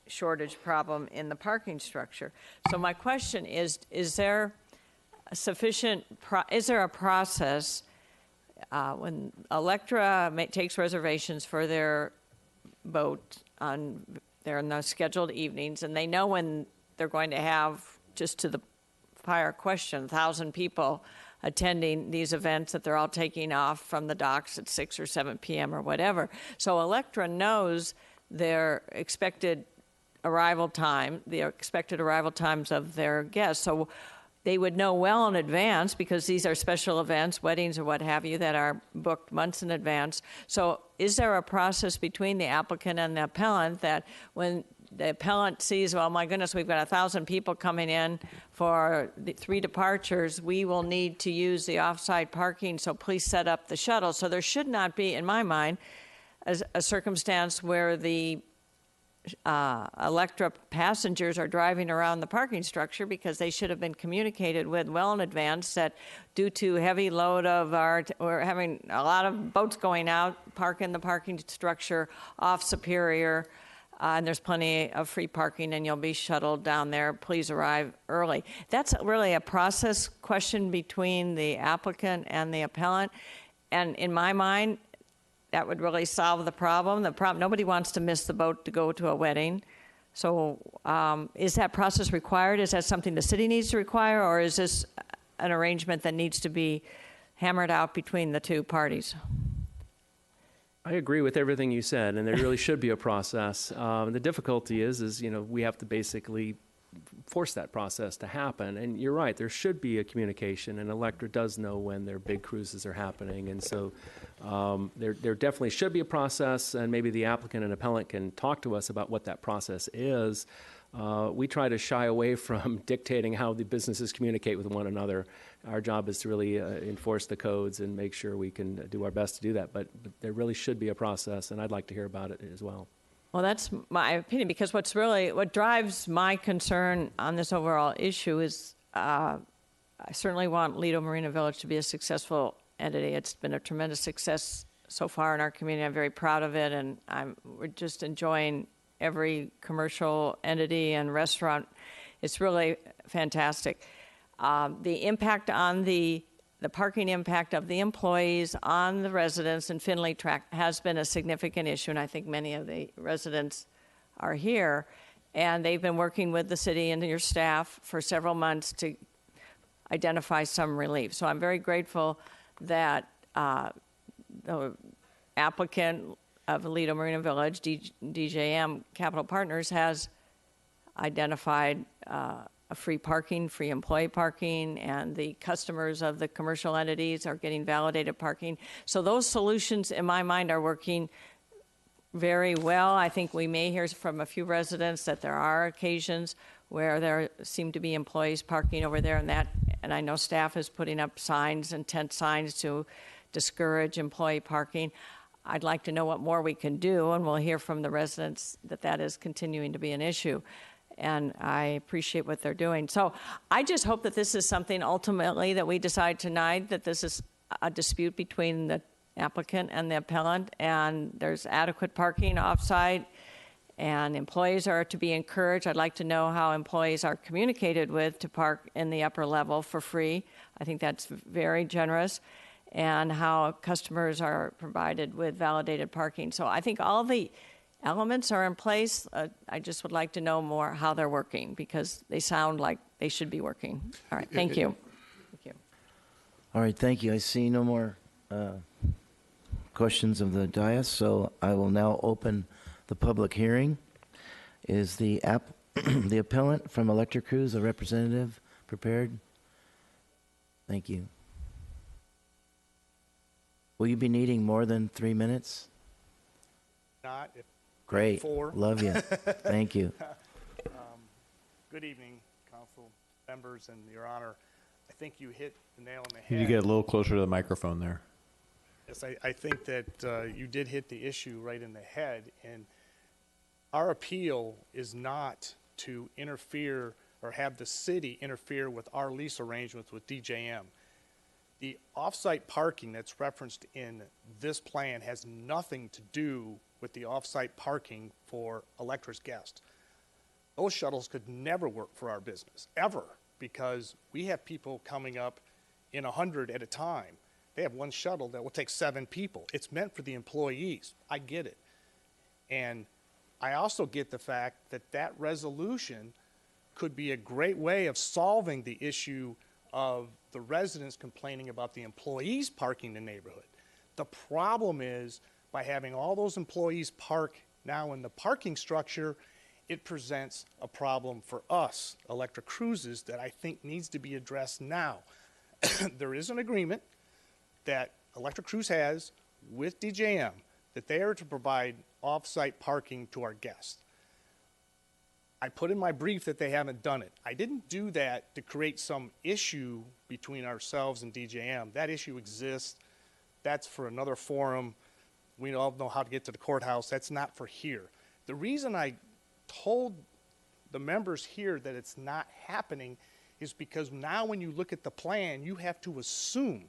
shortage problem in the parking structure. So my question is there a process when Electra takes reservations for their boat they're in the scheduled evenings, and they know when they're going to have, just to the prior question, 1,000 people attending these events, that they're all taking off from the docks at 6 or 7 p.m. or whatever. So Electra knows their expected arrival times of their guests. So they would know well in advance, because these are special events, weddings or what have you, that are booked months in advance. So is there a process between the applicant and the appellant that when the appellant sees, well, my goodness, we've got 1,000 people coming in for the 3 departures, we will need to use the off-site parking, so please set up the shuttle. So there should not be, in my mind, a circumstance where the Electra passengers are driving around the parking structure, because they should have been communicated with well in advance that due to heavy load we're having a lot of boats going out, park in the parking structure off Superior, and there's plenty of free parking, and you'll be shuttled down there. Please arrive early. That's really a process question between the applicant and the appellant, and in my mind, that would really solve the problem. Nobody wants to miss the boat to go to a wedding. So is that process required? Is that something the city needs to require, or is this an arrangement that needs to be hammered out between the two parties? I agree with everything you said, and there really should be a process. The difficulty is we have to basically force that process to happen. And you're right, there should be a communication, and Electra does know when their big cruises are happening. And so there definitely should be a process, and maybe the applicant and appellant can talk to us about what that process is. We try to shy away from dictating how the businesses communicate with one another. Our job is to really enforce the codes and make sure we can do our best to do that. But there really should be a process, and I'd like to hear about it as well. Well, that's my opinion, because what drives my concern on this overall issue is I certainly want Lido Marina Village to be a successful entity. It's been a tremendous success so far in our community. I'm very proud of it, and we're just enjoying every commercial entity and restaurant. It's really fantastic. The impact on the parking impact of the employees on the residents in Finley Track has been a significant issue, and I think many of the residents are here. And they've been working with the city and your staff for several months to identify some relief. So I'm very grateful that the applicant of Lido Marina Village, DJM Capital Partners, has identified free parking, free employee parking, and the customers of the commercial entities are getting validated parking. So those solutions, in my mind, are working very well. I think we may hear from a few residents that there are occasions where there seem to be employees parking over there, and I know staff is putting up signs and tent signs to discourage employee parking. I'd like to know what more we can do, and we'll hear from the residents that is continuing to be an issue. And I appreciate what they're doing. So I just hope that this is something ultimately that we decide tonight, that this is a dispute between the applicant and the appellant, and there's adequate parking off-site, and employees are to be encouraged. I'd like to know how employees are communicated with to park in the upper level for free. I think that's very generous. And how customers are provided with validated parking. So I think all the elements are in place. I just would like to know more how they're working, because they sound like they should be working. All right, thank you. Thank you. All right, thank you. I see no more questions of the dais, so I will now open the public hearing. Is the the appellant from Electric Crews, a representative, prepared? Thank you. Will you be needing more than 3 minutes? Not if Great. 4. Love you. Thank you. Good evening, council members, and Your Honor. I think you hit the nail on the head. Can you get a little closer to the microphone there? Yes, I think that you did hit the issue right in the head, and our appeal is not to interfere or have the city interfere with our lease arrangements with DJM. The off-site parking that's referenced in this plan has nothing to do with the off-site parking for Electra's guests. Those shuttles could never work for our business, ever, because we have people coming up in 100 at a time. They have one shuttle that will take 7 people. It's meant for the employees. I get it. And I also get the fact that that resolution could be a great way of solving the issue of the residents complaining about the employees parking the neighborhood. The problem is, by having all those employees park now in the parking structure, it presents a problem for us, Electric Cruises, that I think needs to be addressed now. There is an agreement that Electric Cruise has with DJM that they are to provide off-site parking to our guests. I put in my brief that they haven't done it. I didn't do that to create some issue between ourselves and DJM. That issue exists. That's for another forum. We all know how to get to the courthouse. That's not for here. The reason I told the members here that it's not happening is because now when you look at the plan, you have to assume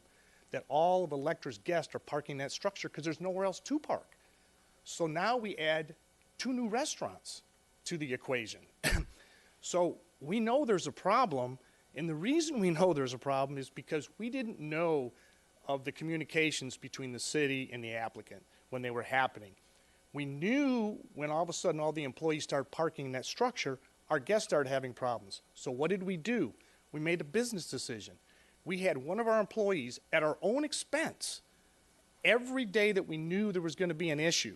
that all of Electra's guests are parking that structure because there's nowhere else to park. So now we add 2 new restaurants to the equation. So we know there's a problem, and the reason we know there's a problem is because we didn't know of the communications between the city and the applicant when they were happening. We knew when all of a sudden all the employees started parking in that structure, our guests started having problems. So what did we do? We made a business decision. We had one of our employees at our own expense every day that we knew there was going to be an issue,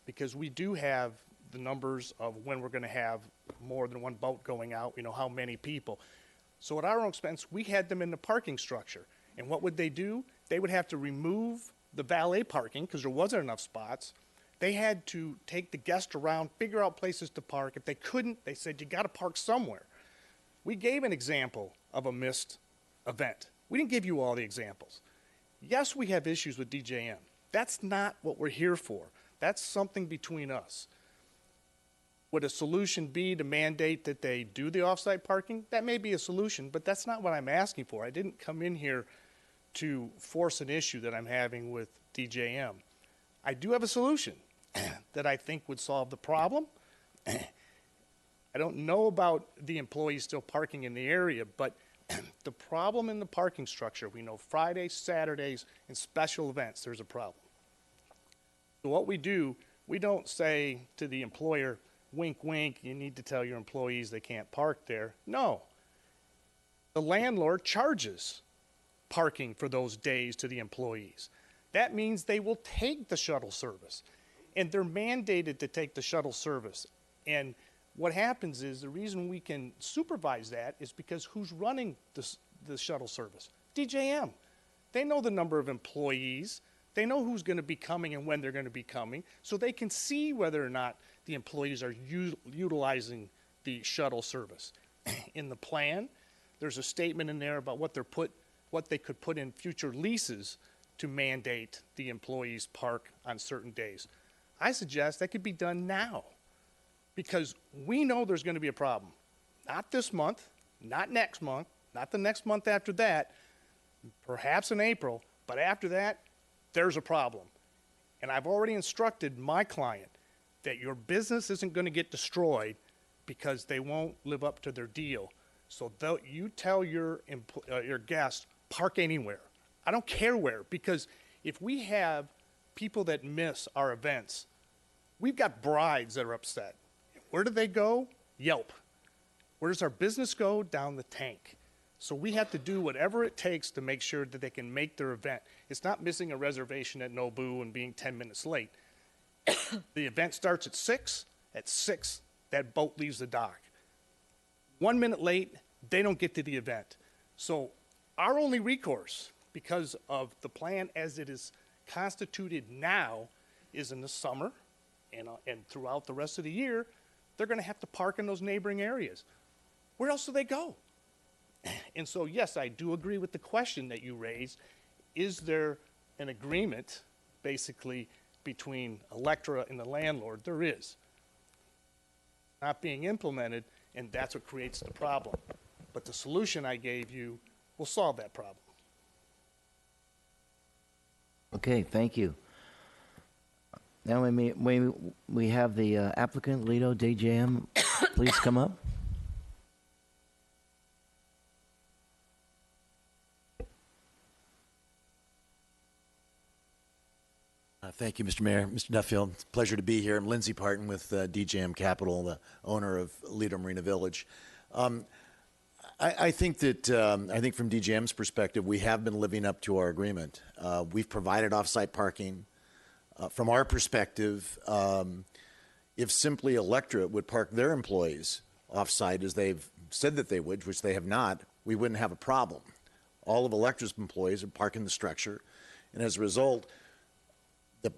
because we do have the numbers of when we're going to have more than one boat going out, you know, how many people. So at our own expense, we had them in the parking structure. And what would they do? They would have to remove the valet parking because there wasn't enough spots. They had to take the guests around, figure out places to park. If they couldn't, they said, you got to park somewhere. We gave an example of a missed event. We didn't give you all the examples. Yes, we have issues with DJM. That's not what we're here for. That's something between us. Would a solution be to mandate that they do the off-site parking? That may be a solution, but that's not what I'm asking for. I didn't come in here to force an issue that I'm having with DJM. I do have a solution that I think would solve the problem. I don't know about the employees still parking in the area, but the problem in the parking structure, we know Fridays, Saturdays, and special events, there's a problem. So what we do, we don't say to the employer, wink, wink, you need to tell your employees they can't park there. No. The landlord charges parking for those days to the employees. That means they will take the shuttle service, and they're mandated to take the shuttle service. And what happens is the reason we can supervise that is because who's running the shuttle service? DJM. They know the number of employees. They know who's going to be coming and when they're going to be coming, so they can see whether or not the employees are utilizing the shuttle service. In the plan, there's a statement in there about what they could put in future leases to mandate the employees park on certain days. I suggest that could be done now, because we know there's going to be a problem. Not this month, not next month, not the next month after that, perhaps in April, but after that, there's a problem. And I've already instructed my client that your business isn't going to get destroyed because they won't live up to their deal. So you tell your guests, park anywhere. I don't care where, because if we have people that miss our events, we've got brides that are upset. Where do they go? Yelp. Where does our business go? Down the tank. So we have to do whatever it takes to make sure that they can make their event. It's not missing a reservation at Nobu and being 10 minutes late. The event starts at 6. At 6, that boat leaves the dock. 1 minute late, they don't get to the event. So our only recourse, because of the plan as it is constituted now, is in the summer and throughout the rest of the year, they're going to have to park in those neighboring areas. Where else do they go? And so, yes, I do agree with the question that you raised. Is there an agreement, basically, between Electra and the landlord? There is. Not being implemented, and that's what creates the problem. But the solution I gave you will solve that problem. Okay, thank you. Now we have the applicant, Lido DJM. Please come up. Thank you, Mr. Mayor. Mr. Duffield, it's a pleasure to be here. I'm Lindsay Parton with DJM Capital, the owner of Lido Marina Village. I think that, from DJM's perspective, we have been living up to our agreement. We've provided off-site parking. From our perspective, if simply Electra would park their employees off-site as they've said that they would, which they have not, we wouldn't have a problem. All of Electra's employees would park in the structure, and as a result,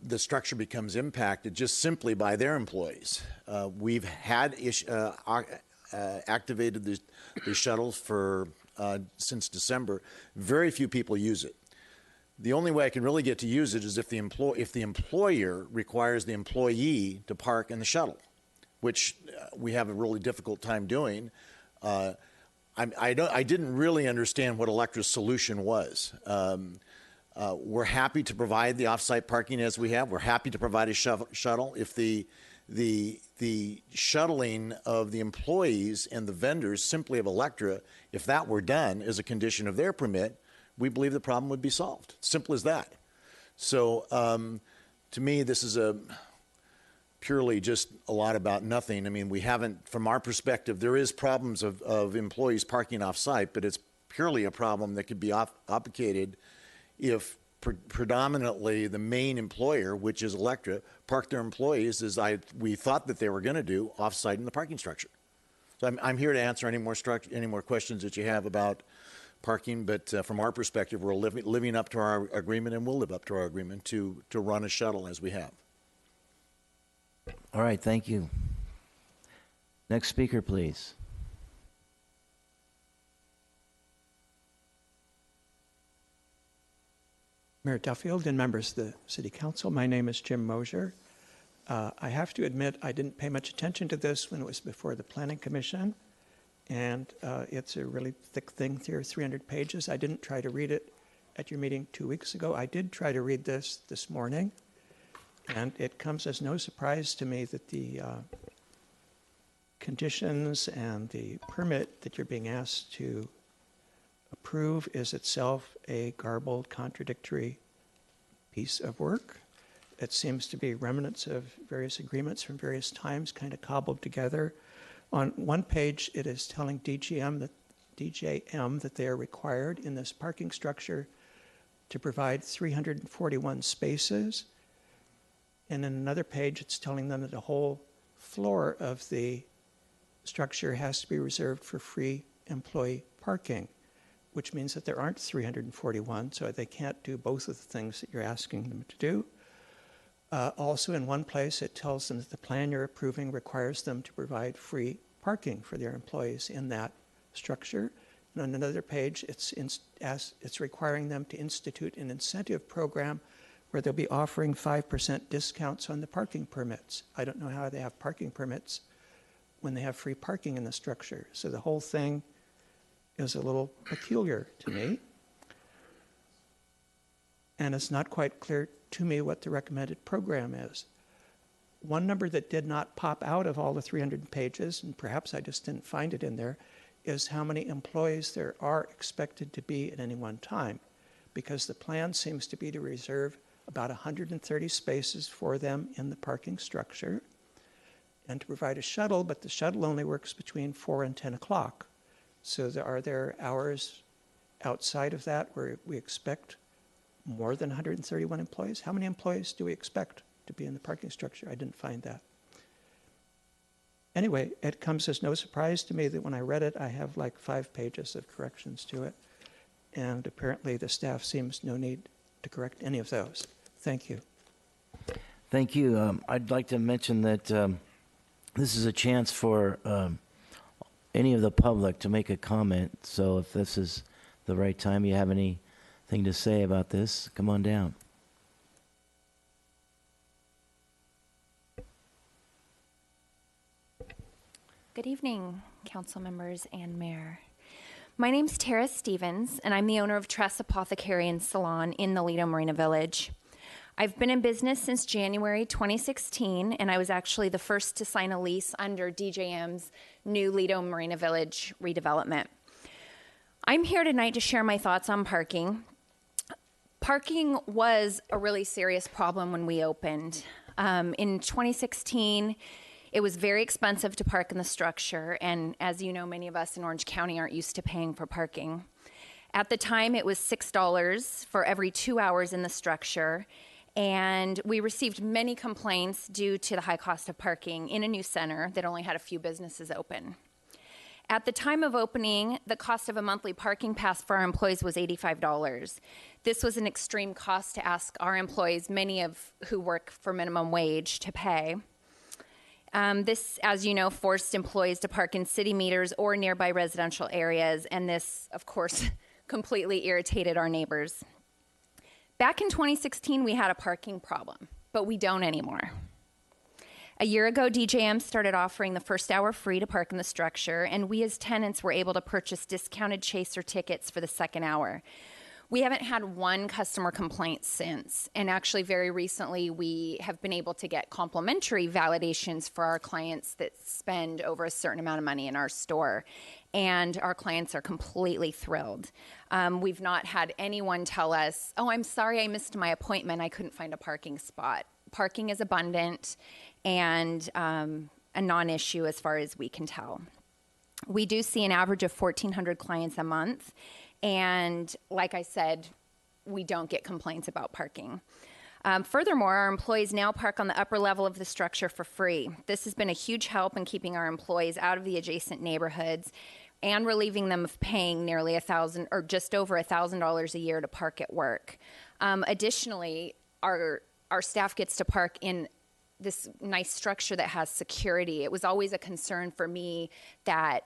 the structure becomes impacted just simply by their employees. We've had activated the shuttles for since December. Very few people use it. The only way I can really get to use it is if the employer requires the employee to park in the shuttle, which we have a really difficult time doing. I didn't really understand what Electra's solution was. We're happy to provide the off-site parking as we have. We're happy to provide a shuttle. If the shuttling of the employees and the vendors simply of Electra, if that were done as a condition of their permit, we believe the problem would be solved. Simple as that. So to me, this is purely just a lot about nothing. I mean, we haven't, from our perspective, there is problems of employees parking off-site, but it's purely a problem that could be obfuscated if predominantly the main employer, which is Electra, parked their employees as we thought that they were going to do off-site in the parking structure. So I'm here to answer any more questions that you have about parking, but from our perspective, we're living up to our agreement, and we'll live up to our agreement to run a shuttle as we have. All right, thank you. Next speaker, please. Mayor Duffield and members of the City Council, my name is Jim Mosier. I have to admit I didn't pay much attention to this when it was before the Planning Commission, and it's a really thick thing here, 300 pages. I didn't try to read it at your meeting 2 weeks ago. I did try to read this morning, and it comes as no surprise to me that the conditions and the permit that you're being asked to approve is itself a garbled, contradictory piece of work. It seems to be remnants of various agreements from various times kind of cobbled together. On one page, it is telling DJM that they are required in this parking structure to provide 341 spaces. And in another page, it's telling them that the whole floor of the structure has to be reserved for free employee parking, which means that there aren't 341, so they can't do both of the things that you're asking them to do. Also, in one place, it tells them that the plan you're approving requires them to provide free parking for their employees in that structure. And on another page, it's requiring them to institute an incentive program where they'll be offering 5% discounts on the parking permits. I don't know how they have parking permits when they have free parking in the structure. So the whole thing is a little peculiar to me. And it's not quite clear to me what the recommended program is. One number that did not pop out of all the 300 pages, and perhaps I just didn't find it in there, is how many employees there are expected to be at any one time, because the plan seems to be to reserve about 130 spaces for them in the parking structure and to provide a shuttle, but the shuttle only works between 4 and 10 o'clock. So are there hours outside of that where we expect more than 131 employees? How many employees do we expect to be in the parking structure? I didn't find that. Anyway, it comes as no surprise to me that when I read it, I have like 5 pages of corrections to it. And apparently the staff seems no need to correct any of those. Thank you. Thank you. I'd like to mention that this is a chance for any of the public to make a comment. So if this is the right time, you have anything to say about this, come on down. Good evening, council members and mayor. My name's Tara Stevens, and I'm the owner of Tress Apothecary and Salon in the Lido Marina Village. I've been in business since January 2016, and I was actually the first to sign a lease under DJM's new Lido Marina Village redevelopment. I'm here tonight to share my thoughts on parking. Parking was a really serious problem when we opened. In 2016, it was very expensive to park in the structure, and as you know, many of us in Orange County aren't used to paying for parking. At the time, it was $6 for every 2 hours in the structure, and we received many complaints due to the high cost of parking in a new center that only had a few businesses open. At the time of opening, the cost of a monthly parking pass for our employees was $85. This was an extreme cost to ask our employees, many of who work for minimum wage, to pay. This, as you know, forced employees to park in city meters or nearby residential areas, and this, of course, completely irritated our neighbors. Back in 2016, we had a parking problem, but we don't anymore. A year ago, DJM started offering the first hour free to park in the structure, and we as tenants were able to purchase discounted chaser tickets for the second hour. We haven't had one customer complaint since, and actually very recently we have been able to get complimentary validations for our clients that spend over a certain amount of money in our store, and our clients are completely thrilled. We've not had anyone tell us, oh, I'm sorry I missed my appointment, I couldn't find a parking spot. Parking is abundant and a non-issue as far as we can tell. We do see an average of 1,400 clients a month, and like I said, we don't get complaints about parking. Furthermore, our employees now park on the upper level of the structure for free. This has been a huge help in keeping our employees out of the adjacent neighborhoods and relieving them of paying nearly $1,000 or just over $1,000 a year to park at work. Additionally, our staff gets to park in this nice structure that has security. It was always a concern for me that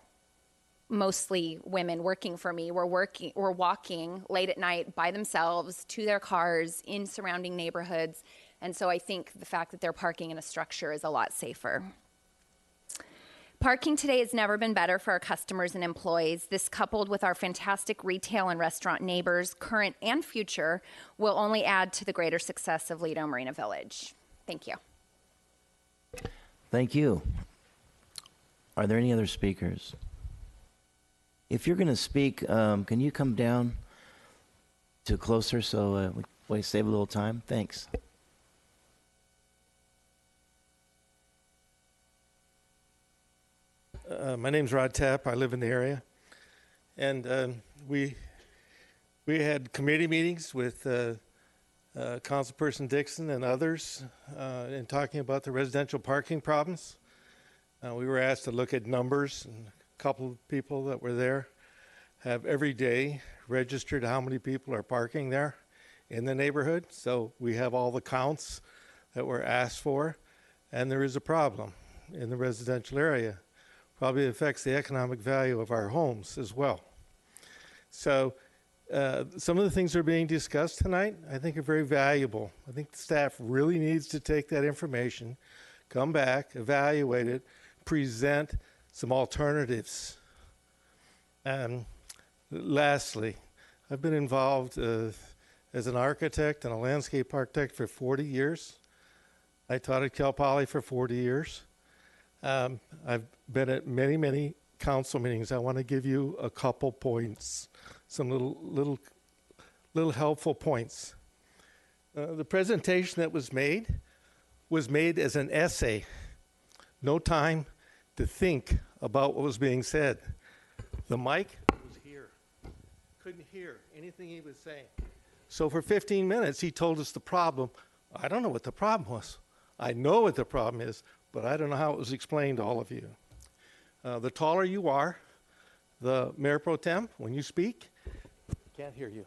mostly women working for me were walking late at night by themselves to their cars in surrounding neighborhoods. And so I think the fact that they're parking in a structure is a lot safer. Parking today has never been better for our customers and employees. This, coupled with our fantastic retail and restaurant neighbors, current and future, will only add to the greater success of Lido Marina Village. Thank you. Thank you. Are there any other speakers? If you're going to speak, can you come down to closer so we save a little time? Thanks. My name's Rod Tapp. I live in the area, and we had committee meetings with Councilperson Dixon and others in talking about the residential parking problems. We were asked to look at numbers, and a couple of people that were there have every day registered how many people are parking there in the neighborhood. So we have all the counts that were asked for, and there is a problem in the residential area. Probably affects the economic value of our homes as well. So some of the things that are being discussed tonight, I think, are very valuable. I think the staff really needs to take that information, come back, evaluate it, present some alternatives. Lastly, I've been involved as an architect and a landscape architect for 40 years. I taught at Cal Poly for 40 years. I've been at many, many council meetings. I want to give you a couple points, some little helpful points. The presentation that was made as an essay. No time to think about what was being said. The mic was here. Couldn't hear anything he was saying. So for 15 minutes, he told us the problem. I don't know what the problem was. I know what the problem is, but I don't know how it was explained to all of you. The taller you are, the Mayor Pro Tem, when you speak, can't hear you.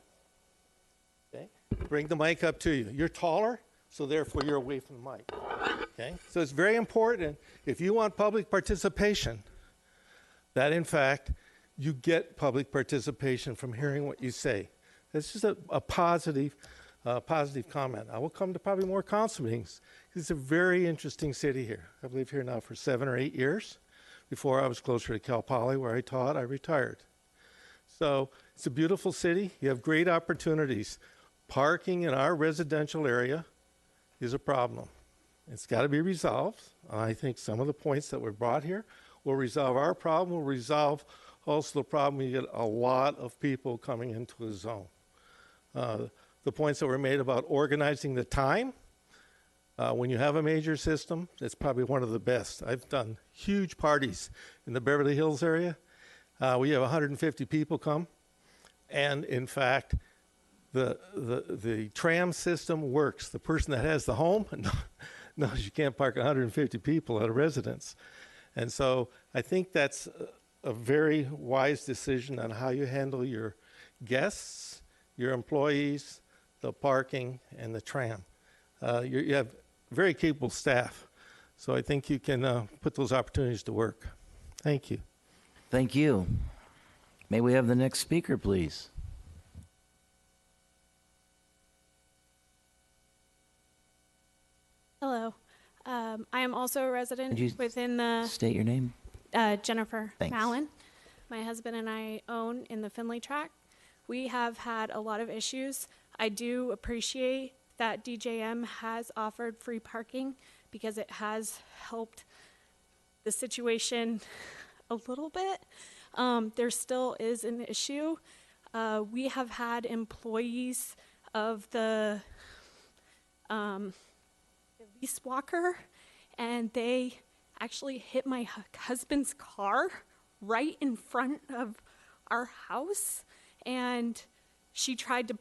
Okay? Bring the mic up to you. You're taller, so therefore you're away from the mic. Okay? So it's very important, if you want public participation, that in fact, you get public participation from hearing what you say. It's just a positive comment. I will come to probably more council meetings. It's a very interesting city here. I've lived here now for 7 or 8 years. Before I was closer to Cal Poly, where I taught, I retired. So it's a beautiful city. You have great opportunities. Parking in our residential area is a problem. It's got to be resolved. I think some of the points that were brought here will resolve our problem, will resolve also the problem you get a lot of people coming into a zone. The points that were made about organizing the time, when you have a major system, it's probably one of the best. I've done huge parties in the Beverly Hills area. We have 150 people come, and in fact, the tram system works. The person that has the home knows you can't park 150 people at a residence. And so I think that's a very wise decision on how you handle your guests, your employees, the parking, and the tram. You have very capable staff, so I think you can put those opportunities to work. Thank you. Thank you. May we have the next speaker, please? Hello. I am also a resident Could you within the... State your name. Jennifer Thanks. Mallon. My husband and I own in the Finley tract. We have had a lot of issues. I do appreciate that DJM has offered free parking because it has helped the situation a little bit. There still is an issue. We have had employees of the lease walker, and they actually hit my husband's car right in front of our house, and she tried to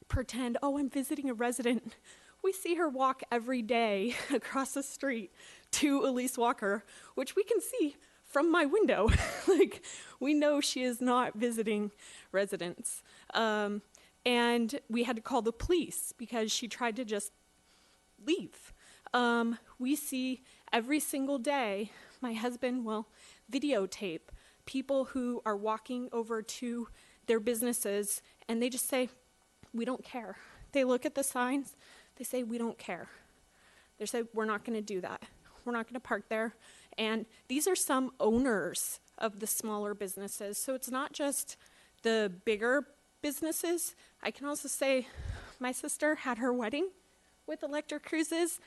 pretend, oh, I'm visiting a resident. We see her walk every day across the street to Elise Walker, which we can see from my window. Like, we know she is not visiting residents. And we had to call the police because she tried to just leave. We see every single day, my husband will videotape people who are walking over to their businesses, and they just say, we don't care. They look at the signs, they say, we don't care. They say, we're not going to do that. We're not going to park there. And these are some owners of the smaller businesses. So it's not just the bigger businesses. I can also say my sister had her wedding with electric cruises.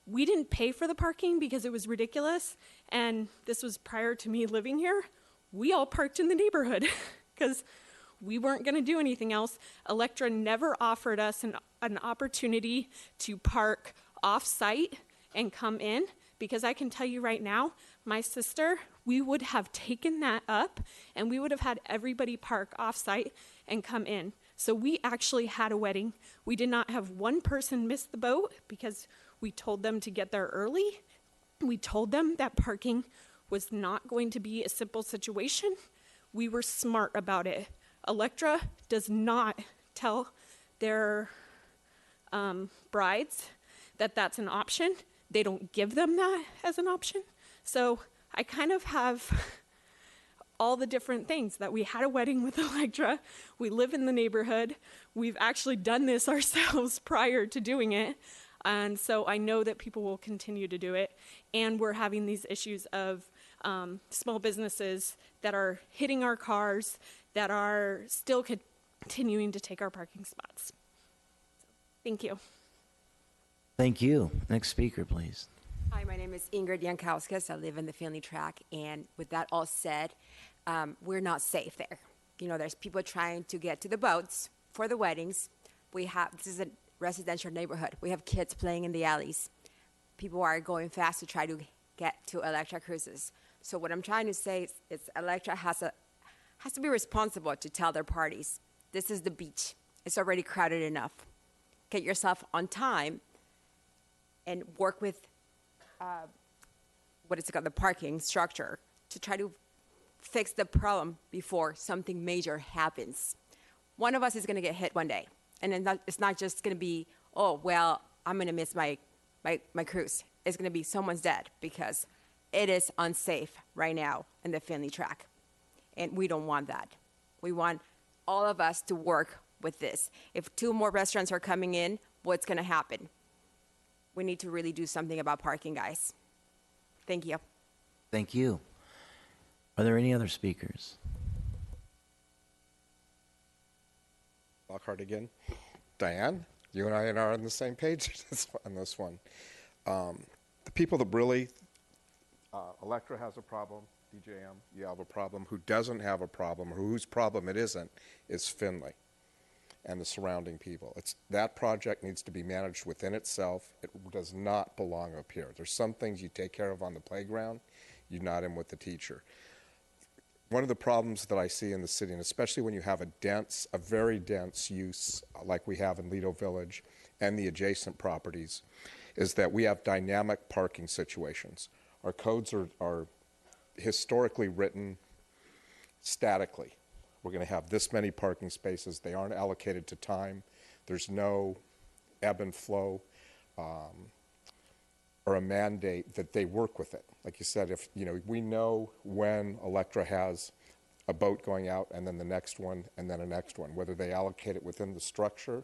We didn't pay for the parking because it was ridiculous. And this was prior to me living here. We all parked in the neighborhood because we weren't going to do anything else. Electra never offered us an opportunity to park off-site and come in, because I can tell you right now, my sister, we would have taken that up and we would have had everybody park off-site and come in. So we actually had a wedding. We did not have one person miss the boat because we told them to get there early. We told them that parking was not going to be a simple situation. We were smart about it. Electra does not tell their brides that that's an option. They don't give them that as an option. So I kind of have all the different things that we had a wedding with Electra. We live in the neighborhood. We've actually done this ourselves prior to doing it. And so I know that people will continue to do it. And we're having these issues of small businesses that are hitting our cars, that are still continuing to take our parking spots. Thank you. Thank you. Next speaker, please. Hi, my name is Ingrid Jankauskas. I live in the Finley tract, and with that all said, we're not safe there. You know, there's people trying to get to the boats for the weddings. This is a residential neighborhood. We have kids playing in the alleys. People are going fast to try to get to Electra cruises. So what I'm trying to say is Electra has to be responsible to tell their parties, this is the beach. It's already crowded enough. Get yourself on time and work with, the parking structure to try to fix the problem before something major happens. One of us is going to get hit one day, and then it's not just going to be, oh, well, I'm going to miss my cruise. It's going to be someone's dead because it is unsafe right now in the Finley track, and we don't want that. We want all of us to work with this. If 2 more restaurants are coming in, what's going to happen? We need to really do something about parking, guys. Thank you. Thank you. Are there any other speakers? Lockhart again. Diane, you and I are on the same page on this one. The people that really, Electra has a problem, DJM, you have a problem. Who doesn't have a problem, or whose problem it isn't, is Finley and the surrounding people. That project needs to be managed within itself. It does not belong up here. There's some things you take care of on the playground, you're not in with the teacher. One of the problems that I see in the city, and especially when you have a very dense use like we have in Lido Village and the adjacent properties, is that we have dynamic parking situations. Our codes are historically written statically. We're going to have this many parking spaces. They aren't allocated to time. There's no ebb and flow or a mandate that they work with it. Like you said, if we know when Electra has a boat going out and then the next one and then the next one, whether they allocate it within the structure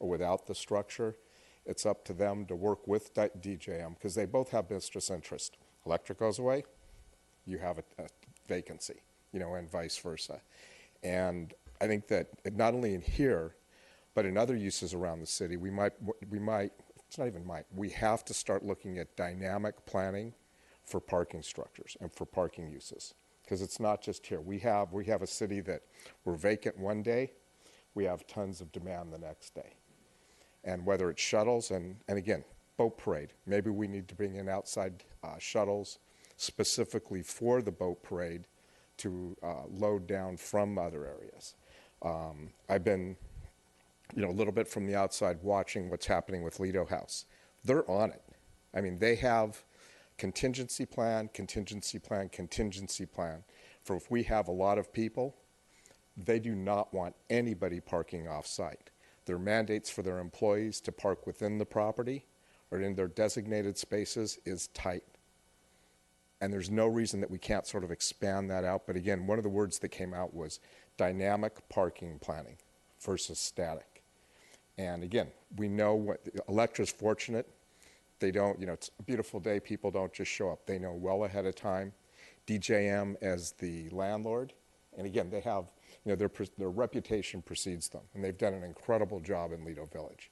or without the structure, it's up to them to work with DJM because they both have business interest. Electra goes away, you have a vacancy, and vice versa. And I think that not only in here, but in other uses around the city, we have to start looking at dynamic planning for parking structures and for parking uses. Because it's not just here. We have a city that we're vacant one day, we have tons of demand the next day. And whether it's shuttles, and again, boat parade, maybe we need to bring in outside shuttles specifically for the boat parade to load down from other areas. I've been, a little bit from the outside watching what's happening with Lido House. They're on it. I mean, they have contingency plan for if we have a lot of people. They do not want anybody parking off-site. Their mandates for their employees to park within the property or in their designated spaces is tight. And there's no reason that we can't sort of expand that out. But again, one of the words that came out was dynamic parking planning versus static. And again, we know what Electra's fortunate. They don't, it's a beautiful day. People don't just show up. They know well ahead of time. DJM as the landlord, and again, they have, their reputation precedes them, and they've done an incredible job in Lido Village,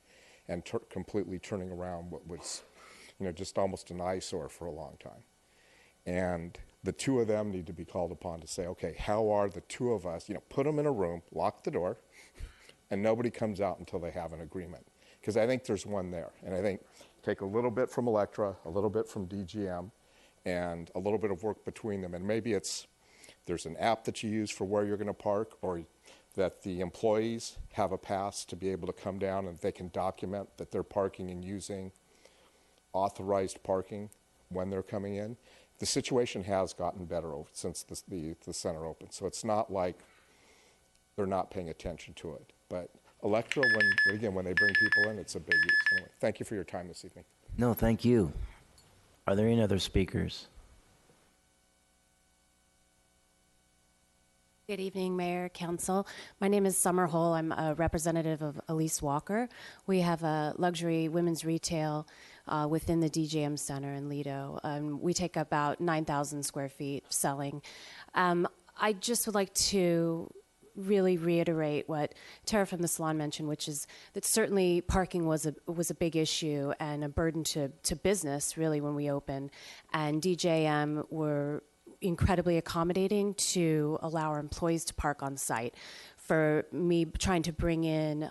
and completely turning around what was, just almost an eyesore for a long time. And the two of them need to be called upon to say, okay, how are the two of us, put them in a room, lock the door, and nobody comes out until they have an agreement. Because I think there's one there. And I think take a little bit from Electra, a little bit from DGM, and a little bit of work between them. And maybe there's an app that you use for where you're going to park, or that the employees have a pass to be able to come down and they can document that they're parking and using authorized parking when they're coming in. The situation has gotten better since the center opened. So it's not like they're not paying attention to it. But Electra, when they bring people in, it's a big use. Anyway, thank you for your time this evening. No, thank you. Are there any other speakers? Good evening, Mayor, Council. My name is Summer Hull. I'm a representative of Elise Walker. We have a luxury women's retail within the DJM Center in Lido. We take about 9,000 square feet selling. I just would like to really reiterate what Tara from the salon mentioned, which is that certainly parking was a big issue and a burden to business, really, when we opened. And DJM were incredibly accommodating to allow our employees to park on site. for me trying to bring in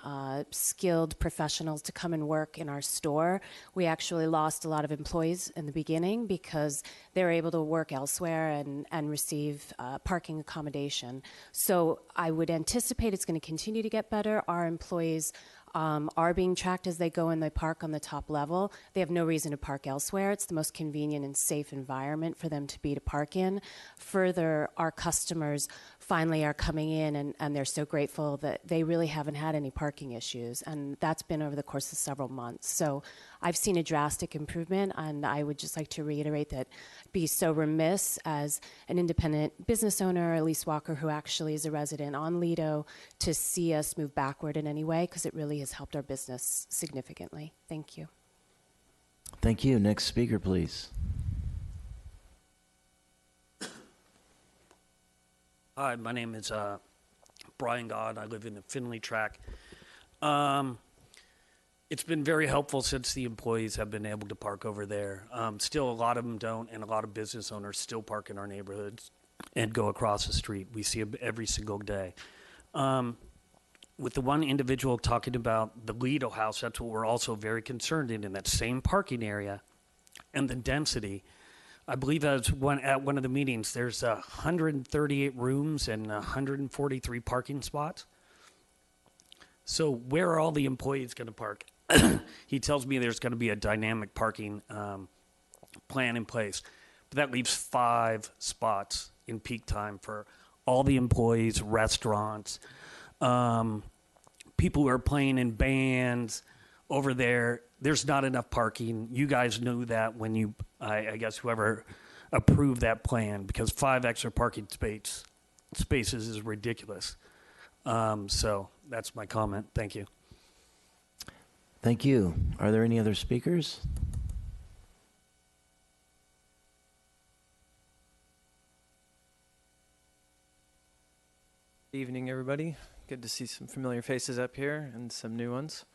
skilled professionals to come and work in our store. We actually lost a lot of employees in the beginning because they were able to work elsewhere and receive parking accommodation. So I would anticipate it's going to continue to get better. Our employees are being tracked as they go and they park on the top level. They have no reason to park elsewhere. It's the most convenient and safe environment for them to park in. Further, our customers finally are coming in and they're so grateful that they really haven't had any parking issues. And that's been over the course of several months. So I've seen a drastic improvement, and I would just like to reiterate that be so remiss as an independent business owner, Elise Walker, who actually is a resident on Lido, to see us move backward in any way, because it really has helped our business significantly. Thank you. Thank you. Next speaker, please. Hi, my name is Brian God. I live in the Finley track. It's been very helpful since the employees have been able to park over there. Still, a lot of them don't, and a lot of business owners still park in our neighborhoods and go across the street. We see them every single day. With the one individual talking about the Lido house, that's what we're also very concerned in that same parking area and the density. I believe at one of the meetings, there's 138 rooms and 143 parking spots. So where are all the employees going to park? He tells me there's going to be a dynamic parking plan in place. But that leaves 5 spots in peak time for all the employees, restaurants, people who are playing in bands over there. There's not enough parking. You guys knew that when you, I guess, whoever approved that plan, because 5 extra parking spaces is ridiculous. So that's my comment. Thank you. Thank you. Are there any other speakers? Good evening, everybody. Good to see some familiar faces up here and some new ones.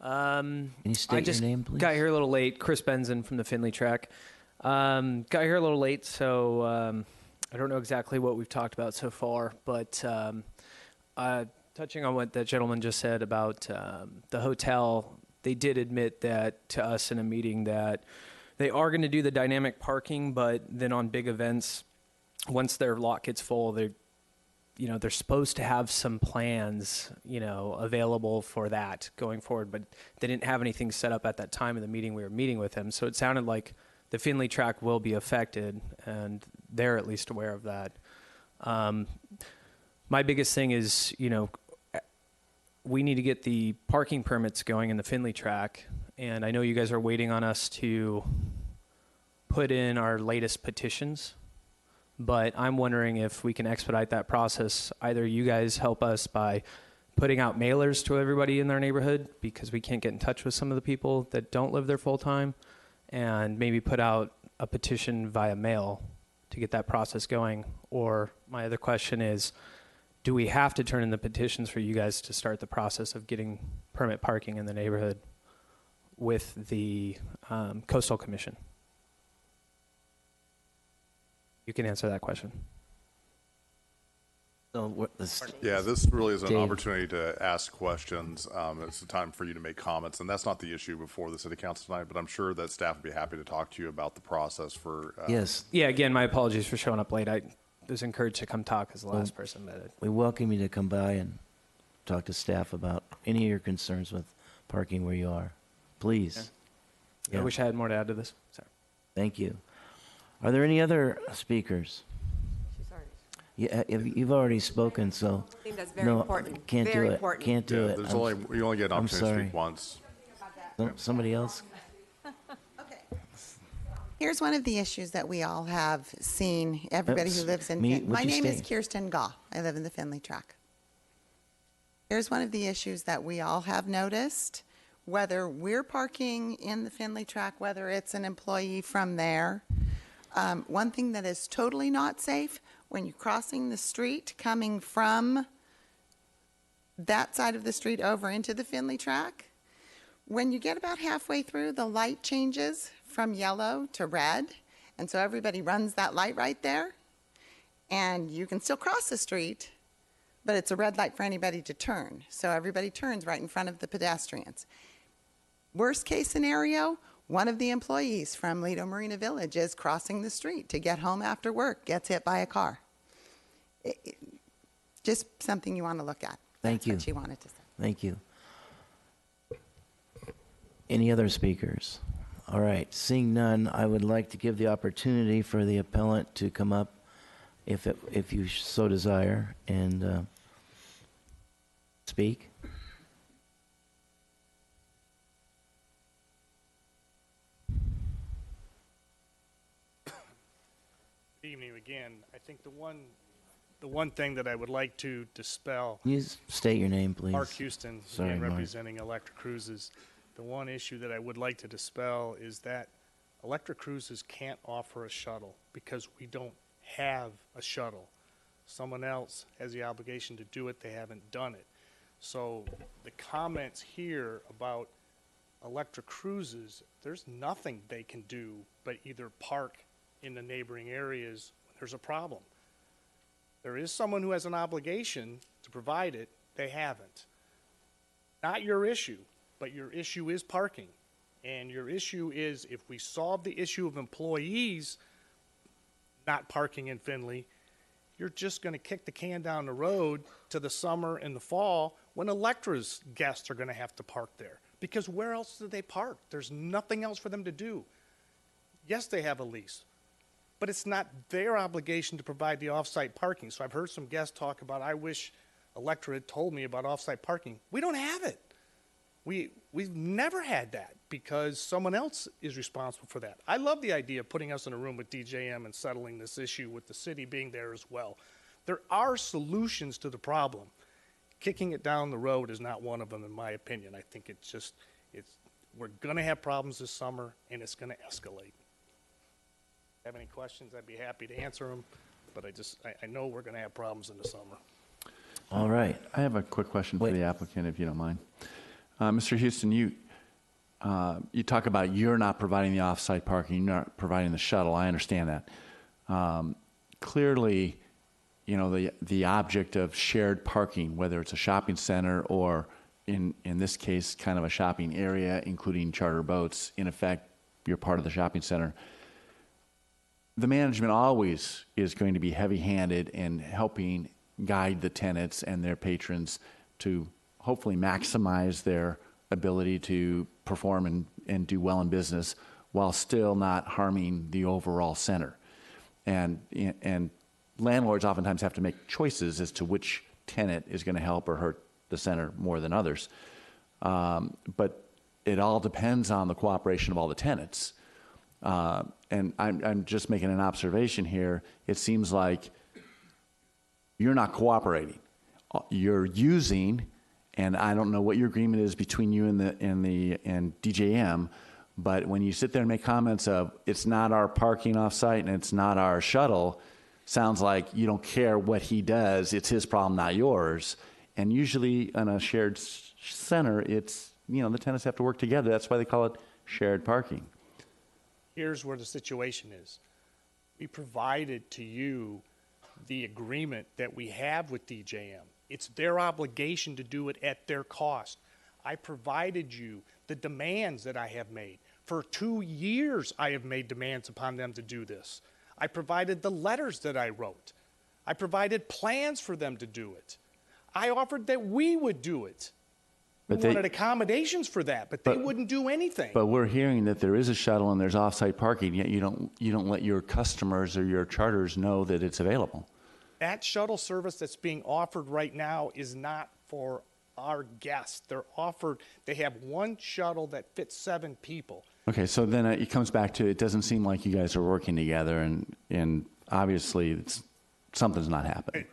Can you state your name, please? Got here a little late. Chris Benson from the Finley track. Got here a little late, so I don't know exactly what we've talked about so far, but touching on what that gentleman just said about the hotel, they did admit that to us in a meeting that they are going to do the dynamic parking, but then on big events, once their lot gets full, they're supposed to have some plans, available for that going forward, but they didn't have anything set up at that time in the meeting we were meeting with him. So it sounded like the Finley track will be affected, and they're at least aware of that. My biggest thing is, we need to get the parking permits going in the Finley track, and I know you guys are waiting on us to put in our latest petitions, but I'm wondering if we can expedite that process. Either you guys help us by putting out mailers to everybody in their neighborhood, because we can't get in touch with some of the people that don't live there full time, and maybe put out a petition via mail to get that process going. Or my other question is, do we have to turn in the petitions for you guys to start the process of getting permit parking in the neighborhood with the Coastal Commission? You can answer that question. Yeah, this really is an Dave. opportunity to ask questions. It's a time for you to make comments, and that's not the issue before the city council tonight, but I'm sure that staff would be happy to talk to you about the process for... Yes. Yeah, again, my apologies for showing up late. I was encouraged to come talk as the last person. But We welcome you to come by and talk to staff about any of your concerns with parking where you are. Please. I wish I had more to add to this. Sorry. Thank you. Are there any other speakers? Yeah, you've already spoken, so I think that's very important. Can't Very do it. important. Can't do it. You only get an I'm opportunity to sorry. speak once. Somebody else? Here's one of the issues that we all have seen, everybody who lives in would My you name is state? Kirsten Gaw. I live in the Finley track. Here's one of the issues that we all have noticed, whether we're parking in the Finley track, whether it's an employee from there. One thing that is totally not safe, when you're crossing the street coming from that side of the street over into the Finley track, when you get about halfway through, the light changes from yellow to red, and so everybody runs that light right there, and you can still cross the street, but it's a red light for anybody to turn. So everybody turns right in front of the pedestrians. Worst case scenario, one of the employees from Lido Marina Village is crossing the street to get home after work, gets hit by a car. Just something you want to look at. Thank you. That's what she wanted to say. Thank you. Any other speakers? All right, seeing none, I would like to give the opportunity for the appellant to come up if you so desire and speak. Good evening again. I think the one thing that I would like to dispel. Can you state your name, please? Mark Houston, Sorry, again, Mark. representing Electric Cruises. The one issue that I would like to dispel is that Electric Cruises can't offer a shuttle because we don't have a shuttle. Someone else has the obligation to do it. They haven't done it. So the comments here about Electric Cruises, there's nothing they can do but either park in the neighboring areas when there's a problem. There is someone who has an obligation to provide it. They haven't. Not your issue, but your issue is parking. And your issue is if we solve the issue of employees not parking in Findlay, you're just going to kick the can down the road to the summer and the fall when Electra's guests are going to have to park there. Because where else do they park? There's nothing else for them to do. Yes, they have a lease, but it's not their obligation to provide the off-site parking. So I've heard some guests talk about, I wish Electra had told me about off-site parking. We don't have it. We've never had that because someone else is responsible for that. I love the idea of putting us in a room with DJM and settling this issue with the city being there as well. There are solutions to the problem. Kicking it down the road is not one of them, in my opinion. I think we're going to have problems this summer, and it's going to escalate. If you have any questions, I'd be happy to answer them, but I know we're going to have problems in the summer. All right. I have a quick question for the applicant, if you don't mind. Mr. Houston, you talk about you're not providing the off-site parking, you're not providing the shuttle. I understand that. Clearly, you know, the object of shared parking, whether it's a shopping center or in this case, kind of a shopping area, including charter boats, in effect, you're part of the shopping center. The management always is going to be heavy-handed in helping guide the tenants and their patrons to hopefully maximize their ability to perform and do well in business while still not harming the overall center. And landlords oftentimes have to make choices as to which tenant is going to help or hurt the center more than others. But it all depends on the cooperation of all the tenants. And I'm just making an observation here. It seems like you're not cooperating. You're using, and I don't know what your agreement is between you and DJM, but when you sit there and make comments of it's not our parking off-site and it's not our shuttle, sounds like you don't care what he does. It's his problem, not yours. And usually on a shared center, it's, you know, the tenants have to work together. That's why they call it shared parking. Here's where the situation is. We provided to you the agreement that we have with DJM. It's their obligation to do it at their cost. I provided you the demands that I have made. For 2 years, I have made demands upon them to do this. I provided the letters that I wrote. I provided plans for them to do it. I offered that we would do it. We wanted accommodations for that, but they wouldn't do anything. But we're hearing that there is a shuttle and there's off-site parking, yet you don't let your customers or your charters know that it's available. That shuttle service that's being offered right now is not for our guests. They have one shuttle that fits 7 people. Okay, so then it comes back to, it doesn't seem like you guys are working together, and obviously something's not happening.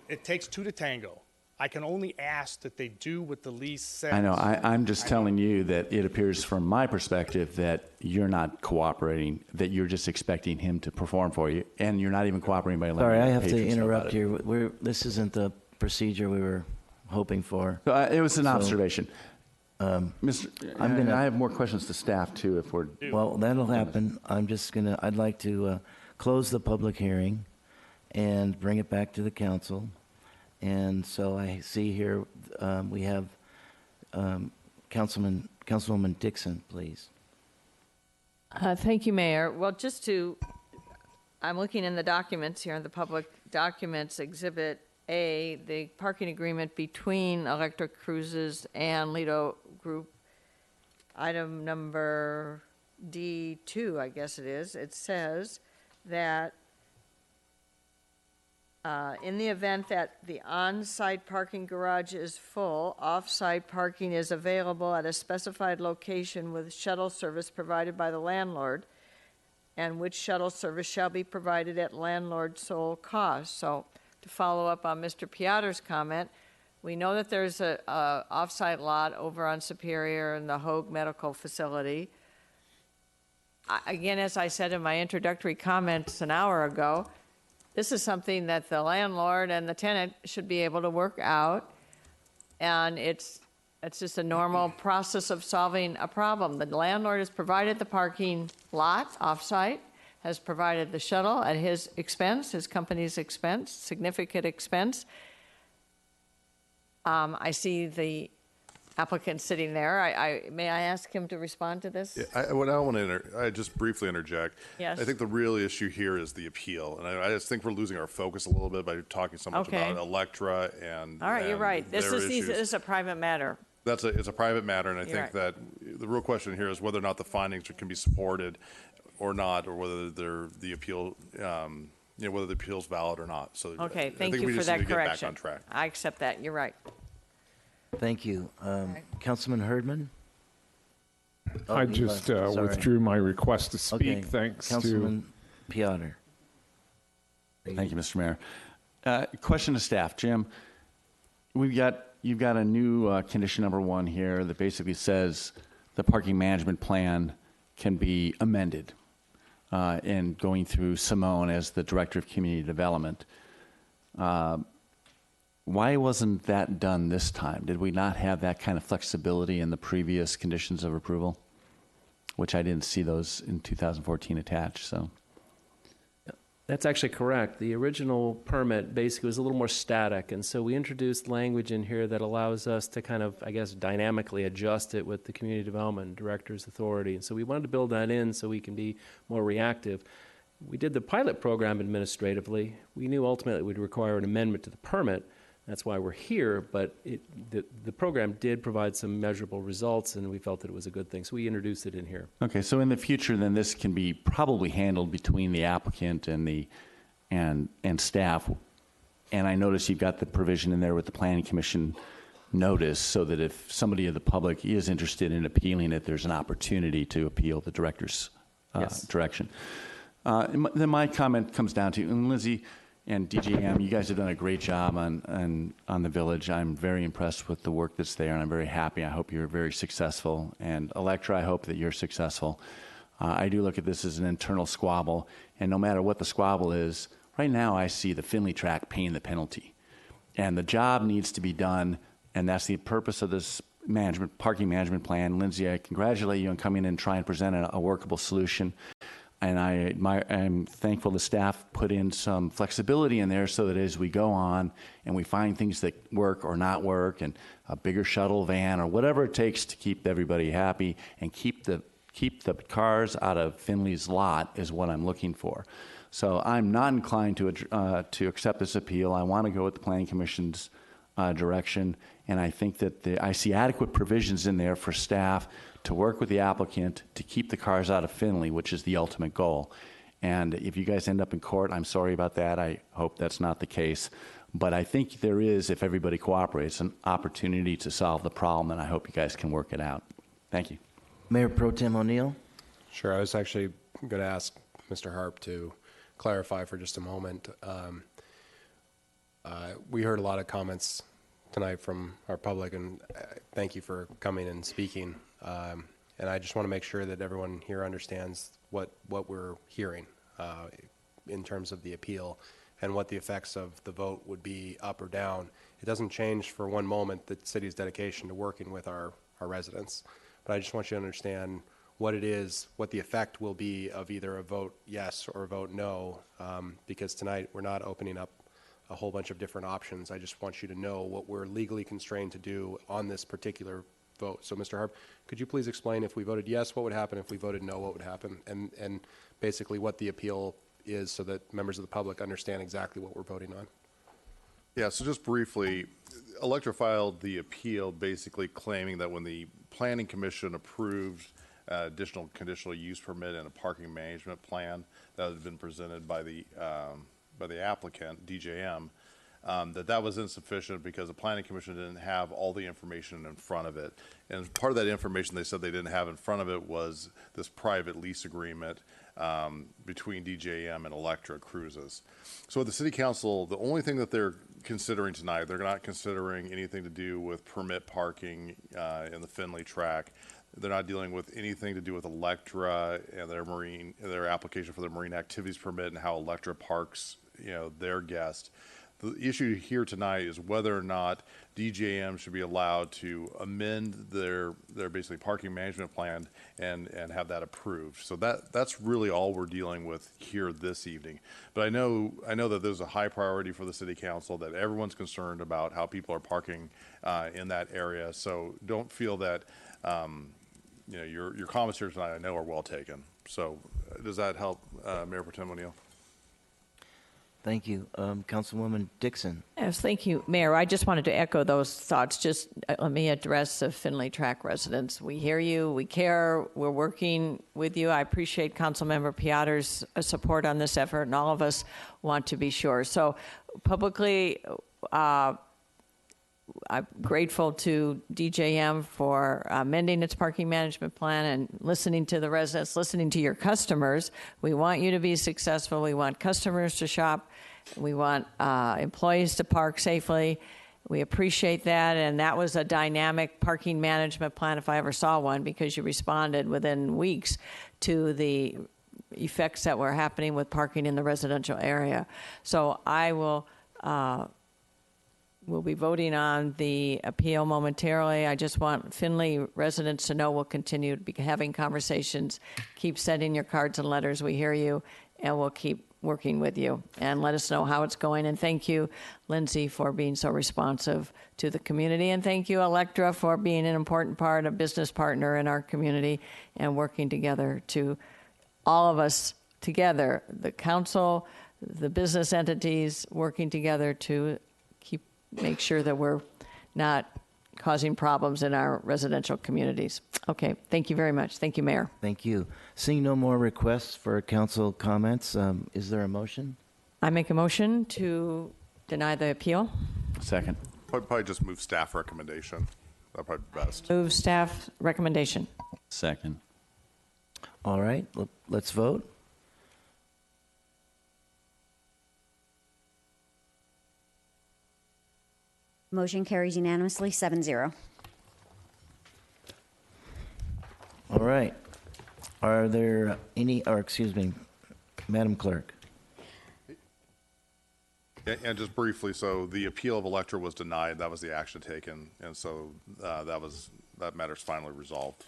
It takes 2 to tango. I can only ask that they do what the lease says. I know. I'm just telling you that it appears from my perspective that you're not cooperating, that you're just expecting him to perform for you, and you're not even cooperating by letting Sorry, I your have to patrons know interrupt about it. here. This isn't the procedure we were hoping for. So, it was an observation. I have more questions to staff too if we're... Well, that'll happen. I'd like to close the public hearing and bring it back to the council. And so I see here we have Councilwoman Dixon, please. Thank you, Mayor. Well, I'm looking in the documents here, the public documents, Exhibit A, the parking agreement between Electric Cruises and Lido Group, item number D2, I guess it is. It says that in the event that the on-site parking garage is full, off-site parking is available at a specified location with shuttle service provided by the landlord, and which shuttle service shall be provided at landlord's sole cost. So to follow up on Mr. Peotter's comment, we know that there's a off-site lot over on Superior in the Hoag Medical Facility. Again, as I said in my introductory comments an hour ago, this is something that the landlord and the tenant should be able to work out, and it's just a normal process of solving a problem. The landlord has provided the parking lot off-site, has provided the shuttle at his expense, his company's expense, significant expense. I see the applicant sitting there. May I ask him to respond to this? Yeah, I just briefly interject. Yes. I think the real issue here is the appeal, and I just think we're losing our focus a little bit by talking so much Okay. about Electra and. All right, you're right. This their is issues. a private matter. It's a private matter, and I You're think right. that the real question here is whether or not the findings can be supported or not, or whether the appeal, whether the appeal's valid or not. So Okay, I thank think you we for just need that to get back correction. on track. I accept that. You're right. Thank you. Councilman Herdman? Oh, I you just left. Sorry. withdrew my request to speak, Okay. thanks Councilman Peotter. Thank you, Mr. Mayor. Question to staff. Jim, you've got a new condition number 1 here that basically says the parking management plan can be amended, and going through Simone as the Director of Community Development. Why wasn't that done this time? Did we not have that kind of flexibility in the previous conditions of approval? Which I didn't see those in 2014 attached, so. That's actually correct. The original permit basically was a little more static, and so we introduced language in here that allows us to kind of, I guess, dynamically adjust it with the community development director's authority. And so we wanted to build that in so we can be more reactive. We did the pilot program administratively. We knew ultimately it would require an amendment to the permit. That's why we're here, but the program did provide some measurable results, and we felt that it was a good thing, so we introduced it in here. Okay, so in the future, then this can be probably handled between the applicant and and staff. And I notice you've got the provision in there with the Planning Commission notice, so that if somebody of the public is interested in appealing it, there's an opportunity to appeal the director's direction. Then my comment comes down to, and Lindsay and DJM, you guys have done a great job on the village. I'm very impressed with the work that's there, and I'm very happy. I hope you're very successful. And Electra, I hope that you're successful. I do look at this as an internal squabble, and no matter what the squabble is, right now I see the Finley track paying the penalty. And the job needs to be done, and that's the purpose of this parking management plan. Lindsay, I congratulate you on coming in and trying to present a workable solution. And I'm thankful the staff put in some flexibility in there so that as we go on and we find things that work or not work, and a bigger shuttle van or whatever it takes to keep everybody happy and keep the cars out of Finley's lot is what I'm looking for. So I'm not inclined to accept this appeal. I want to go with the Planning Commission's direction, and I think that I see adequate provisions in there for staff to work with the applicant to keep the cars out of Finley, which is the ultimate goal. And if you guys end up in court, I'm sorry about that. I hope that's not the case. But I think there is, if everybody cooperates, an opportunity to solve the problem, and I hope you guys can work it out. Thank you. Mayor Pro Tem O'Neill? Sure. I was actually going to ask Mr. Harp to clarify for just a moment. We heard a lot of comments tonight from our public, and thank you for coming and speaking. And I just want to make sure that everyone here understands what we're hearing in terms of the appeal and what the effects of the vote would be up or down. It doesn't change for one moment the city's dedication to working with our residents, but I just want you to understand what it is, what the effect will be of either a vote yes or a vote no, because tonight we're not opening up a whole bunch of different options. I just want you to know what we're legally constrained to do on this particular vote. So, Mr. Harp, could you please explain if we voted yes, what would happen? If we voted no, what would happen? And basically what the appeal is so that members of the public understand exactly what we're voting on. Yeah, so just briefly, Electra filed the appeal basically claiming that when the Planning Commission approved additional conditional use permit and a parking management plan that had been presented by the applicant, DJM, that was insufficient because the Planning Commission didn't have all the information in front of it. And part of that information they said they didn't have in front of it was this private lease agreement between DJM and Electra Cruises. So at the City Council, the only thing that they're considering tonight, they're not considering anything to do with permit parking in the Finley track. They're not dealing with anything to do with Electra and their application for their marine activities permit and how Electra parks, their guests. The issue here tonight is whether or not DJM should be allowed to amend their basically parking management plan and have that approved. So that's really all we're dealing with here this evening. But I know that there's a high priority for the City Council, that everyone's concerned about how people are parking in that area. So don't feel that your comments here tonight I know are well taken. So does that help, Mayor Pro Tem O'Neill? Thank you. Councilwoman Dixon. Yes, thank you, Mayor. I just wanted to echo those thoughts. Just let me address the Finley Track residents. We hear you. We care. We're working with you. I appreciate Councilmember Peotter's support on this effort, and all of us want to be sure. So publicly, I'm grateful to DJM for amending its parking management plan and listening to the residents, listening to your customers. We want you to be successful. We want customers to shop. We want employees to park safely. We appreciate that, and that was a dynamic parking management plan if I ever saw one, because you responded within weeks to the effects that were happening with parking in the residential area. So I will we'll be voting on the appeal momentarily. I just want Finley residents to know we'll continue to be having conversations. Keep sending your cards and letters. We hear you, and we'll keep working with you. And let us know how it's going. And thank you, Lindsay, for being so responsive to the community. And thank you, Electra, for being an important part, a business partner in our community, and working together to all of us together, the council, the business entities, working together to make sure that we're not causing problems in our residential communities. Okay, thank you very much. Thank you, Mayor. Thank you. Seeing no more requests for council comments, is there a motion? I make a motion to deny the appeal. Second. Probably just move staff recommendation. That'd probably be best. Move staff recommendation. Second. All right, let's vote. Motion carries unanimously, 7-0. All right. Are there Madam Clerk? And just briefly, so the appeal of Electra was denied. That was the action taken, and so that matter's finally resolved.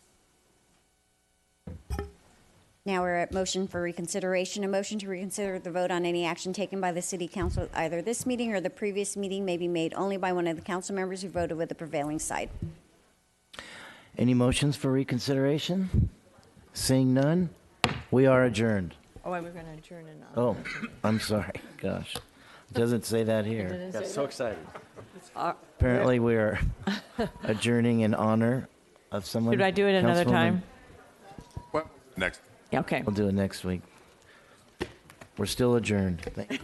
Now we're at motion for reconsideration. A motion to reconsider the vote on any action taken by the City Council at either this meeting or the previous meeting may be made only by one of the council members who voted with the prevailing side. Any motions for reconsideration? Seeing none, we are adjourned. Oh, we're going to adjourn in. Oh, I'm sorry. Gosh. It doesn't say that here. Got so excited. Apparently, we are adjourning in honor of someone. Should I do it another time? What? Next. Okay. We'll do it next week. We're still adjourned. Thank you.